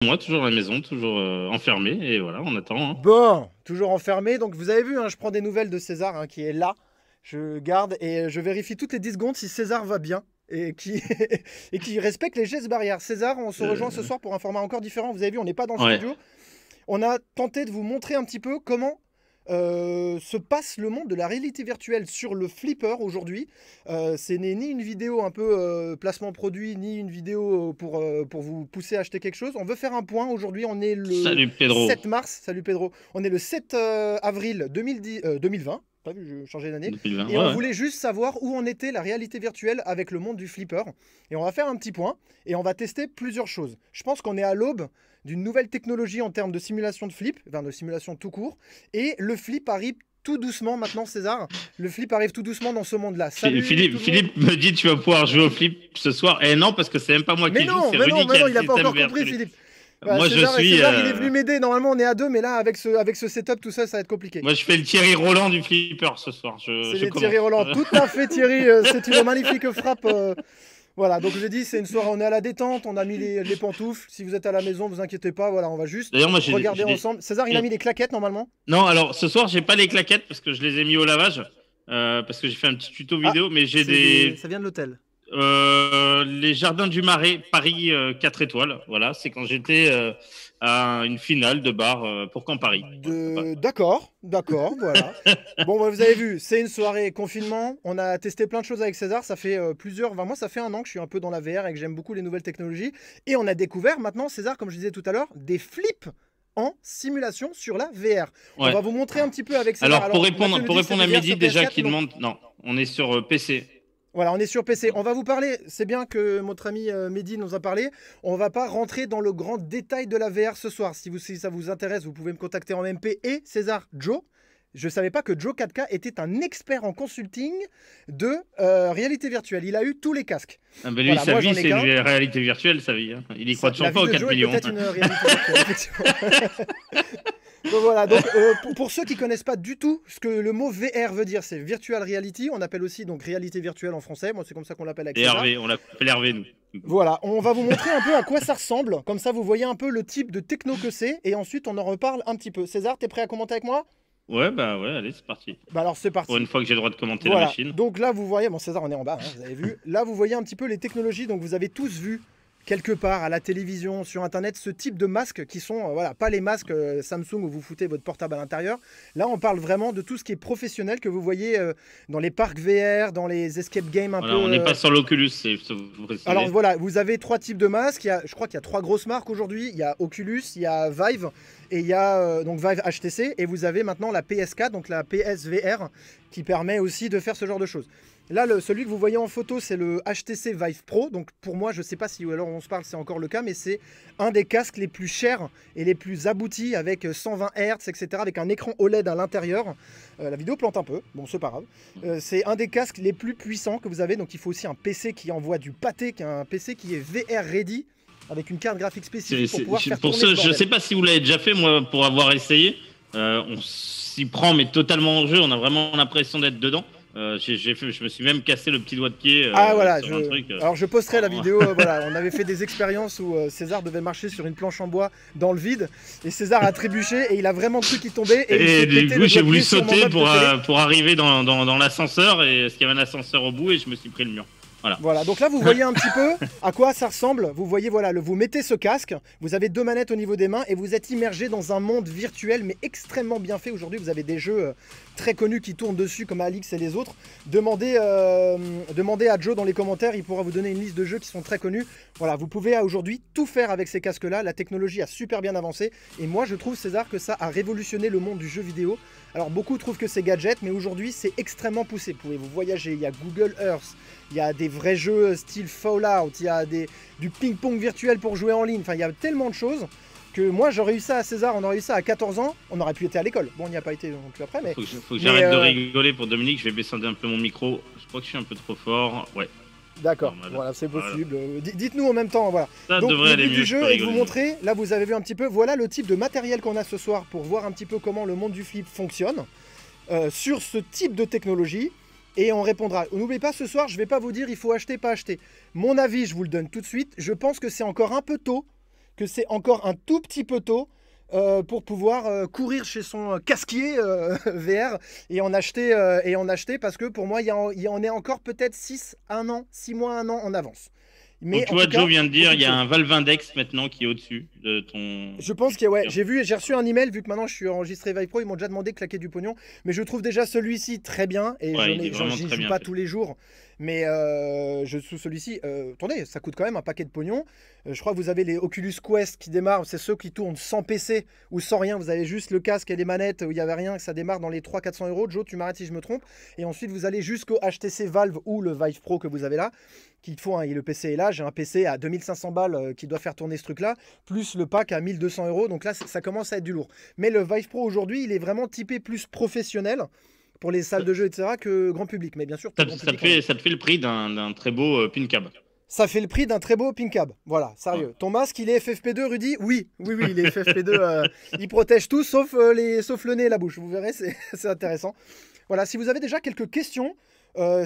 Moi, toujours à la maison, toujours enfermé, et voilà, on attend. Hein. Bon, toujours enfermé. Donc vous avez vu, hein, je prends des nouvelles de César hein, qui est là. Je garde et je vérifie toutes les 10 secondes si César va bien et qui, et qui respecte les gestes barrières. César, on se rejoint ce soir pour un format encore différent. Vous avez vu, on n'est pas dans le Ouais. studio. On a tenté de vous montrer un petit peu comment se passe le monde de la réalité virtuelle sur le flipper aujourd'hui. Ce n'est ni une vidéo un peu placement produit, ni une vidéo pour vous pousser à acheter quelque chose. On veut faire un point. Aujourd'hui, on est le Salut Pedro. 7 mars. Salut Pedro. On est le 7 avril 2020. Pas vu, je changeais d'année. 2020. Et Ouais, on ouais. voulait juste savoir où en était la réalité virtuelle avec le monde du flipper. Et on va faire un petit point et on va tester plusieurs choses. Je pense qu'on est à l'aube d'une nouvelle technologie en termes de simulation de flip, enfin de simulation tout court. Et le flip arrive tout doucement maintenant, César. Le flip arrive tout doucement dans ce monde-là. Salut Philippe, tout le monde. Philippe me dit tu vas pouvoir jouer au flip ce soir. Eh non, parce que c'est même pas moi Mais qui joue, non, c'est mais non, Rudy qui mais a non, le il n'a pas système encore compris, VRTL. Philippe. Voilà, Moi je César, suis, César, il est venu m'aider. Normalement, on est à deux, mais là, avec ce setup, tout ça, ça va être compliqué. moi je fais le Thierry Roland du flipper ce soir. C'est Je les commence. Thierry Roland. Tout à fait, Thierry. C'est une magnifique frappe. Voilà, donc je dis, c'est une soirée, on est à la détente, on a mis les pantoufles. Si vous êtes à la maison, vous inquiétez pas, voilà, on va juste D'ailleurs, moi regarder ensemble. César, il a mis les claquettes normalement. Non, alors ce soir j'ai pas les claquettes parce que je les ai mis au lavage. Parce que j'ai fait un petit tuto Ah, vidéo, mais j'ai des. ça vient de l'hôtel. Les Jardins du Marais, Paris 4 étoiles. Voilà, c'est quand j'étais à une finale de bar pour Campari. D'accord, d'accord, voilà. Bon, bah, vous avez vu, c'est une soirée confinement. On a testé plein de choses avec César. Ça fait moi, ça fait un an que je suis un peu dans la VR et que j'aime beaucoup les nouvelles technologies. Et on a découvert maintenant, César, comme je disais tout à l'heure, des flips en simulation sur la VR. On Ouais. va vous montrer un petit peu avec César. Alors, pour Mathieu nous dit que répondre à c'était VR Mehdi, sur déjà PS4, qui donc demande. Non, on est sur PC. voilà, on est sur PC. On va vous parler, c'est bien que notre ami Mehdi nous a parlé. On va pas rentrer dans le grand détail de la VR ce soir. Si ça vous intéresse, vous pouvez me contacter en MP et César Joe. Je ne savais pas que Joe 4K était un expert en consulting de réalité virtuelle. Il a eu tous les casques. Ah ben lui, Voilà, sa moi vie, j'en ai c'est qu'un. une réalité virtuelle, sa vie. Hein. Il y croit La toujours vie pas aux de 4 Joe est millions. peut-être une réalité virtuelle, effectivement. Donc voilà, donc pour ceux qui connaissent pas du tout ce que le mot VR veut dire, c'est virtual reality. On appelle aussi donc réalité virtuelle en français. Moi, c'est comme ça qu'on l'appelle avec Et César. Hervé, on l'appelle Hervé, nous. Voilà, on va vous montrer un peu à quoi ça ressemble. Comme ça, vous voyez un peu le type de techno que c'est. Et ensuite, on en reparle un petit peu. César, t'es prêt à commenter avec moi? Ouais, bah ouais, allez, c'est parti. Bah alors, c'est Pour parti. une fois que j'ai le droit de commenter la Voilà, machine. donc là, vous voyez, bon, César, on est en bas, hein, vous avez vu. Là, vous voyez un petit peu les technologies. Donc, vous avez tous vu quelque part à la télévision, sur Internet, ce type de masques qui sont, voilà, pas les masques Samsung où vous foutez votre portable à l'intérieur. Là, on parle vraiment de tout ce qui est professionnel que vous voyez dans les parcs VR, dans les escape games un Voilà, peu. on n'est pas sur l'Oculus, c'est vous préciser. Alors voilà, vous avez trois types de masques. Je crois qu'il y a trois grosses marques aujourd'hui. Il y a Oculus, il y a Vive et il y a donc Vive HTC. Et vous avez maintenant la PS4, donc la PSVR, qui permet aussi de faire ce genre de choses. Là, celui que vous voyez en photo, c'est le HTC Vive Pro. Donc pour moi, je ne sais pas si alors on se parle, c'est encore le cas, mais c'est un des casques les plus chers et les plus aboutis avec 120 Hz, etc., avec un écran OLED à l'intérieur. La vidéo plante un peu, bon, c'est pas grave. C'est un des casques les plus puissants que vous avez. Donc il faut aussi un PC qui envoie du pâté, un PC qui est VR ready, avec une carte graphique spécifique pour pouvoir faire pour tourner ceux, je sais pas si vous l'avez déjà fait, moi, pour avoir essayé, on s'y prend, mais totalement en jeu. On a vraiment l'impression d'être dedans. Je me suis même cassé le petit doigt de pied Ah voilà, sur un truc. alors je posterai la vidéo. Voilà, on avait fait des expériences où César devait marcher sur une planche en bois dans le vide et César a trébuché et il a vraiment cru qu'il tombait. Et du coup, j'ai voulu sauter pour pour arriver dans l'ascenseur, et parce qu'il y avait un ascenseur au bout, et je me suis pris le mur. Voilà, donc là vous voyez un petit peu à quoi ça ressemble. Vous voyez, voilà, vous mettez ce casque, vous avez deux manettes au niveau des mains et vous êtes immergé dans un monde virtuel mais extrêmement bien fait. Aujourd'hui, vous avez des jeux très connus qui tournent dessus comme Alix et les autres. Demandez à Joe dans les commentaires, il pourra vous donner une liste de jeux qui sont très connus. Voilà, vous pouvez aujourd'hui tout faire avec ces casques-là. La technologie a super bien avancé et moi je trouve, César, que ça a révolutionné le monde du jeu vidéo. Alors beaucoup trouvent que c'est gadget, mais aujourd'hui c'est extrêmement poussé. Vous pouvez vous voyager, il y a Google Earth, il y a des vrais jeux style Fallout, il y a du ping-pong virtuel pour jouer en ligne. Enfin, il y a tellement de choses que moi j'aurais eu ça à César, on aurait eu ça à 14 ans, on aurait pu être à l'école. Bon, on n'y a pas été non plus après, mais... Faut que j'arrête de rigoler pour Dominique, je vais baisser un peu mon micro. Je crois que je suis un peu trop fort. Ouais. D'accord, voilà, c'est possible. Voilà. Dites-nous en même temps, voilà. Ça donc devrait le aller but mieux, du jeu est de vous montrer, là vous avez vu un petit peu, voilà le type de matériel qu'on a ce soir pour voir un petit peu comment le monde du flip fonctionne sur ce type de technologie. Et on répondra. N'oubliez pas, ce soir, je ne vais pas vous dire il faut acheter, pas acheter. Mon avis, je vous le donne tout de suite. Je pense que c'est encore un peu tôt que c'est encore un tout petit peu tôt pour pouvoir courir chez son casquier VR et en acheter parce que pour moi, il y en est encore peut-être 6 mois, 1 an en avance. Mais donc tu vois, Joe vient de dire, il y a un Valve Index maintenant qui est au-dessus de ton... Je pense que ouais, j'ai reçu un email, vu que maintenant je suis enregistré Vive Pro, ils m'ont déjà demandé de claquer du pognon, mais je trouve déjà celui-ci très bien, et j'y joue pas tous les jours, mais je sous celui-ci, attendez, ça coûte quand même un paquet de pognon. Je crois que vous avez les Oculus Quest qui démarrent, c'est ceux qui tournent sans PC ou sans rien, vous avez juste le casque et les manettes où il n'y avait rien, que ça démarre dans les 300-400 euros. Joe, tu m'arrêtes si je me trompe, et ensuite vous allez jusqu'au HTC Valve ou le Vive Pro que vous avez là, qu'il faut, hein, et le PC est là, j'ai un PC à 2500 balles qui doit faire tourner ce truc là, plus le pack à 1200 euros, donc là ça commence à être du lourd. Mais le Vive Pro aujourd'hui, il est vraiment typé plus professionnel pour les salles de jeu, etc., que grand public. Mais bien sûr, ça te fait le prix d'un très beau pin cab. Ça fait le prix d'un très beau pin cab. Voilà, sérieux. Ouais. Ton masque, il est FFP2, Rudy? Oui, il est FFP2. Il protège tout, sauf le nez et la bouche. Vous verrez, c'est intéressant. Voilà, si vous avez déjà quelques questions,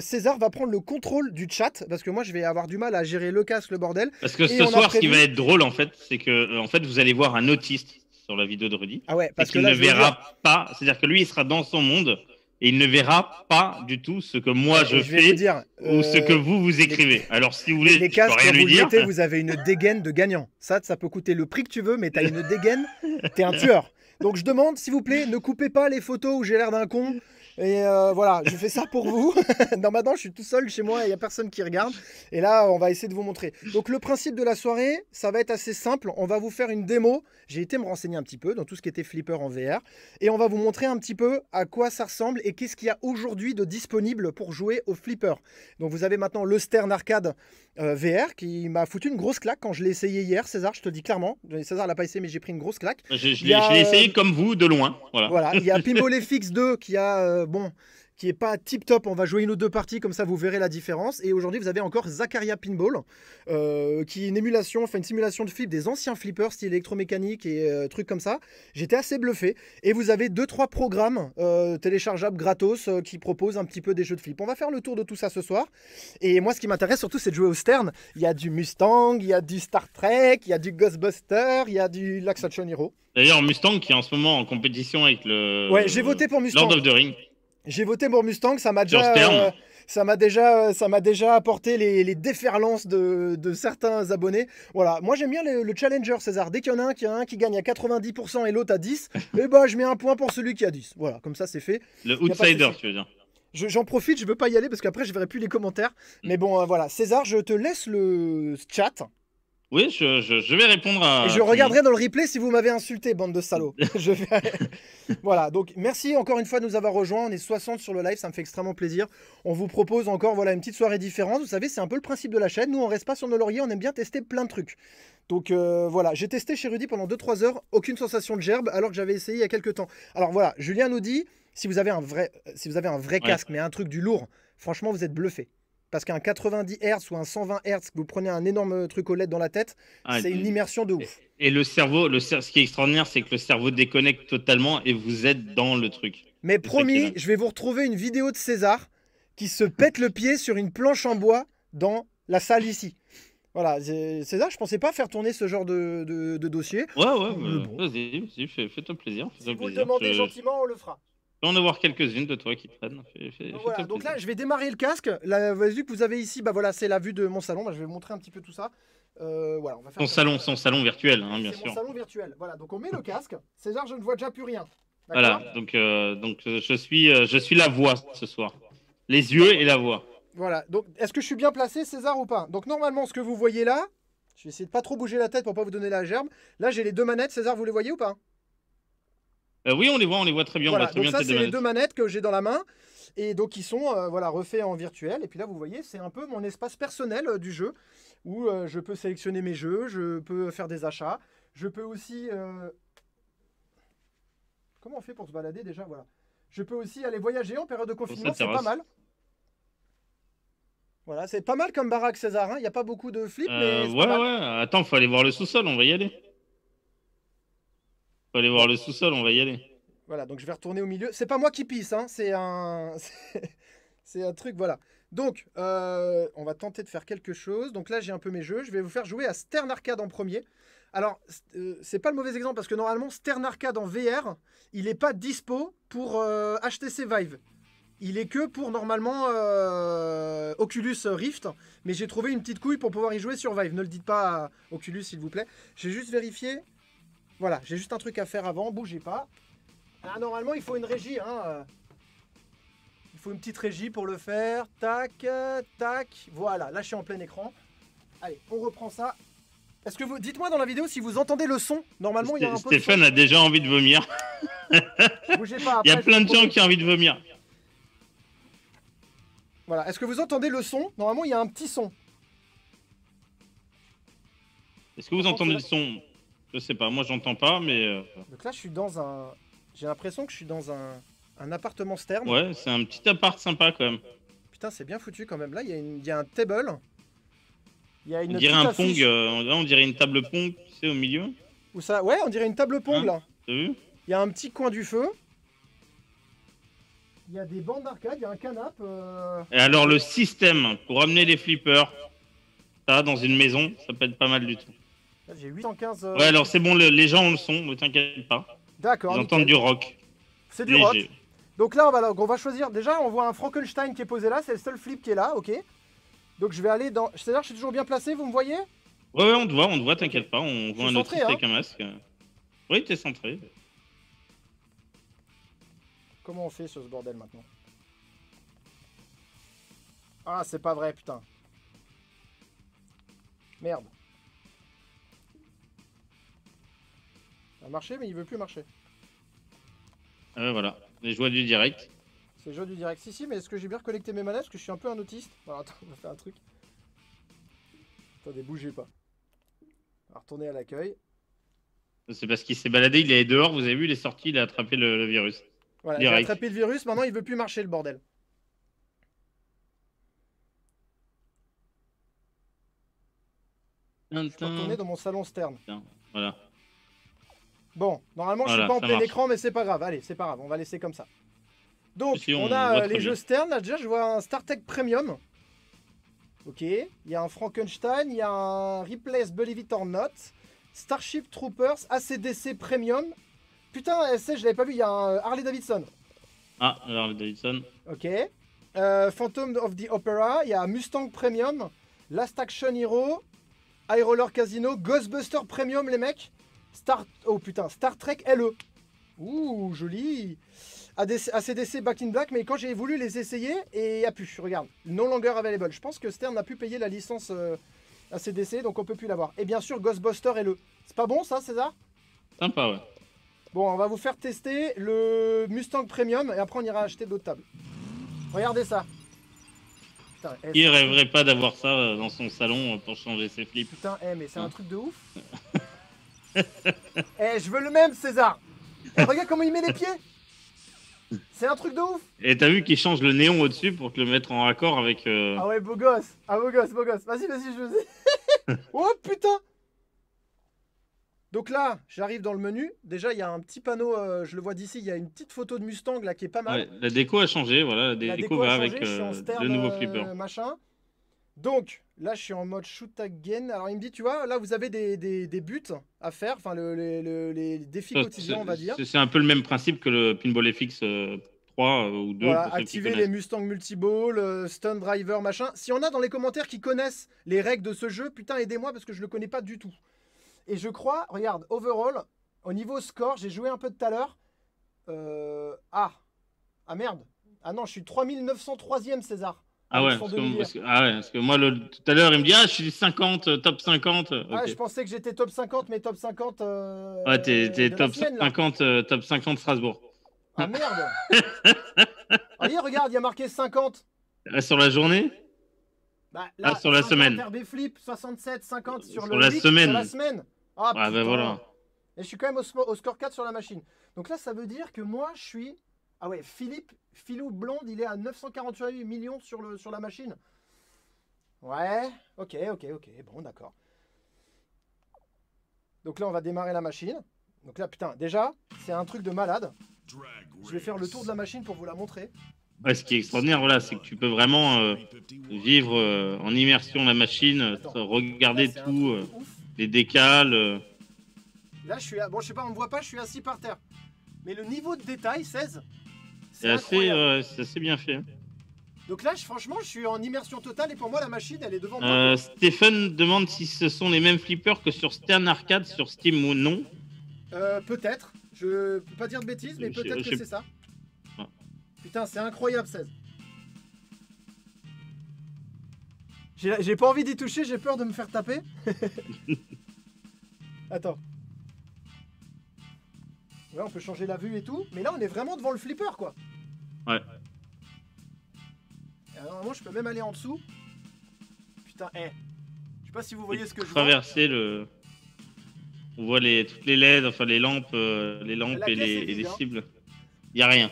César va prendre le contrôle du chat, parce que moi, je vais avoir du mal à gérer le casque, le bordel. Parce que ce soir, ce qui va être drôle, en fait, c'est que vous allez voir un autiste sur la vidéo de Rudy. Ah ouais, parce qu'il ne verra pas. C'est-à-dire que lui, il sera dans son monde. Et il ne verra pas du tout ce que moi je fais ou ce que vous écrivez. Alors si vous voulez, les casques, quand vous le mettez, vous avez une dégaine de gagnant. Ça peut coûter le prix que tu veux, mais tu as une dégaine, tu es un tueur. Donc je demande, s'il vous plaît, ne coupez pas les photos où j'ai l'air d'un con. Et voilà, je fais ça pour vous. Non, maintenant, je suis tout seul chez moi et il n'y a personne qui regarde. Et là, on va essayer de vous montrer. Donc, le principe de la soirée, ça va être assez simple. On va vous faire une démo. J'ai été me renseigner un petit peu dans tout ce qui était flipper en VR. Et on va vous montrer un petit peu à quoi ça ressemble et qu'est-ce qu'il y a aujourd'hui de disponible pour jouer au flipper. Donc, vous avez maintenant le Stern Arcade VR qui m'a foutu une grosse claque quand je l'ai essayé hier. César, je te le dis clairement. César l'a pas essayé, mais j'ai pris une grosse claque. Je l'ai essayé comme vous, de loin. Voilà. Il y a Pinball FX 2 qui a... qui est pas tip top, on va jouer une ou deux parties, comme ça vous verrez la différence. Et aujourd'hui vous avez encore Zaccaria Pinball, qui est une émulation, enfin une simulation de flip des anciens flippers, style électromécanique et trucs comme ça. J'étais assez bluffé. Et vous avez 2-3 programmes téléchargeables gratos qui proposent un petit peu des jeux de flip. On va faire le tour de tout ça ce soir. Et moi ce qui m'intéresse surtout c'est de jouer au Stern. Il y a du Mustang, il y a du Star Trek, il y a du Ghostbuster, il y a du Last Action Hero. D'ailleurs Mustang qui est en ce moment en compétition avec le... Ouais, j'ai voté pour Mustang. Lord of the Ring. J'ai voté pour Mustang, ça m'a déjà apporté les déferlances de certains abonnés. Voilà, moi j'aime bien le challenger, César. Dès qu'il y en a un qui gagne à 90% et l'autre à 10, et bah je mets un point pour celui qui a 10. Voilà, comme ça c'est fait. Le outsider, tu veux dire. J'en profite, je veux pas y aller parce qu'après je verrai plus les commentaires. Mais bon, voilà, César, je te laisse le chat. Oui, je vais répondre à... Et je regarderai dans le replay si vous m'avez insulté, bande de salauds. Voilà, donc merci encore une fois de nous avoir rejoints. On est 60 sur le live, ça me fait extrêmement plaisir. On vous propose encore une petite soirée différente. Vous savez, c'est un peu le principe de la chaîne. Nous, on reste pas sur nos lauriers, on aime bien tester plein de trucs. Donc voilà, j'ai testé chez Rudy pendant 2-3 heures, aucune sensation de gerbe, alors que j'avais essayé il y a quelques temps. Alors voilà, Julien nous dit, si vous avez un vrai casque, mais un truc du lourd, franchement, vous êtes bluffé. Parce qu'un 90 Hz ou un 120 Hz, que vous prenez un énorme truc OLED dans la tête, c'est une immersion de ouf. Et le cerveau, ce qui est extraordinaire, c'est que le cerveau déconnecte totalement et vous êtes dans le truc. Mais promis, je vais vous retrouver une vidéo de César qui se pète le pied sur une planche en bois dans la salle ici. Voilà, César, je pensais pas faire tourner ce genre de dossier. Ouais, bon. Vas-y, fais-toi plaisir. Si vous le demandez gentiment, on le fera. On va en avoir quelques-unes de toi qui traînent. Voilà, donc là, je vais démarrer le casque. La vue que vous avez ici, bah voilà, c'est la vue de mon salon. Bah, je vais vous montrer un petit peu tout ça. Voilà, on va faire son salon virtuel, hein, bien sûr. C'est mon salon virtuel. Voilà, donc on met le casque. César, je ne vois déjà plus rien. Voilà, donc je suis la voix ce soir. Les yeux et la voix. Voilà, donc est-ce que je suis bien placé, César, ou pas? Donc normalement, ce que vous voyez là, je vais essayer de pas trop bouger la tête pour pas vous donner la gerbe. Là, j'ai les deux manettes. César, vous les voyez ou pas? Oui, on les voit très bien. Voilà, on voit très donc bien ça, c'est les deux manettes que j'ai dans la main. Et donc, ils sont refaits en virtuel. Et puis là, vous voyez, c'est un peu mon espace personnel du jeu, où je peux sélectionner mes jeux, je peux faire des achats. Je peux aussi... Comment on fait pour se balader déjà? Voilà. Je peux aussi aller voyager en période de confinement, c'est pas mal. Voilà, c'est pas mal comme baraque, César. Il n'y a pas beaucoup de flips, mais ouais. Attends, faut aller voir le sous-sol, on va y aller. Faut aller voir le sous-sol, on va y aller. Voilà, donc je vais retourner au milieu. C'est pas moi qui pisse, hein, c'est un truc, voilà. Donc, on va tenter de faire quelque chose. Donc là, j'ai un peu mes jeux. Je vais vous faire jouer à Stern Arcade en premier. Alors, c'est pas le mauvais exemple parce que normalement, Stern Arcade en VR, il n'est pas dispo pour HTC Vive. Il est que pour normalement Oculus Rift. Mais j'ai trouvé une petite couille pour pouvoir y jouer sur Vive. Ne le dites pas à Oculus, s'il vous plaît. J'ai juste vérifié. Voilà, j'ai juste un truc à faire avant. Bougez pas. Ah, normalement, il faut une régie. Hein. Il faut une petite régie pour le faire. Tac, tac. Voilà, là, je suis en plein écran. Allez, on reprend ça. Est-ce que vous... Dites-moi dans la vidéo si vous entendez le son. Normalement, il y a un peu Stéphane a déjà envie de vomir. Bougez pas. Après, il y a plein de gens qui ont envie de vomir. Voilà. Est-ce que vous entendez le son? Normalement, il y a un petit son. Est-ce que vous entendez le son? Je sais pas. Moi, j'entends pas, mais. Donc là, je suis dans un. J'ai l'impression que je suis dans un appartement Stern. Ouais, c'est un petit appart sympa quand même. Putain, c'est bien foutu quand même. Là, il y a un table. Il y a une on dirait un affiche. Pong. Là, on dirait une table Pong, tu sais, au milieu. Où ça? Ouais, on dirait une table Pong là. T'as vu? Il y a un petit coin du feu. Il y a des bandes d'arcade, il y a un canapé. Et alors, le système pour amener les flippers, ça, dans une maison, ça peut être pas mal du tout. Là, j'ai 815. Ouais, alors c'est bon, les gens ont le son, ne t'inquiète pas. D'accord. Ils entendent du rock. C'est du rock. Donc là, on va choisir. Déjà, on voit un Frankenstein qui est posé là. C'est le seul flip qui est là, ok. Donc je vais aller dans. C'est-à-dire, je suis toujours bien placé, vous me voyez? Ouais, on te voit, t'inquiète pas. On voit un autre centré, hein. avec un masque. Oui, t'es centré. Comment on fait sur ce bordel maintenant? Ah, c'est pas vrai, putain. Merde. Ça a marché, mais il veut plus marcher. Voilà, les joies du direct. C'est le jeu du direct. Si, mais est-ce que j'ai bien reconnecté mes manettes? Parce que je suis un peu un autiste. Alors attends, on va faire un truc. Attendez, bougez pas. On va retourner à l'accueil. C'est parce qu'il s'est baladé, il est dehors, vous avez vu, il est sorti, il a attrapé le virus. Voilà, il a attrapé le virus, maintenant il veut plus marcher le bordel. Je peux retourner dans mon salon Stern. Voilà. Bon, normalement je suis pas en plein écran, mais c'est pas grave. Allez, c'est pas grave, on va laisser comme ça. Donc, on a les jeux Stern. Là, déjà, je vois un StarTech Premium. Ok. Il y a un Frankenstein, il y a un Replace Believe It or Not, Starship Troopers, ACDC Premium. Putain, je l'avais pas vu, il y a un Harley Davidson. Ah, Harley Davidson. Ok. Phantom of the Opera, il y a Mustang Premium, Last Action Hero, High Roller Casino, Ghostbuster Premium, les mecs. Oh putain, Star Trek LE. Ouh, joli. ACDC Back in Black, mais quand j'ai voulu les essayer, et il n'y a plus, regarde, no longer available. Je pense que Stern n'a plus payé la licence ACDC, donc on peut plus l'avoir. Et bien sûr, Ghostbuster LE. C'est pas bon ça, César? Sympa, ouais. Bon, on va vous faire tester le Mustang Premium, et après on ira acheter d'autres tables. Regardez ça. Putain, il rêverait pas d'avoir ça dans son salon pour changer ses flips. Putain, mais c'est un truc de ouf. Je veux le même, César. Regarde comment il met les pieds. C'est un truc de ouf. Et t'as vu qu'il change le néon au-dessus pour te le mettre en raccord avec... Ah ouais, beau gosse. Ah, beau gosse, beau gosse. Vas-y, je le sais. Oh putain. Donc là, j'arrive dans le menu. Déjà, il y a un petit panneau, je le vois d'ici, il y a une petite photo de Mustang là qui est pas mal. Ouais, la déco a changé, voilà. La déco va avec le nouveau flipper. Machin. Donc, là, je suis en mode shoot again. Alors, il me dit, tu vois, là, vous avez des buts à faire, enfin, les défis quotidiens, on va dire. C'est un peu le même principe que le Pinball FX 3 ou 2. Voilà, activer les Mustang Multiball, Stunt Driver, machin. Si on a dans les commentaires qui connaissent les règles de ce jeu, putain, aidez-moi parce que je le connais pas du tout. Et je crois, regarde, overall, au niveau score, j'ai joué un peu tout à l'heure. Ah merde. Ah non, je suis 3903ème, César. Ah ouais, parce que moi, tout à l'heure, il me dit, je suis 50, top 50. Ah, je pensais que j'étais top 50, mais top 50. Ouais, t'es top 50, top 50 Strasbourg. Ah merde. Allez, regarde, il y a marqué 50. Sur la journée? Bah, là, sur la semaine. RB Flip, 67, 50 sur la semaine. Sur la semaine. Ah, bah voilà. Et je suis quand même au score 4 sur la machine. Donc là, ça veut dire que moi, je suis... Ah ouais, Philou Blonde, il est à 948 millions sur la machine. Ouais, ok, bon, d'accord. Donc là, on va démarrer la machine. Donc là, putain, déjà, c'est un truc de malade. Je vais faire le tour de la machine pour vous la montrer. Ouais, ce qui est extraordinaire, voilà, c'est que tu peux vraiment vivre en immersion la machine, regarder tout, les décals. Là, je suis... Bon, je sais pas, on me voit pas, je suis assis par terre. Mais le niveau de détail, 16, c'est assez bien fait. Hein. Donc là, franchement, je suis en immersion totale et pour moi, la machine, elle est devant moi. Stéphane demande si ce sont les mêmes flippers que sur Stern Arcade sur Steam ou non. Peut-être. Je peux pas dire de bêtises, mais peut-être que c'est ça. Ah. Putain, c'est incroyable, 16. J'ai pas envie d'y toucher, j'ai peur de me faire taper. Attends. Ouais, on peut changer la vue et tout. Mais là, on est vraiment devant le flipper, quoi. Ouais. Normalement, je peux même aller en dessous. Putain, je sais pas si vous voyez ce que je vois. Traverser le... On voit toutes les LED, enfin les lampes et les cibles. Y a rien.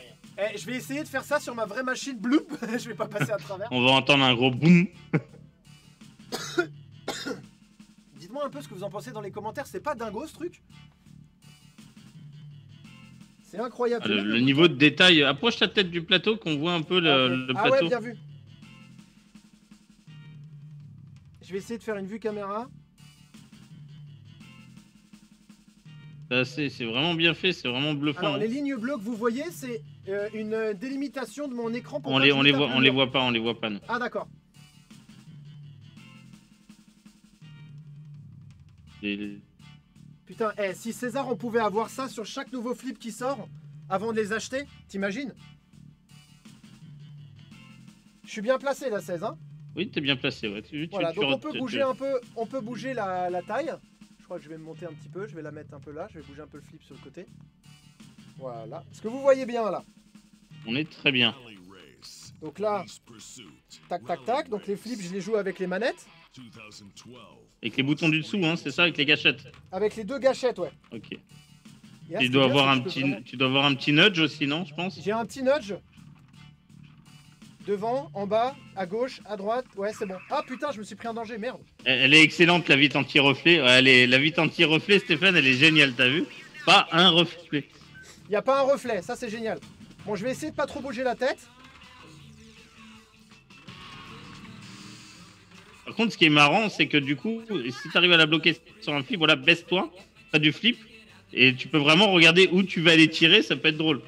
Je vais essayer de faire ça sur ma vraie machine. Bloop. Je vais pas passer à travers. On va entendre un gros boum. Dites-moi un peu ce que vous en pensez dans les commentaires. C'est pas dingo ce truc? C'est incroyable. Le niveau de détail. Approche ta tête du plateau qu'on voit un peu le plateau. Ah ouais, bien vu. Je vais essayer de faire une vue caméra. C'est vraiment bien fait, c'est vraiment bluffant. Alors, les lignes bleues que vous voyez, c'est une délimitation de mon écran. Pour on les voit pas, non. Ah d'accord. Putain, si César, on pouvait avoir ça sur chaque nouveau flip qui sort avant de les acheter, t'imagines? Je suis bien placé là, 16, hein? Oui, t'es bien placé, ouais. Voilà, donc on peut bouger un peu, on peut bouger la taille. Je crois que je vais me monter un petit peu, je vais la mettre un peu là, je vais bouger un peu le flip sur le côté. Voilà. Est-ce que vous voyez bien là? On est très bien. Donc là, tac tac tac, donc les flips je les joue avec les manettes. Avec les boutons du dessous, hein, c'est ça, avec les gâchettes? Avec les deux gâchettes, ouais. Ok. Tu dois avoir un petit nudge aussi, non, je pense? J'ai un petit nudge. Devant, en bas, à gauche, à droite. Ouais, c'est bon. Ah putain, je me suis pris un danger, merde. Elle est excellente, la vitre anti-reflet. Ouais, la vitre anti-reflet, Stéphane, elle est géniale, t'as vu? Pas un reflet. Y a pas un reflet, ça c'est génial. Bon, je vais essayer de pas trop bouger la tête. Par contre, ce qui est marrant, c'est que du coup, si t'arrives à la bloquer sur un flip, voilà, baisse-toi, t'as du flip, et tu peux vraiment regarder où tu vas aller tirer, ça peut être drôle.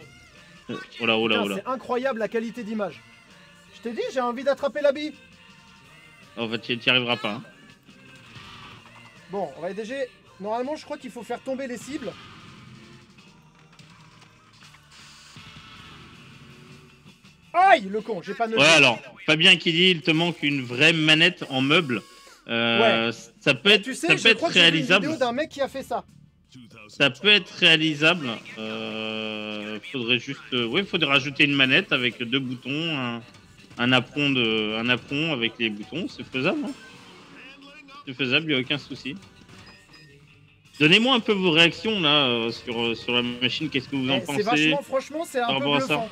Oh là. C'est incroyable la qualité d'image. Je t'ai dit, j'ai envie d'attraper la bille. En fait, tu n'y arriveras pas. Hein. Bon, on va déjà... Normalement, je crois qu'il faut faire tomber les cibles. Aïe, le con, j'ai pas noté. Ouais, alors, Fabien qui dit, il te manque une vraie manette en meuble. Ouais. Ça peut être, tu sais, ça peut être réalisable. J'ai vu une vidéo d'un mec qui a fait ça. Ça peut être réalisable. Faudrait juste... faudrait rajouter une manette avec deux boutons, un apron avec les boutons, c'est faisable. Hein, c'est faisable, il n'y a aucun souci. Donnez-moi un peu vos réactions là sur la machine, qu'est-ce que vous en pensez? Vachement, franchement, c'est un peu bluffant.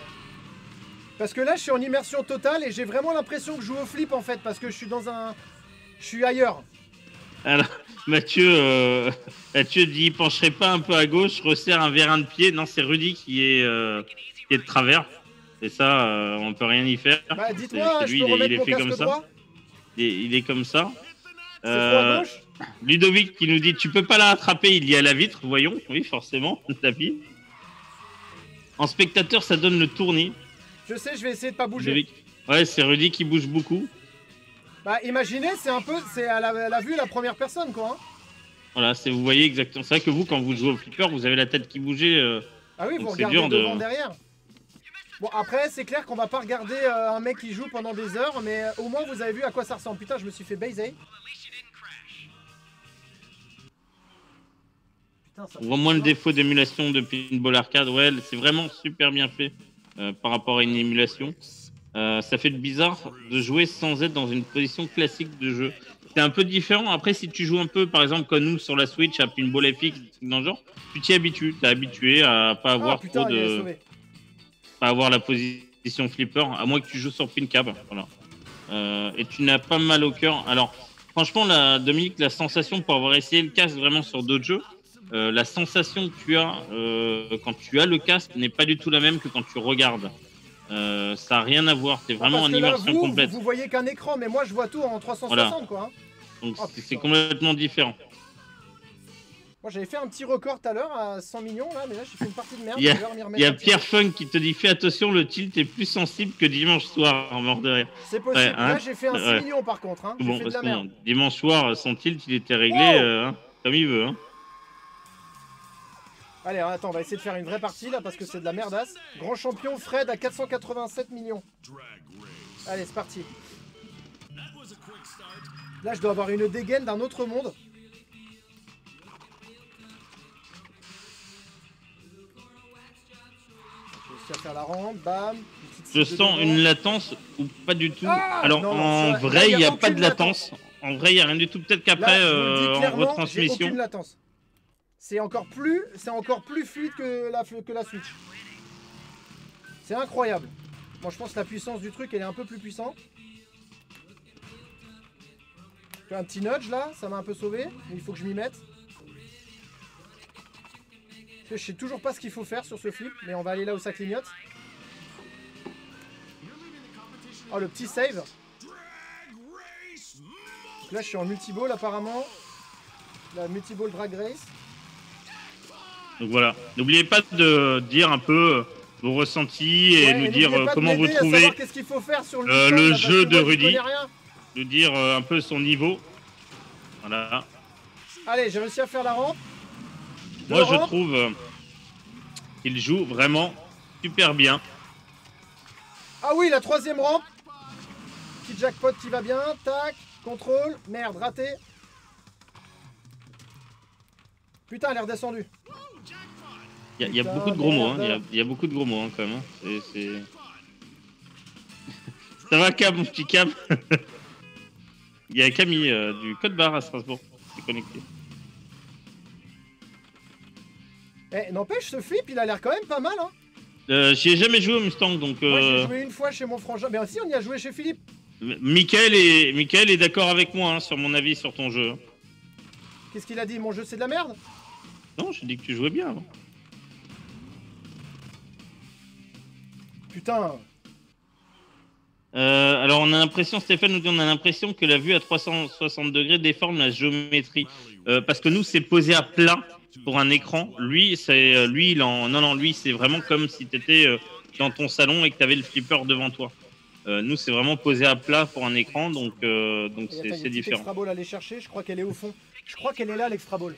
Parce que là, je suis en immersion totale et j'ai vraiment l'impression que je joue au flip en fait, parce que je suis dans un... Je suis ailleurs. Alors, Mathieu dit, pencherait pas un peu à gauche, resserre un vérin de pied. Non, c'est Rudy qui est de travers. Et ça, on peut rien y faire. Bah, dites-moi, je peux remettre mon casque droit ? Il est comme ça. C'est à gauche ? Ludovic qui nous dit, tu peux pas la rattraper, il y a la vitre, voyons. Oui, forcément, le tapis. En spectateur, ça donne le tournis. Je sais, je vais essayer de pas bouger. Ludovic. Ouais, c'est Rudy qui bouge beaucoup. Bah, imaginez, c'est à la vue la première personne, quoi. Hein. Voilà, vous voyez exactement. C'est vrai que vous, quand vous jouez au flipper, vous avez la tête qui bougeait. Ah oui, vous regardez devant, derrière. Bon, après, c'est clair qu'on va pas regarder un mec qui joue pendant des heures, mais au moins, vous avez vu à quoi ça ressemble. Putain, je me suis fait baiser. On voit moins le défaut d'émulation de Pinball Arcade. Ouais, c'est vraiment super bien fait par rapport à une émulation. Ça fait bizarre de jouer sans être dans une position classique de jeu. C'est un peu différent. Après, si tu joues un peu, par exemple, comme nous sur la Switch, à Pinball FX, dans le genre, tu t'y habitues. T'es habitué à pas avoir trop de... Pas avoir la position flipper, à moins que tu joues sur PinCab. Voilà. Et tu n'as pas mal au cœur. Alors, franchement, Dominique, la sensation pour avoir essayé le casque vraiment sur d'autres jeux, la sensation que tu as quand tu as le casque n'est pas du tout la même que quand tu regardes. Ça n'a rien à voir, c'est vraiment en immersion complète. Vous voyez qu'un écran, mais moi je vois tout en 360, voilà. Quoi. Hein. Donc c'est complètement différent. Moi j'avais fait un petit record tout à l'heure à 100 millions là, mais là j'ai fait une partie de merde. Il y a Pierre Funk qui te dit fais attention, le tilt est plus sensible que dimanche soir, en mort de rire. C'est possible, Ouais, hein, là j'ai fait un 6 millions par contre, hein. Bon, J'ai fait de la merde. dimanche soir, son tilt il était réglé hein, comme il veut. Hein. Allez, attends, on va essayer de faire une vraie partie là parce que c'est de la merdasse. Grand champion Fred à 487 millions. Allez, c'est parti. Là je dois avoir une dégaine d'un autre monde. À faire la rampe, bam. Je sens une latence ou pas du tout. Ah, alors non, en vrai, il n'y a pas de latence. En vrai, il n'y a rien du tout. Peut-être qu'après, en retransmission. Aucune latence. C'est encore plus fluide que la Switch. C'est incroyable. Moi, je pense que la puissance du truc, elle est un peu plus puissante. J'ai un petit nudge là, ça m'a un peu sauvé, mais il faut que je m'y mette. Je sais toujours pas ce qu'il faut faire sur ce flip, mais on va aller là où ça clignote. Oh, le petit save. Donc là, je suis en multiball apparemment. La multiball drag race. Donc voilà. N'oubliez pas de dire un peu vos ressentis et nous dire comment vous trouvez qu'est-ce qu'il faut faire sur le jeu de Rudy. Nous dire un peu son niveau. Voilà. Allez, j'ai réussi à faire la rampe. Moi, je trouve qu'il joue vraiment super bien. Ah oui, la troisième rampe. Petit jackpot qui va bien. Tac, contrôle. Merde, raté. Putain, elle est redescendue. Il y a beaucoup de gros mots. Hein. Il y a beaucoup de gros mots hein, quand même. Hein. Ça va, Cam, mon petit Cam. Il y a Camille du Code Bar à Strasbourg qui est connecté. Eh, n'empêche, ce flip, il a l'air quand même pas mal, hein. J'y ai jamais joué au Mustang, donc... Moi, j'ai joué une fois chez mon frangin. Mais aussi, on y a joué chez Philippe. Michael est d'accord avec moi hein, sur mon avis sur ton jeu. Qu'est-ce qu'il a dit? Mon jeu, c'est de la merde? Non, j'ai dit que tu jouais bien. Hein. Putain. Alors, on a l'impression, Stéphane nous dit, on a l'impression que la vue à 360 degrés déforme la géométrie. Parce que nous, c'est posé à plat pour un écran. Lui, c'est vraiment comme si tu étais dans ton salon et que tu avais le flipper devant toi. Nous, c'est vraiment posé à plat pour un écran, donc c'est différent. L'extra ball à aller chercher, je crois qu'elle est au fond. Je crois qu'elle est là, l'extra ball.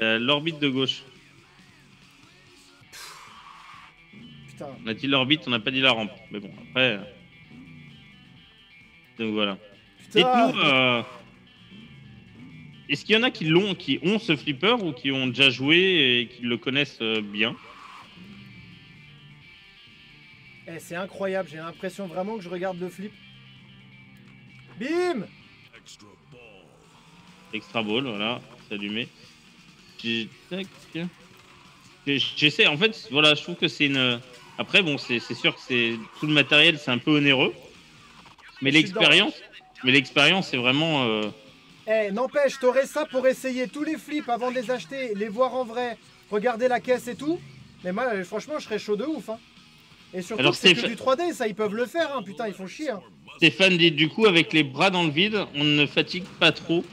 L'orbite de gauche. Putain. On a dit l'orbite, on n'a pas dit la rampe. Mais bon, après... Donc voilà. Dites-nous, est-ce qu'il y en a qui ont ce flipper ou qui ont déjà joué et qui le connaissent bien? Eh, c'est incroyable, j'ai l'impression vraiment que je regarde le flip. Bim! Extra ball, voilà, c'est allumé. J'essaie, en fait, voilà, je trouve que c'est une... Après, bon, c'est sûr que c'est tout le matériel, c'est un peu onéreux. Mais l'expérience, c'est vraiment... Eh, n'empêche, t'aurais ça pour essayer tous les flips avant de les acheter, les voir en vrai, regarder la caisse et tout. Mais moi, franchement, je serais chaud de ouf, hein. Et surtout, c'est que du 3D, ça, ils peuvent le faire, hein. Putain, ils font chier, hein. Stéphane dit, du coup, avec les bras dans le vide, on ne fatigue pas trop.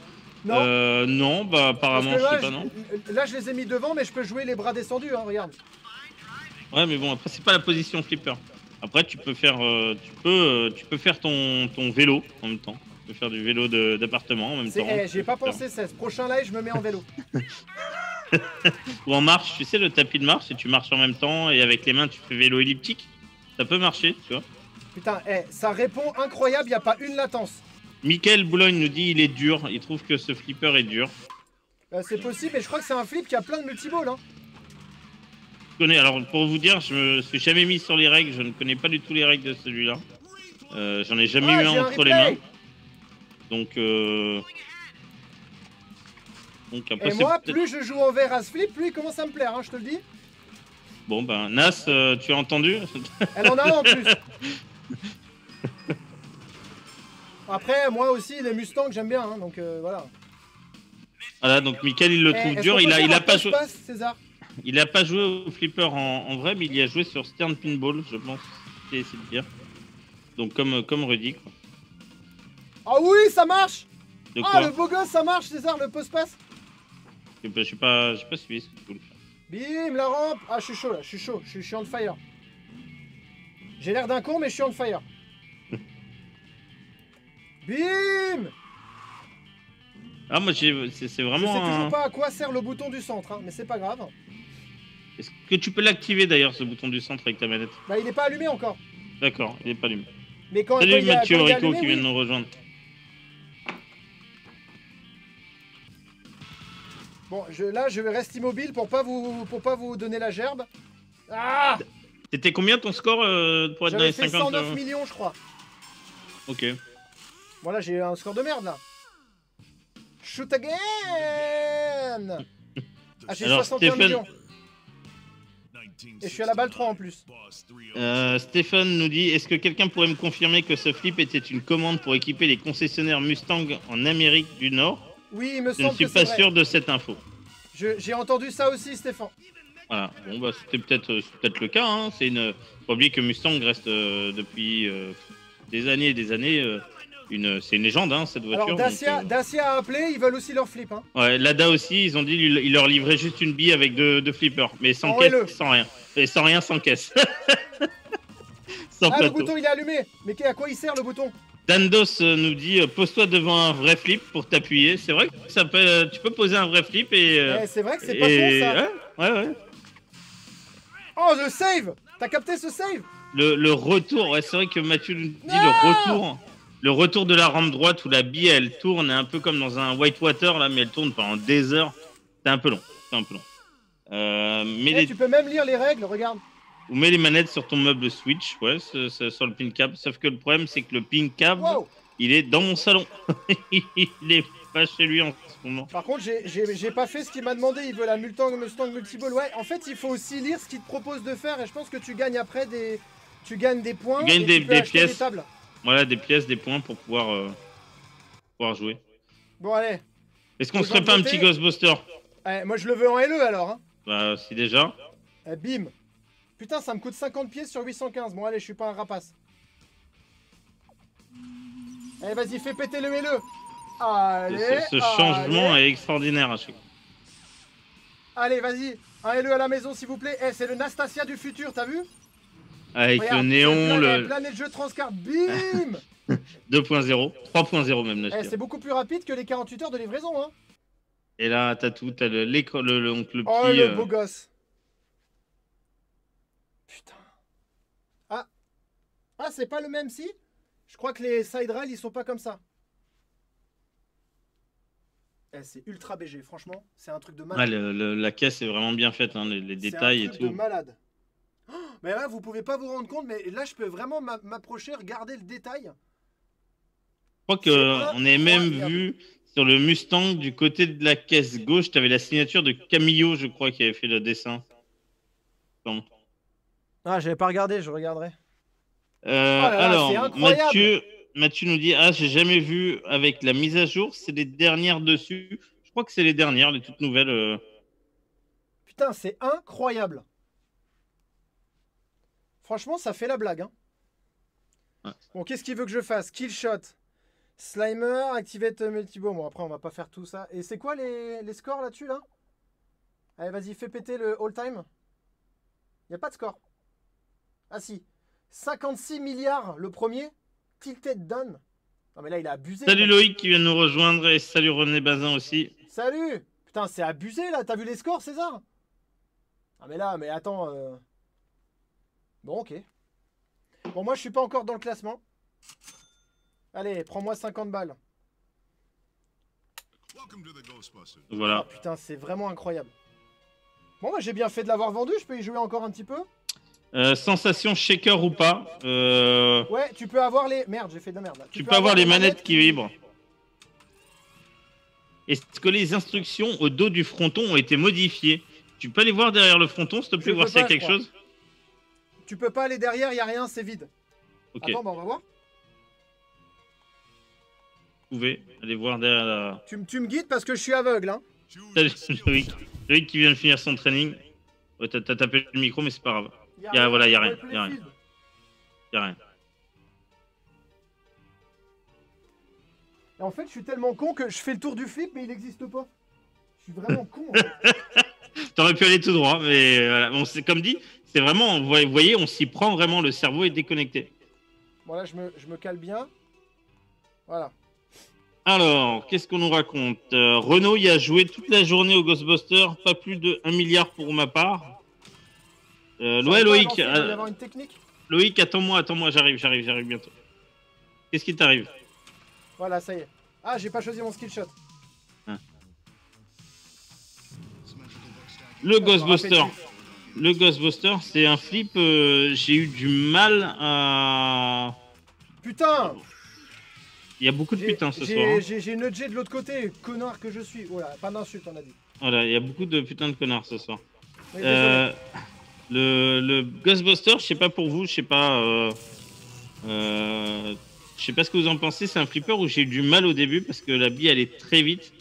Non. Non, bah apparemment, là, je sais pas, non. Là, je les ai mis devant, mais je peux jouer les bras descendus, hein, regarde. Ouais, mais bon, après, c'est pas la position flipper. Après, tu peux faire, ton vélo en même temps. Tu peux faire du vélo d'appartement en même temps. J'y ai pas pensé, ce prochain live, je me mets en vélo. Ou en marche, tu sais, le tapis de marche, et tu marches en même temps, et avec les mains, tu fais vélo elliptique. Ça peut marcher, tu vois. Putain, ça répond incroyable, y a pas une latence. Michael Boulogne nous dit il est dur, il trouve que ce flipper est dur. C'est possible, mais je crois que c'est un flip qui a plein de multiballs, hein. Alors, pour vous dire, je me suis jamais mis sur les règles, je ne connais pas du tout les règles de celui-là. J'en ai jamais eu un entre les mains. Donc après, et moi, plus je joue en vert à ce flip, plus il commence à me plaire, hein, je te le dis. Bon ben, Nas, tu as entendu? Elle en a un en plus. Après, moi aussi, les Mustangs, j'aime bien, hein, donc voilà. Voilà, donc Mickaël, il le trouve dur, il a pas joué. César. Il a pas joué au flipper en vrai, mais il y a joué sur Stern Pinball, je pense, c'est de dire. Donc comme Rudy, quoi. Ah oui, ça marche. Ah, le beau gosse, ça marche, César, le post-pass. J'ai pas suivi ce que tu voulais faire. Bim, la rampe. Ah, je suis chaud là, je suis chaud, je suis on fire. J'ai l'air d'un con, mais je suis on fire. Bim. Ah, moi, c'est Je sais vraiment toujours pas à quoi sert le bouton du centre, hein, mais c'est pas grave. Est-ce que tu peux l'activer d'ailleurs, ce bouton du centre avec ta manette? Bah, il est pas allumé encore. D'accord, il est pas allumé. Mais quand Salut il y a, Mathieu quand il est Rico allumé, qui vient oui. de nous rejoindre. Bon, là, je reste immobile pour pas vous donner la gerbe. Ah. C'était combien ton score pour être dans J'avais les fait 50 109 millions, je crois. Ok. Voilà, j'ai un score de merde là. Shoot again. Ah, j'ai Alors, 61 Stéphane... millions. Et je suis à la balle 3 en plus. Stéphane nous dit, est-ce que quelqu'un pourrait me confirmer que ce flip était une commande pour équiper les concessionnaires Mustang en Amérique du Nord? Oui, il me Je ne semble suis que pas c'est vrai. sûr de cette info. J'ai entendu ça aussi, Stéphane. Voilà, bon bah c'était peut-être le cas, hein. C'est faut pas oublier que Mustang reste depuis des années et des années c'est une légende, hein, cette voiture. Alors Dacia a appelé, ils veulent aussi leur flip, hein. Ouais, Lada aussi, ils ont dit ils leur livraient juste une bille avec deux flippers, mais sans En caisse, LE. sans rien. Et sans rien, sans caisse. Sans Ah, le plateau. bouton il est allumé. Mais à quoi il sert le bouton? Dandos nous dit pose-toi devant un vrai flip pour t'appuyer. C'est vrai que tu peux poser un vrai flip et. C'est vrai que c'est pas con ça. Ouais. Oh, le save. T'as capté ce save? Le retour, ouais, c'est vrai que Mathieu nous dit Non. le retour de la rampe droite où la bille elle tourne, un peu comme dans un Whitewater là, mais elle tourne pendant des heures. C'est un peu long. Tu peux même lire les règles, regarde. Ou mets les manettes sur ton meuble Switch, ouais, sur le pin câble. Sauf que le problème, c'est que le pin câble, il est dans mon salon. Il est pas chez lui en ce moment. Par contre, j'ai pas fait ce qu'il m'a demandé. Il veut la Mustang Multiball. Ouais, en fait, il faut aussi lire ce qu'il te propose de faire. Et je pense que tu gagnes après des. Tu gagnes des points. Tu gagnes et tu peux des acheter pièces. Des tables. Voilà, des pièces, des points pour pouvoir jouer. Bon, allez. Est-ce qu'on se ferait pas un petit Ghostbuster? Moi, je le veux en LE alors. Hein. Bah, si déjà. Bim. Putain, ça me coûte 50 pièces sur 815. Bon, allez, je suis pas un rapace. Allez, vas-y, fais péter le LE. Allez. Ce changement est extraordinaire à chaque fois. Allez, vas-y. Un LE à la maison, s'il vous plaît. C'est le Nastasia du futur, t'as vu? Avec regarde, le néon, le. Planète jeu Transcard, bim. 2.0, 3.0 même là. C'est beaucoup plus rapide que les 48 heures de livraison, hein. Et là, t'as tout, t'as le petit. Oh, le beau gosse. Putain. Ah, c'est pas le même si? Je crois que les side rails, ils sont pas comme ça. C'est ultra BG, franchement, c'est un truc de malade. La caisse est vraiment bien faite, hein, les détails et tout. C'est un truc de malade. Oh, mais là, vous pouvez pas vous rendre compte, mais là, je peux vraiment m'approcher, regarder le détail. Je crois qu'on est même vu sur le Mustang du côté de la caisse gauche, tu avais la signature de Camillo, je crois, qui avait fait le dessin. Bon. Ah, j'avais pas regardé, je regarderai. Alors, Mathieu nous dit, j'ai jamais vu avec la mise à jour, c'est les dernières dessus. Je crois que c'est les dernières, les toutes nouvelles. Putain, c'est incroyable. Franchement, ça fait la blague. Hein. Ouais. Bon, qu'est-ce qu'il veut que je fasse? Killshot, Slimer, Activate Multibo. Bon, après, on va pas faire tout ça. Et c'est quoi les scores là-dessus, là? Allez, vas-y, fais péter le all-time. Il n'y a pas de score. Ah si. 56 milliards le premier. Tilted Done. Non, mais là, il a abusé. Salut Loïc qui vient de nous rejoindre et salut René Bazin aussi. Salut. Putain, c'est abusé, là. T'as vu les scores, César? Ah, mais là, mais attends... Bon, ok. Bon, moi, je suis pas encore dans le classement. Allez, prends-moi 50 balles. Voilà. Oh, putain, c'est vraiment incroyable. Bon, bah, j'ai bien fait de l'avoir vendu. Je peux y jouer encore un petit peu. Sensation shaker ou pas. Ouais, tu peux avoir les... Merde, j'ai fait de la merde. Là. Tu peux avoir les manettes qui vibrent. Est-ce que les instructions au dos du fronton ont été modifiées? Tu peux aller voir derrière le fronton, s'il te plaît, voir s'il y a quelque chose? Tu peux pas aller derrière, il n'y a rien, c'est vide. Ok. Attends, bah on va voir. Vous pouvez aller voir derrière la... Tu me guides parce que je suis aveugle, hein. Salut Loïc qui vient de finir son training. Ouais, t'as tapé le micro, mais c'est pas grave. Voilà, y a rien. Y a rien. Et en fait, je suis tellement con que je fais le tour du flip, mais il n'existe pas. Je suis vraiment con. En fait. T'aurais pu aller tout droit, mais voilà. Bon, c'est comme dit, c'est vraiment, vous voyez, on s'y prend vraiment, le cerveau est déconnecté. Bon, là, je me cale bien. Voilà. Alors, qu'est-ce qu'on nous raconte? Renaud y a joué toute la journée au Ghostbusters, pas plus de 1 milliard pour ma part. Ouais, Loïc, Il va y avoir une technique. Loïc, attends-moi, j'arrive bientôt. Qu'est-ce qui t'arrive? Voilà, ça y est. Ah, j'ai pas choisi mon skill shot. Ah. Le Ghostbuster, c'est un flip. J'ai eu du mal à. Putain! Il y a beaucoup de putains ce soir. Hein. J'ai nudgé de l'autre côté, connard que je suis. Oh là, pas d'insulte, on a dit. Voilà, il y a beaucoup de putains de connards ce soir. Oui, le Ghostbuster, je sais pas pour vous, je sais pas ce que vous en pensez. C'est un flipper où j'ai eu du mal au début parce que la bille elle est très vite.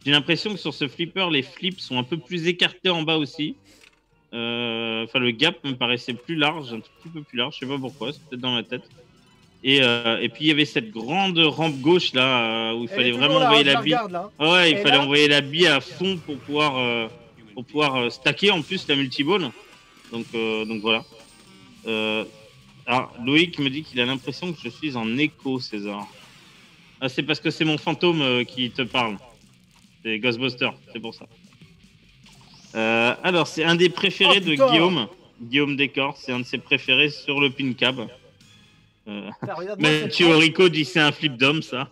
J'ai l'impression que sur ce flipper, les flips sont un peu plus écartés en bas aussi. Enfin, le gap me paraissait plus large, un tout petit peu plus large. Je sais pas pourquoi, c'est peut-être dans ma tête. Et puis il y avait cette grande rampe gauche là où il fallait vraiment envoyer la bille. Ouais, il fallait envoyer la bille à fond pour pouvoir stacker en plus la multiball. Donc voilà. Alors Loïc me dit qu'il a l'impression que je suis en écho, César. Ah, c'est parce que c'est mon fantôme qui te parle. C'est Ghostbuster, c'est pour ça. Alors c'est un des préférés de Guillaume Décor. C'est un de ses préférés sur le pin cab. Mathieu Rico dit c'est un flip d'homme ça.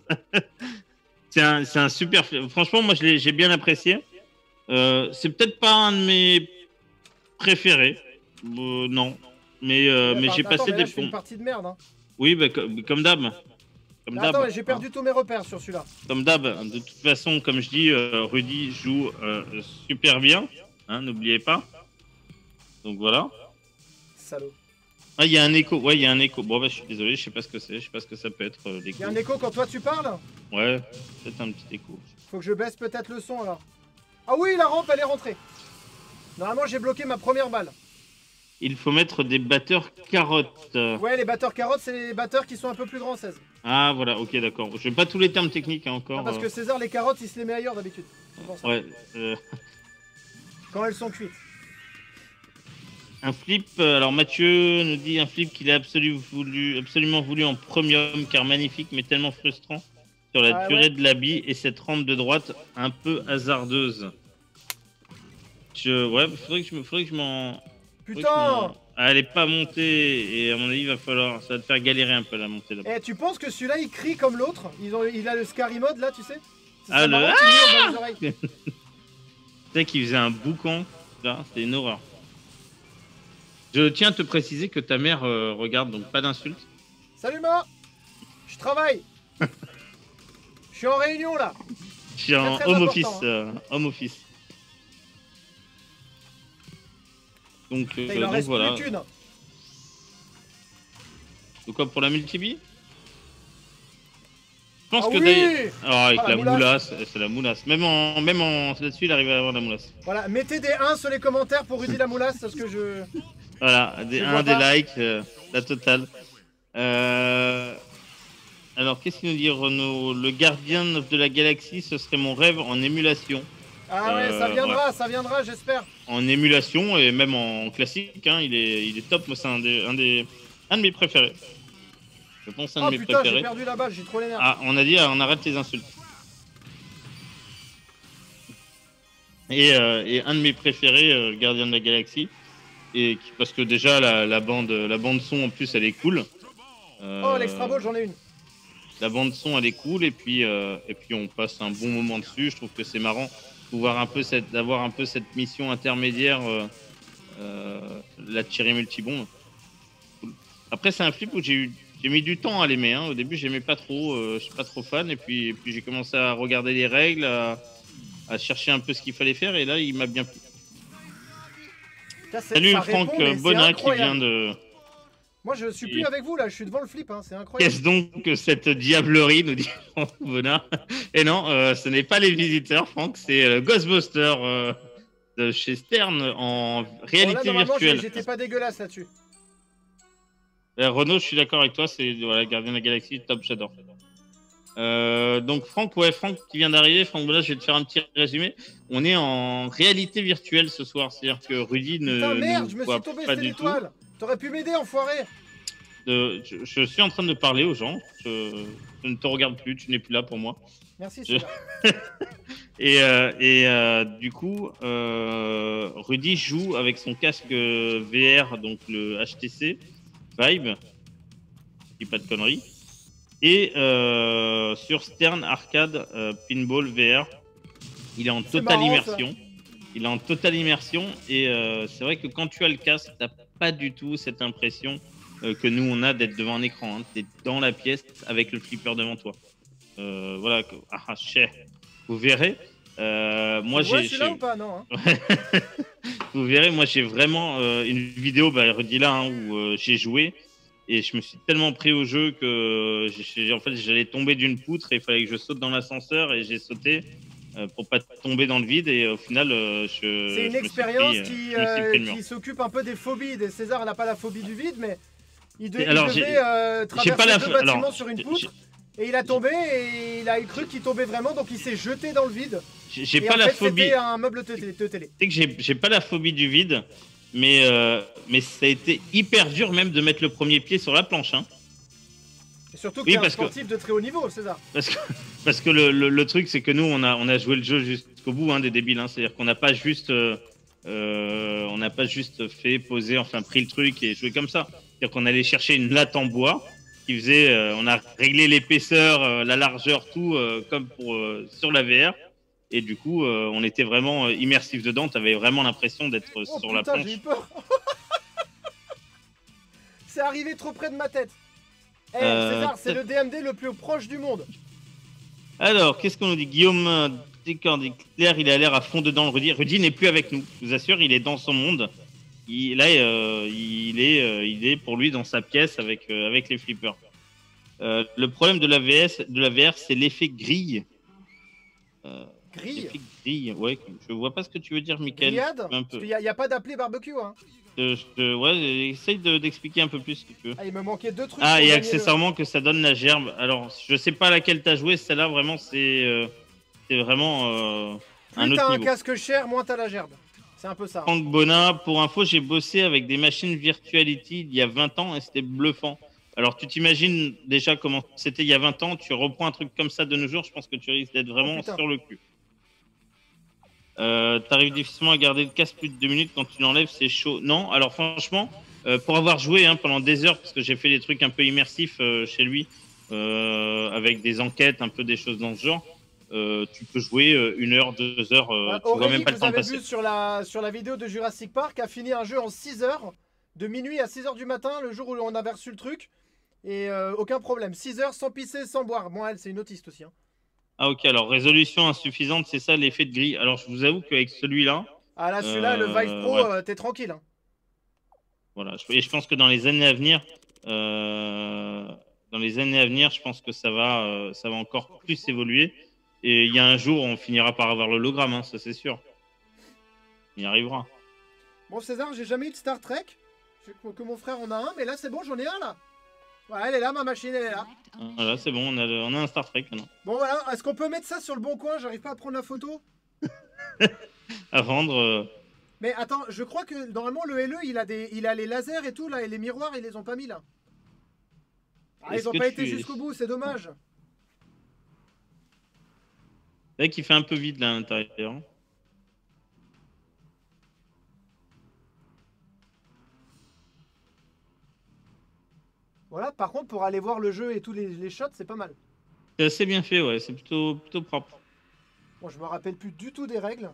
c'est un super flip. Franchement moi j'ai bien apprécié. C'est peut-être pas un de mes préférés. Non. Mais j'ai passé des une partie de merde. Hein. Oui bah, comme d'hab. Attends, j'ai perdu tous mes repères sur celui-là. Comme d'hab, de toute façon, comme je dis, Rudy joue super bien. Hein, n'oubliez pas. Donc voilà. Salaud. Ah, il y a un écho. Ouais, il y a un écho. Bon, bah, je suis désolé, je sais pas ce que c'est. Je sais pas ce que ça peut être l'écho. Il y a un écho quand toi tu parles? Ouais, peut-être un petit écho. Faut que je baisse peut-être le son alors. Ah oui, la rampe elle est rentrée. Normalement, j'ai bloqué ma première balle. Il faut mettre des batteurs carottes. Ouais, les batteurs carottes, c'est les batteurs qui sont un peu plus grands, 16. Ah, voilà, ok, d'accord. Je n'ai pas tous les termes techniques hein, encore. Ah, parce que César, les carottes, il se les met ailleurs d'habitude. Ouais. Quand elles sont cuites. Un flip, alors Mathieu nous dit un flip qu'il a absolument voulu en premium car magnifique mais tellement frustrant sur la durée de la bille et cette rampe de droite un peu hasardeuse. Ouais, faudrait que je m'en... Putain! Elle est pas montée et à mon avis ça va te faire galérer un peu la montée là-bas. Eh, tu penses que celui-là il crie comme l'autre? Il a le Scary Mode là, tu sais? Ah le... Ah tu sais qu'il faisait un boucan, là, c'était une horreur. Je tiens à te préciser que ta mère regarde, donc pas d'insultes. Salut ma! Je travaille! Je suis en réunion là! Je suis en home office, home office. Donc voilà. Plus qu'une. Donc quoi pour la multibi? Je pense que oui avec la moulasse, c'est la moulasse. Même en là-dessus, il arrive à avoir la moulasse. Voilà, mettez des 1 sur les commentaires pour Rudy la moulasse parce que je... Voilà, des likes, la totale. Alors, qu'est-ce qu'il nous dit Renaud? Le gardien de la galaxie, ce serait mon rêve en émulation. Ah ouais, ça viendra, j'espère. En émulation et même en classique, hein, il est top. Moi, c'est un de mes préférés. Je pense un de mes préférés. J'ai perdu la balle, j'ai trop les nerfs. Ah, on a dit, on arrête les insultes. Et un de mes préférés, Gardien de la Galaxie, parce que déjà la bande son en plus elle est cool. Oh, l'extra ball, j'en ai une. La bande son elle est cool et puis on passe un bon moment dessus. Je trouve que c'est marrant d'avoir un peu cette mission intermédiaire, la tirée multibombe. Après c'est un flip où j'ai mis du temps à l'aimer. Hein. Au début j'aimais pas trop, je suis pas trop fan et puis j'ai commencé à regarder les règles, à chercher un peu ce qu'il fallait faire et là il m'a bien plu. Salut Franck Bonin qui vient de... Moi je suis plus avec vous là, je suis devant le flip, hein. C'est incroyable. Qu'est-ce donc que cette diablerie, nous dit Franck Bonin? Et non, ce n'est pas les visiteurs Franck, c'est le Ghostbuster de chez Stern en réalité virtuelle. J'étais pas dégueulasse là-dessus. Renaud, je suis d'accord avec toi, c'est voilà, Gardien de la Galaxie, top, j'adore. Donc Franck, Franck qui vient d'arriver. Franck, voilà, je vais te faire un petit résumé. On est en réalité virtuelle ce soir, c'est-à-dire que Rudy Putain, ne merde, nous je me voit suis tombé, pas c'était du tout. l'étoile. T'aurais pu m'aider, enfoiré. Je suis en train de parler aux gens. Je ne te regarde plus, tu n'es plus là pour moi. Merci, Je- Du coup, Rudy joue avec son casque VR, donc le HTC Vive, je dis pas de conneries, et sur Stern Arcade Pinball VR. Il est en C'est totale marrant, immersion. Il est en totale immersion et c'est vrai que quand tu as le casque, t'as pas du tout cette impression que nous on a d'être devant un écran. Hein. T'es dans la pièce avec le flipper devant toi. Voilà. Vous verrez. Moi Ouais, je j'ai. suis là ou pas? Non. Hein. Vous verrez. Moi j'ai vraiment une vidéo, redis là, hein, où j'ai joué et je me suis tellement pris au jeu que en fait j'allais tomber d'une poutre et il fallait que je saute dans l'ascenseur et j'ai sauté. Pour pas tomber dans le vide et au final c'est une expérience qui s'occupe un peu des phobies. César n'a pas la phobie du vide, mais il devait traverser deux bâtiments sur une poutre et il a tombé et il a cru qu'il tombait vraiment, donc il s'est jeté dans le vide. J'ai pas la phobie. C'était un meuble de télé. C'est que j'ai pas la phobie du vide, mais ça a été hyper dur même de mettre le premier pied sur la planche. Hein. Et surtout qu'il y a un sportif de très haut niveau, César. Parce que le truc, c'est que nous, on a joué le jeu jusqu'au bout, hein, des débiles. Hein. C'est-à-dire qu'on n'a pas juste, fait poser, enfin pris le truc et joué comme ça. C'est-à-dire qu'on allait chercher une latte en bois qui faisait, on a réglé l'épaisseur, la largeur, tout comme pour sur la VR. Et du coup, on était vraiment immersif dedans. T'avais vraiment l'impression d'être sur la planche. J'ai eu peur. C'est arrivé trop près de ma tête. César, c'est le DMD le plus proche du monde. Alors, qu'est-ce qu'on nous dit? Guillaume Claire, il a l'air à fond dedans, le Rudy. Rudy n'est plus avec nous, je vous assure, il est dans son monde. Il est pour lui dans sa pièce avec les flippers. Le problème de la VR, c'est l'effet grille. Grille? Grille, ouais. Je vois pas ce que tu veux dire, Mickaël. Il n'y a pas d'appelé barbecue, hein. Ouais, essaye d'expliquer un peu plus si tu veux. Ah, il me manquait deux trucs. Ah, et accessoirement que ça donne la gerbe. Alors, je sais pas laquelle t'as joué, celle-là vraiment, c'est vraiment un plus autre t'as un niveau. casque cher, moins t'as la gerbe. C'est un peu ça. Franck Bonnat, pour info, j'ai bossé avec des machines Virtuality il y a 20 ans et c'était bluffant. Alors, tu t'imagines déjà comment c'était il y a 20 ans, tu reprends un truc comme ça de nos jours, je pense que tu risques d'être vraiment sur le cul. T'arrives difficilement à garder le casque plus de 2 minutes quand tu l'enlèves, c'est chaud. Non, alors franchement, pour avoir joué pendant des heures, parce que j'ai fait des trucs un peu immersifs chez lui, avec des enquêtes, un peu des choses dans ce genre, tu peux jouer 1 heure, 2 heures, tu vois même pas le temps passer. Vu sur la vidéo de Jurassic Park, a fini un jeu en 6 heures, de minuit à 6 heures du matin, le jour où on avait reçu le truc, et aucun problème. 6 heures sans pisser, sans boire. Bon, elle, c'est une autiste aussi. Hein. Ah ok, alors résolution insuffisante, c'est ça l'effet de grille. Alors je vous avoue qu'avec celui-là... Ah là, celui-là, le Vive Pro, ouais. T'es tranquille. Hein. Voilà, et je pense que dans les années à venir, je pense que ça va encore plus évoluer. Et il y a un jour, on finira par avoir l'hologramme, hein, ça c'est sûr. Il y arrivera. Bon César, j'ai jamais eu de Star Trek. Je sais que mon frère en a un, mais là c'est bon, j'en ai un là. Voilà, elle est là, ma machine, elle est là. Voilà, c'est bon, on a un Star Trek maintenant. Bon voilà, est-ce qu'on peut mettre ça sur le bon coin? J'arrive pas à prendre la photo. À vendre. Mais attends, je crois que normalement le LE, il a les lasers et tout là, et les miroirs, ils les ont pas mis là. Ah, ils ont pas été jusqu'au bout, c'est dommage. C'est vrai qu'il fait un peu vide là à l'intérieur. Voilà, par contre, pour aller voir le jeu et tous les shots, c'est pas mal. C'est assez bien fait, ouais, c'est plutôt propre. Bon, je me rappelle plus du tout des règles.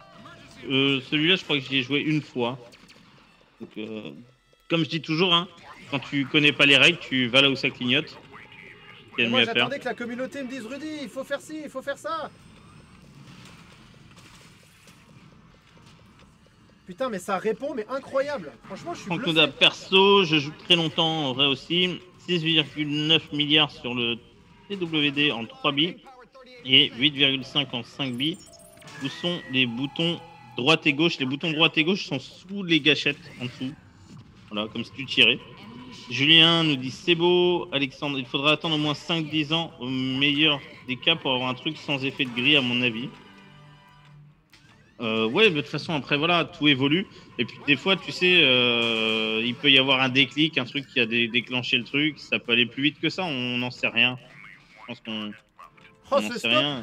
Celui-là, je crois que j'y ai joué une fois. Donc, comme je dis toujours, hein, quand tu connais pas les règles, tu vas là où ça clignote. Moi, j'attendais que la communauté me dise Rudy, il faut faire ci, il faut faire ça. Putain, mais ça répond, mais incroyable. Franchement, je suis bluffé. Perso, je joue très longtemps en vrai aussi. 6,9 milliards sur le TWD en 3 billes et 8,5 en 5 billes. Où sont les boutons droite et gauche? Les boutons droite et gauche sont sous les gâchettes en dessous. Voilà, comme si tu tirais. Julien nous dit c'est beau. Alexandre, il faudra attendre au moins 5-10 ans au meilleur des cas pour avoir un truc sans effet de grille, à mon avis. Ouais, de toute façon, après, voilà, tout évolue. Et puis, des fois, tu sais, il peut y avoir un déclic, un truc qui a déclenché le truc. Ça peut aller plus vite que ça, on n'en sait rien. Je pense qu'on Oh, n'en ce sait stop. rien.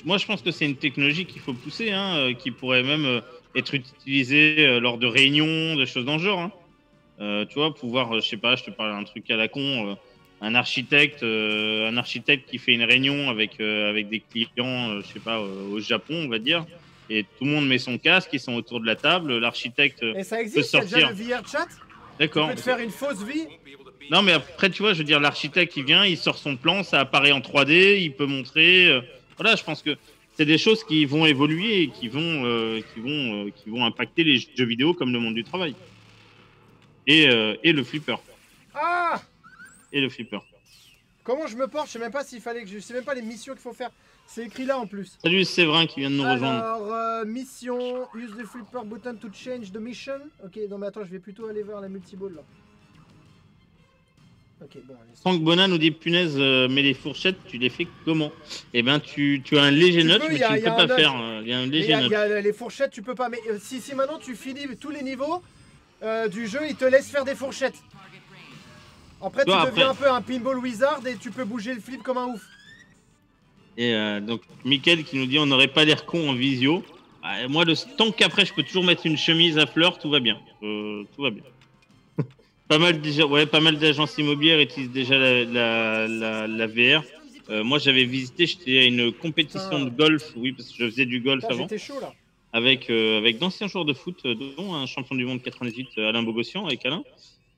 Moi, je pense que c'est une technologie qu'il faut pousser, hein, qui pourrait même être utilisée lors de réunions, de choses dans le genre. Hein. Tu vois, pouvoir, je sais pas, je te parle d'un truc à la con, un architecte qui fait une réunion avec des clients, je sais pas, au Japon, on va dire, et tout le monde met son casque, ils sont autour de la table, l'architecte Et ça peut existe, il y a déjà sortir. le VR chat. Tu D'accord. peux te faire une fausse vie. Non, mais après, tu vois, je veux dire, l'architecte qui vient, il sort son plan, ça apparaît en 3D, il peut montrer. Voilà, je pense que c'est des choses qui vont évoluer et qui vont impacter les jeux vidéo comme le monde du travail. Et le flipper. Ah, Et le flipper. comment je me porte? Je sais même pas s'il fallait que je sais même pas les missions qu'il faut faire. C'est écrit là en plus. Salut Séverin qui vient de nous rejoindre. Alors, mission, use the flipper button to change the mission. Ok, non mais attends, je vais plutôt aller vers la multiball là. Ok, bon, allez. Franck Bonin nous dit punaise, mais les fourchettes, tu les fais comment? Eh ben, tu as un léger notch, mais tu ne peux pas faire. Il y a un léger notch. Il y a les fourchettes, tu peux pas. Mais si maintenant tu finis tous les niveaux du jeu, il te laisse faire des fourchettes. Après, tu deviens un peu un pinball wizard et tu peux bouger le flip comme un ouf. Et donc, Mickaël qui nous dit on n'aurait pas l'air con en visio. Moi, tant qu'après, je peux toujours mettre une chemise à fleurs, tout va bien. Tout va bien. Pas mal d'agences immobilières utilisent déjà la VR. Moi, j'avais visité, j'étais à une compétition de golf, oui, parce que je faisais du golf avant. J'étais chaud là. Avec d'anciens joueurs de foot, dont un champion du monde 98, Alain Bogossian, avec Alain.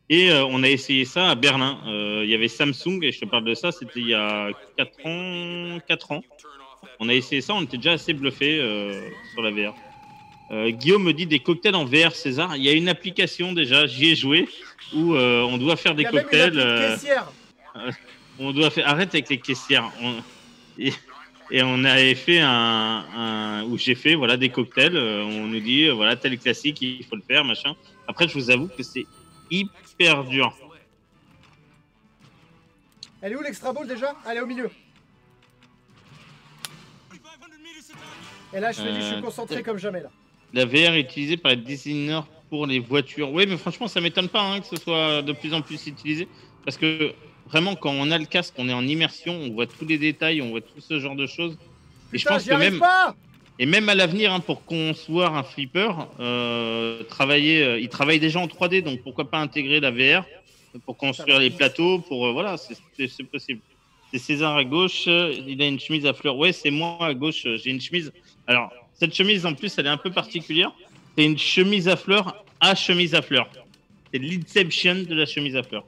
Et on a essayé ça à Berlin. Il y avait Samsung, et je te parle de ça, c'était il y a 4 ans. On a essayé ça, on était déjà assez bluffés sur la VR. Guillaume me dit des cocktails en VR, César. Il y a une application déjà, j'y ai joué, où on doit faire des cocktails. On doit faire. Arrête avec les caissières. Et on avait fait où j'ai fait voilà des cocktails. On nous dit voilà tel classique, il faut le faire, machin. Après, je vous avoue que c'est hyper dur. Elle est où l'extra ball déjà? Elle est au milieu. Et là, je suis concentré comme jamais là. La VR est utilisée par les designers pour les voitures. Oui, mais franchement, ça m'étonne pas hein, que ce soit de plus en plus utilisé. Parce que vraiment, quand on a le casque, on est en immersion, on voit tous les détails, on voit tout ce genre de choses. Putain, et je pense que même à l'avenir, hein, pour concevoir un flipper, il travaille déjà en 3D, donc pourquoi pas intégrer la VR pour construire les plateaux, pour voilà, c'est possible. C'est César à gauche, il a une chemise à fleurs. Ouais, c'est moi à gauche, j'ai une chemise. Alors, cette chemise en plus, elle est un peu particulière. C'est une chemise à fleurs à chemise à fleurs. C'est l'inception de la chemise à fleurs.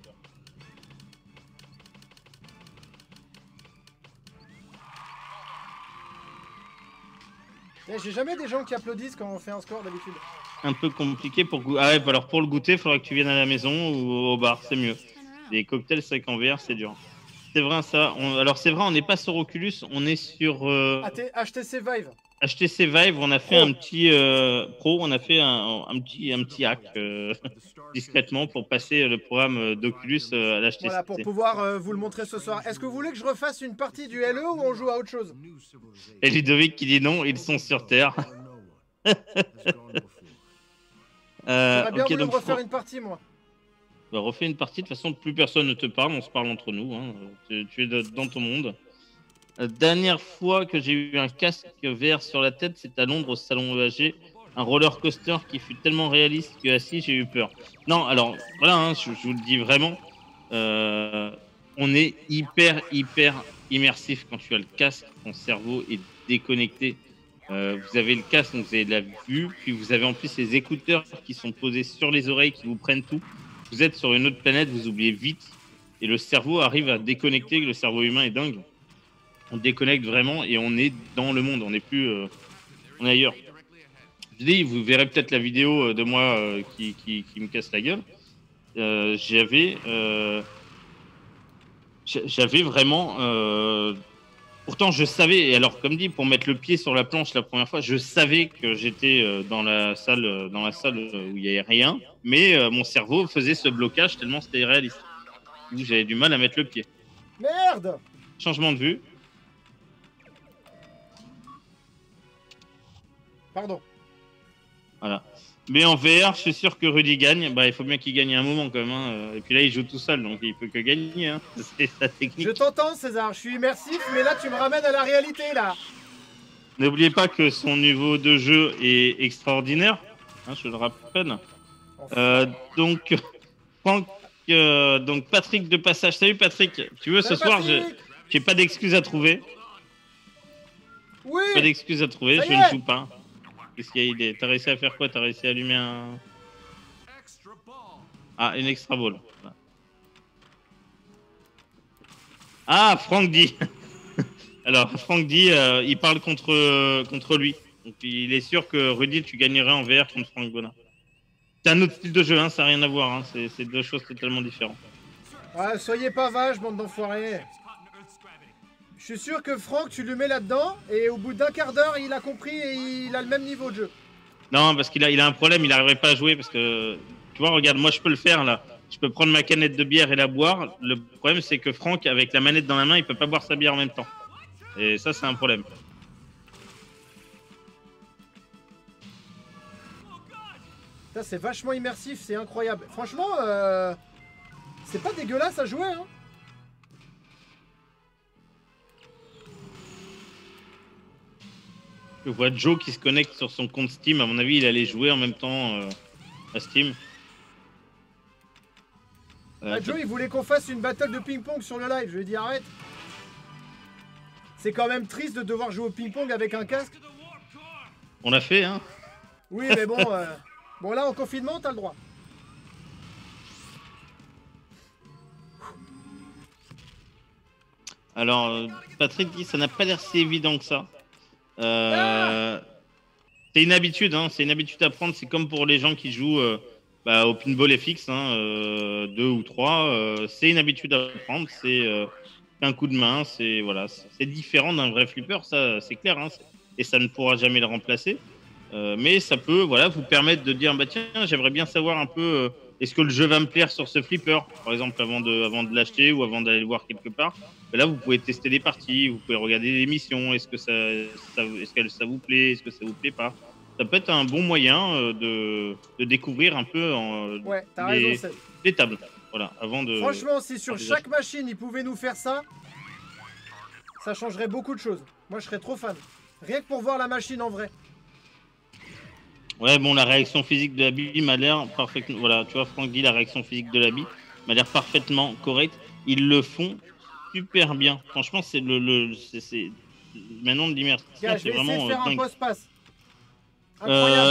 J'ai jamais des gens qui applaudissent quand on fait un score d'habitude. Un peu compliqué pour goûter. Ah ouais, alors pour le goûter, il faudra que tu viennes à la maison ou au bar, c'est mieux. Les cocktails secs en VR, c'est dur. C'est vrai ça. Alors c'est vrai, on n'est pas sur Oculus, on est sur HTC Vive. HTC Vive, on a fait un petit pro, on a fait un petit hack discrètement pour passer le programme d'Oculus à l'HTC. Voilà, pour pouvoir vous le montrer ce soir. Est-ce que vous voulez que je refasse une partie du LE ou on joue à autre chose? Et Ludovic qui dit non, ils sont sur Terre. J'aurais bien voulu me refaire une partie, moi. Bah, refais une partie, de toute façon, plus personne ne te parle, on se parle entre nous. Hein. Tu es dans ton monde. La dernière fois que j'ai eu un casque VR sur la tête, c'est à Londres au salon EAG. Un roller coaster qui fut tellement réaliste que assis, j'ai eu peur. Non, alors, voilà, hein, je vous le dis vraiment. On est hyper immersif quand tu as le casque. Ton cerveau est déconnecté. Vous avez le casque, donc vous avez de la vue. Puis vous avez en plus les écouteurs qui sont posés sur les oreilles, qui vous prennent tout. Vous êtes sur une autre planète, vous oubliez vite. Et le cerveau arrive à déconnecter. Le cerveau humain est dingue. On déconnecte vraiment et on est dans le monde. On n'est plus... on est ailleurs. Je dis, vous verrez peut-être la vidéo de moi qui me casse la gueule. J'avais vraiment... Pourtant, je savais, et alors comme dit, pour mettre le pied sur la planche la première fois, je savais que j'étais dans la salle où il n'y avait rien, mais mon cerveau faisait ce blocage tellement c'était réaliste. J'avais du mal à mettre le pied. Merde! Changement de vue. Pardon. Voilà. Mais en VR, je suis sûr que Rudy gagne. Bah, il faut bien qu'il gagne à un moment quand même. Hein. Et puis là, il joue tout seul, donc il peut que gagner. Hein. C'est sa technique. Je t'entends, César. Je suis immersif, mais là, tu me ramènes à la réalité, là. N'oubliez pas que son niveau de jeu est extraordinaire. Hein, je le rappelle. Donc, Franck, donc Patrick de passage. Salut Patrick. Tu veux ce soir, j'ai pas d'excuses à trouver. Oui. Pas d'excuses à trouver. Je ne joue pas. Qu'est-ce qu'il y a? T'as réussi à faire quoi? T'as réussi à allumer un... Ah, une extra ball. Ah, Franck dit. Alors, Franck dit, il parle contre lui. Donc, il est sûr que Rudy, tu gagnerais en VR contre Franck Bona. C'est un autre style de jeu, hein, ça n'a rien à voir. Hein, c'est deux choses totalement différentes. Ah, soyez pas vaches, bande d'enfoirés. Je suis sûr que Franck, tu le mets là-dedans, et au bout d'un quart d'heure, il a compris et il a le même niveau de jeu. Non, parce qu'il a un problème, il n'arriverait pas à jouer. Parce que, tu vois, regarde, moi je peux le faire là. Je peux prendre ma canette de bière et la boire. Le problème, c'est que Franck, avec la manette dans la main, il peut pas boire sa bière en même temps. Et ça, c'est un problème. C'est vachement immersif, c'est incroyable. Franchement, c'est pas dégueulasse à jouer, hein. Je vois Joe qui se connecte sur son compte Steam. À mon avis, il allait jouer en même temps à Steam. Joe, il voulait qu'on fasse une battle de ping-pong sur le live. Je lui ai dit arrête. C'est quand même triste de devoir jouer au ping-pong avec un casque. On l'a fait, hein. Oui, mais bon, bon là, en confinement, t'as le droit. Alors, Patrick dit ça n'a pas l'air si évident que ça. C'est une habitude, hein, c'est une habitude à prendre. C'est comme pour les gens qui jouent au pinball FX, hein, 2 ou 3. C'est une habitude à prendre. C'est un coup de main. C'est voilà, c'est différent d'un vrai flipper, ça, c'est clair. Hein, et ça ne pourra jamais le remplacer. Mais ça peut, voilà, vous permettre de dire, bah tiens, j'aimerais bien savoir un peu, est-ce que le jeu va me plaire sur ce flipper, par exemple, avant de l'acheter ou avant d'aller le voir quelque part. Et là, vous pouvez tester des parties, vous pouvez regarder l'émission, est-ce que ça vous plaît, est-ce que ça vous plaît pas. Ça peut être un bon moyen de découvrir un peu ouais, t'as raison, les tables. Voilà, avant de. Franchement, si sur chaque machine, ils pouvaient nous faire ça, ça changerait beaucoup de choses. Moi, je serais trop fan. Rien que pour voir la machine en vrai. Ouais, bon, la réaction physique de la bille m'a l'air parfaitement. Voilà, tu vois, Franck dit la réaction physique de la bille m'a l'air parfaitement correcte. Ils le font super bien. Franchement, c'est maintenant de l'immersion. C'est vraiment faire dingue. Un post-pass.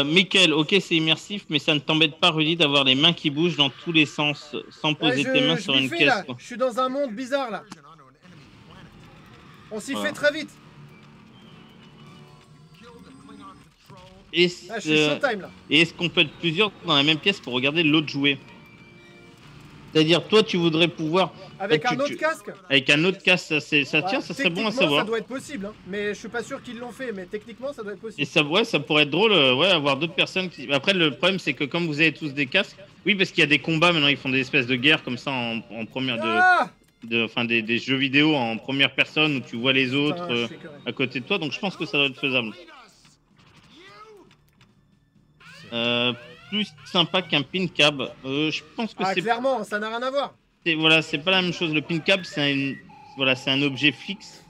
Mickaël, ok, c'est immersif, mais ça ne t'embête pas, Rudy, d'avoir les mains qui bougent dans tous les sens sans poser tes mains sur une caisse. Là. Je suis dans un monde bizarre là. On s'y fait très vite. Et je suis showtime là. Et est-ce qu'on peut être plusieurs dans la même pièce pour regarder l'autre jouer? C'est-à-dire, toi, tu voudrais pouvoir... Avec un autre casque? Avec un autre casque, ça tient, ça serait bon à savoir. Ça doit être possible, hein. Mais je suis pas sûr qu'ils l'ont fait, mais techniquement, ça doit être possible. Et ça, ouais, ça pourrait être drôle, ouais, avoir d'autres personnes qui... Après, le problème, c'est que comme vous avez tous des casques... Oui, parce qu'il y a des combats, maintenant, ils font des espèces de guerres comme ça en première... Enfin, des jeux vidéo en première personne où tu vois les autres à côté de toi, donc je pense que ça doit être faisable. Plus sympa qu'un pin cab. Je pense que c'est clairement, ça n'a rien à voir. Voilà, c'est pas la même chose. Le pin cab, c'est un objet fixe.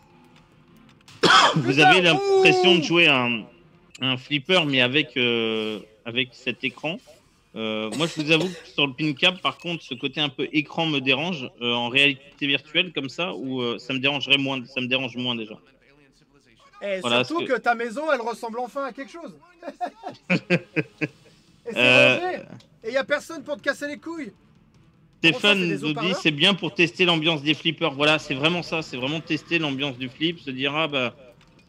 Vous avez l'impression de jouer un flipper, mais avec cet écran. Moi, je vous avoue que sur le pin cab, par contre, ce côté un peu écran me dérange. En réalité virtuelle, comme ça, où ça me dérangerait moins. Ça me dérange moins déjà. Et voilà, surtout que ta maison, elle ressemble enfin à quelque chose. Et c'est rangé. Et il n'y a personne pour te casser les couilles. Stéphane nous dit c'est bien pour tester l'ambiance des flippers. Voilà, c'est vraiment ça. C'est vraiment tester l'ambiance du flip. Se dire, ah bah,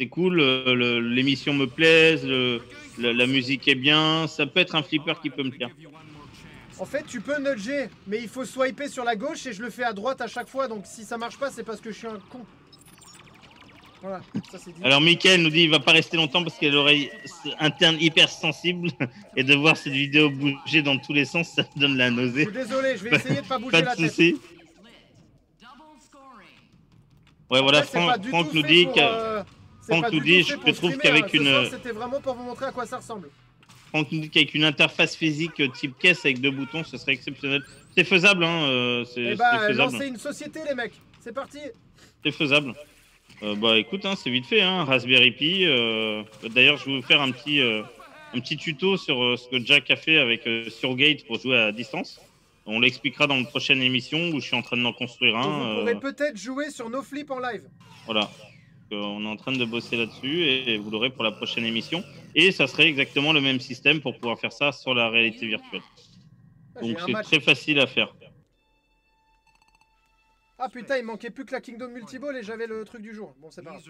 c'est cool, l'émission me plaise, la musique est bien. Ça peut être un flipper qui peut me plaire. En fait, tu peux nudger, mais il faut swiper sur la gauche et je le fais à droite à chaque fois. Donc si ça marche pas, c'est parce que je suis un con. Voilà, ça c'est dit. Alors Mickaël nous dit il va pas rester longtemps parce qu'il a l'oreille interne hyper sensible et de voir cette vidéo bouger dans tous les sens, ça me donne la nausée. Je suis désolé, je vais essayer de pas bouger la tête. Pas de soucis. Ouais, voilà, Après, c'est pas du Franck tout nous fait dit pour, que. c'est Franck pas nous du dit, tout fait je pour trouve streamer, qu'avec Ce une. soir, c'était vraiment pour vous montrer à quoi ça ressemble. Franck nous dit qu'avec une interface physique type caisse avec 2 boutons, ce serait exceptionnel. C'est faisable, hein, Eh c'est bah, faisable. lancez une société, les mecs. C'est parti. C'est faisable. Bah écoute, hein, c'est vite fait, hein, Raspberry Pi. D'ailleurs, je vais vous faire un petit tuto sur ce que Jack a fait avec Surgate pour jouer à distance. On l'expliquera dans une prochaine émission où je suis en train d'en construire Donc, un. vous pourrez peut-être jouer sur NoFlip en live. Voilà. On est en train de bosser là-dessus et vous l'aurez pour la prochaine émission. Et ça serait exactement le même système pour pouvoir faire ça sur la réalité virtuelle. Ah, Donc j'ai un c'est match. très facile à faire. Ah putain, il manquait plus que la Kingdom Multiball et j'avais le truc du jour. Bon, c'est pas grave.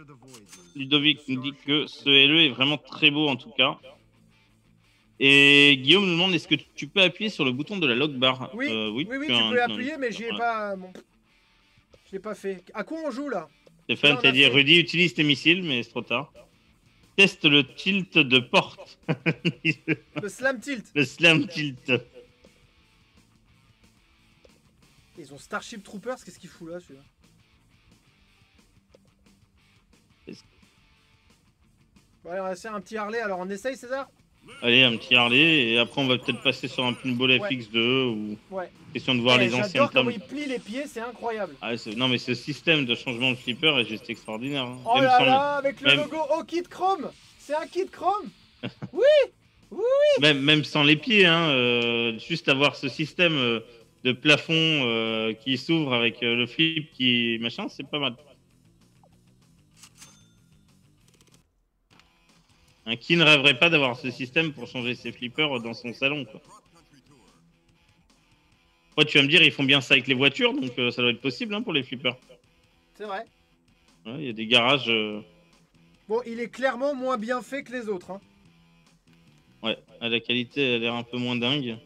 Ludovic nous dit que ce LE est vraiment très beau en tout cas. Et Guillaume nous demande est-ce que tu peux appuyer sur le bouton de la log bar? Oui, oui, tu un- peux appuyer, mais j'y ai voilà. pas. Bon, je l'ai pas fait. À quoi on joue là? Stéphane Là, on t'a a dit fait. Rudy utilise tes missiles, mais c'est trop tard. Teste le tilt de porte. Le slam tilt. Le slam tilt. Ils ont Starship Troopers, qu'est-ce qu'il fout là celui-là? Bon, allez, on va essayer un petit Harley, alors on essaye César? Allez, un petit Harley, et après on va peut-être passer sur un pinball Ouais. FX2 ou Ouais. question de voir les anciennes J'adore comment tables. il plie les pieds, c'est incroyable. Ah, non mais ce système de changement de flipper est juste extraordinaire. Hein. Oh Même là sans là, avec le même- logo au kit chrome. C'est un kit chrome. même sans les pieds, hein, juste avoir ce système de plafond qui s'ouvre avec le flip qui machin, c'est pas mal. Qui ne rêverait pas d'avoir ce système pour changer ses flippers dans son salon, quoi. Ouais, tu vas me dire, ils font bien ça avec les voitures, donc ça doit être possible hein, pour les flippers. C'est vrai. Ouais, il y a des garages. Bon, il est clairement moins bien fait que les autres. Hein. Ouais, la qualité a l'air un peu moins dingue.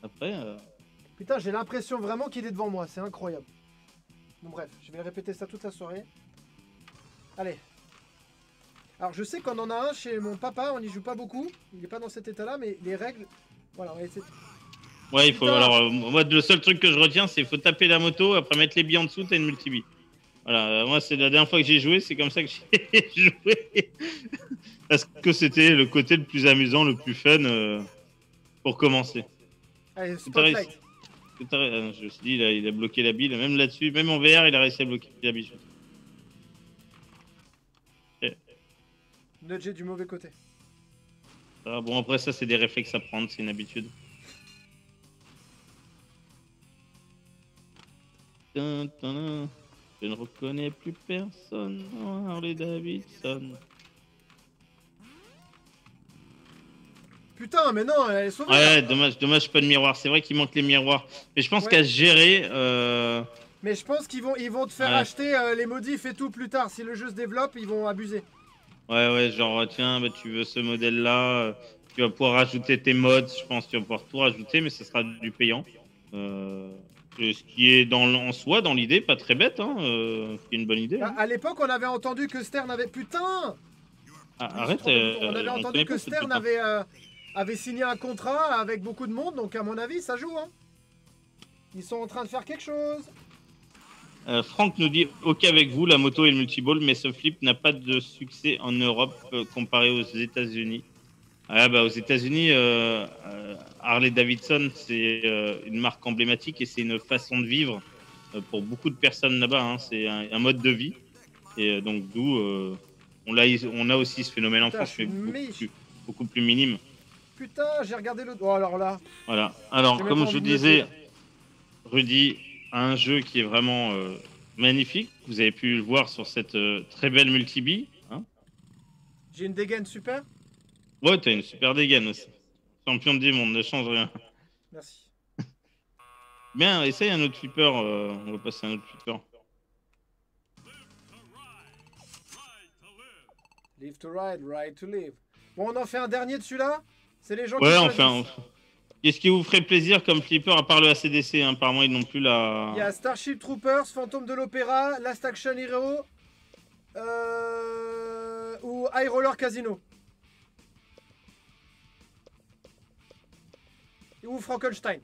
Après. Putain, j'ai l'impression vraiment qu'il est devant moi, c'est incroyable. Bon bref, je vais répéter ça toute la soirée. Allez. Alors je sais qu'on en a un chez mon papa, on n'y joue pas beaucoup. Il n'est pas dans cet état-là, mais les règles... Voilà, on va essayer... Ouais, il faut. Putain. Alors, moi, le seul truc que je retiens, c'est qu'il faut taper la moto, après mettre les billes en dessous, t'as une multi-bille. Voilà, moi, c'est la dernière fois que j'ai joué, c'est comme ça que j'ai joué. Parce que c'était le côté le plus amusant, le plus fun pour commencer. Allez, spotlight. Je me suis dit, il a bloqué la bille, même là-dessus, même en VR, il a réussi à bloquer la bille. Nudger du mauvais côté. Ah, bon, après, ça, c'est des réflexes à prendre, c'est une habitude. Je ne reconnais plus personne en Harley Davidson. Putain, mais non, elle est sauvée. Ouais, dommage pas de miroir. C'est vrai qu'il manque les miroirs. Mais je pense Ouais. qu'à gérer. Mais je pense qu'ils vont te faire Ouais. acheter les modifs et tout plus tard. Si le jeu se développe, ils vont abuser. Ouais, genre, tiens, bah, tu veux ce modèle-là. Tu vas pouvoir rajouter tes mods. Je pense tu vas pouvoir tout rajouter, mais ce sera du payant. Ce qui est en soi, dans l'idée, pas très bête. Hein, ce qui est une bonne idée. Hein. À l'époque, on avait entendu que Stern avait... Putain Arrête. On avait entendu connaît que pas cette Stern putain. avait signé un contrat avec beaucoup de monde, donc à mon avis, ça joue. Hein. Ils sont en train de faire quelque chose. Franck nous dit ok avec vous, la moto et le multiball, mais ce flip n'a pas de succès en Europe comparé aux États-Unis. Ah bah aux États-Unis, Harley Davidson c'est une marque emblématique et c'est une façon de vivre pour beaucoup de personnes là-bas. Hein. C'est un mode de vie et donc d'où on a aussi ce phénomène en Putain, France, je mais suis beaucoup plus minime. Putain, j'ai regardé le... Oh, alors là... Voilà. Alors J'ai même comme pas je envie de disais, le Rudy a un jeu qui est vraiment magnifique. Vous avez pu le voir sur cette très belle multibi. Hein. J'ai une dégaine super. Ouais, t'as une super dégaine aussi. Champion du monde, ne change rien. Merci. Bien, essaye un autre flipper. On va passer à un autre flipper. Live to ride, ride to live. Bon, on en fait un dernier de celui-là. C'est les gens qui Ouais, choisissent. enfin. Qu'est-ce qui vous ferait plaisir comme flipper à part le ACDC hein. Apparemment, ils n'ont plus la. Il y a Starship Troopers, Phantom de l'Opéra, Last Action Hero ou High Roller Casino. ou Frankenstein.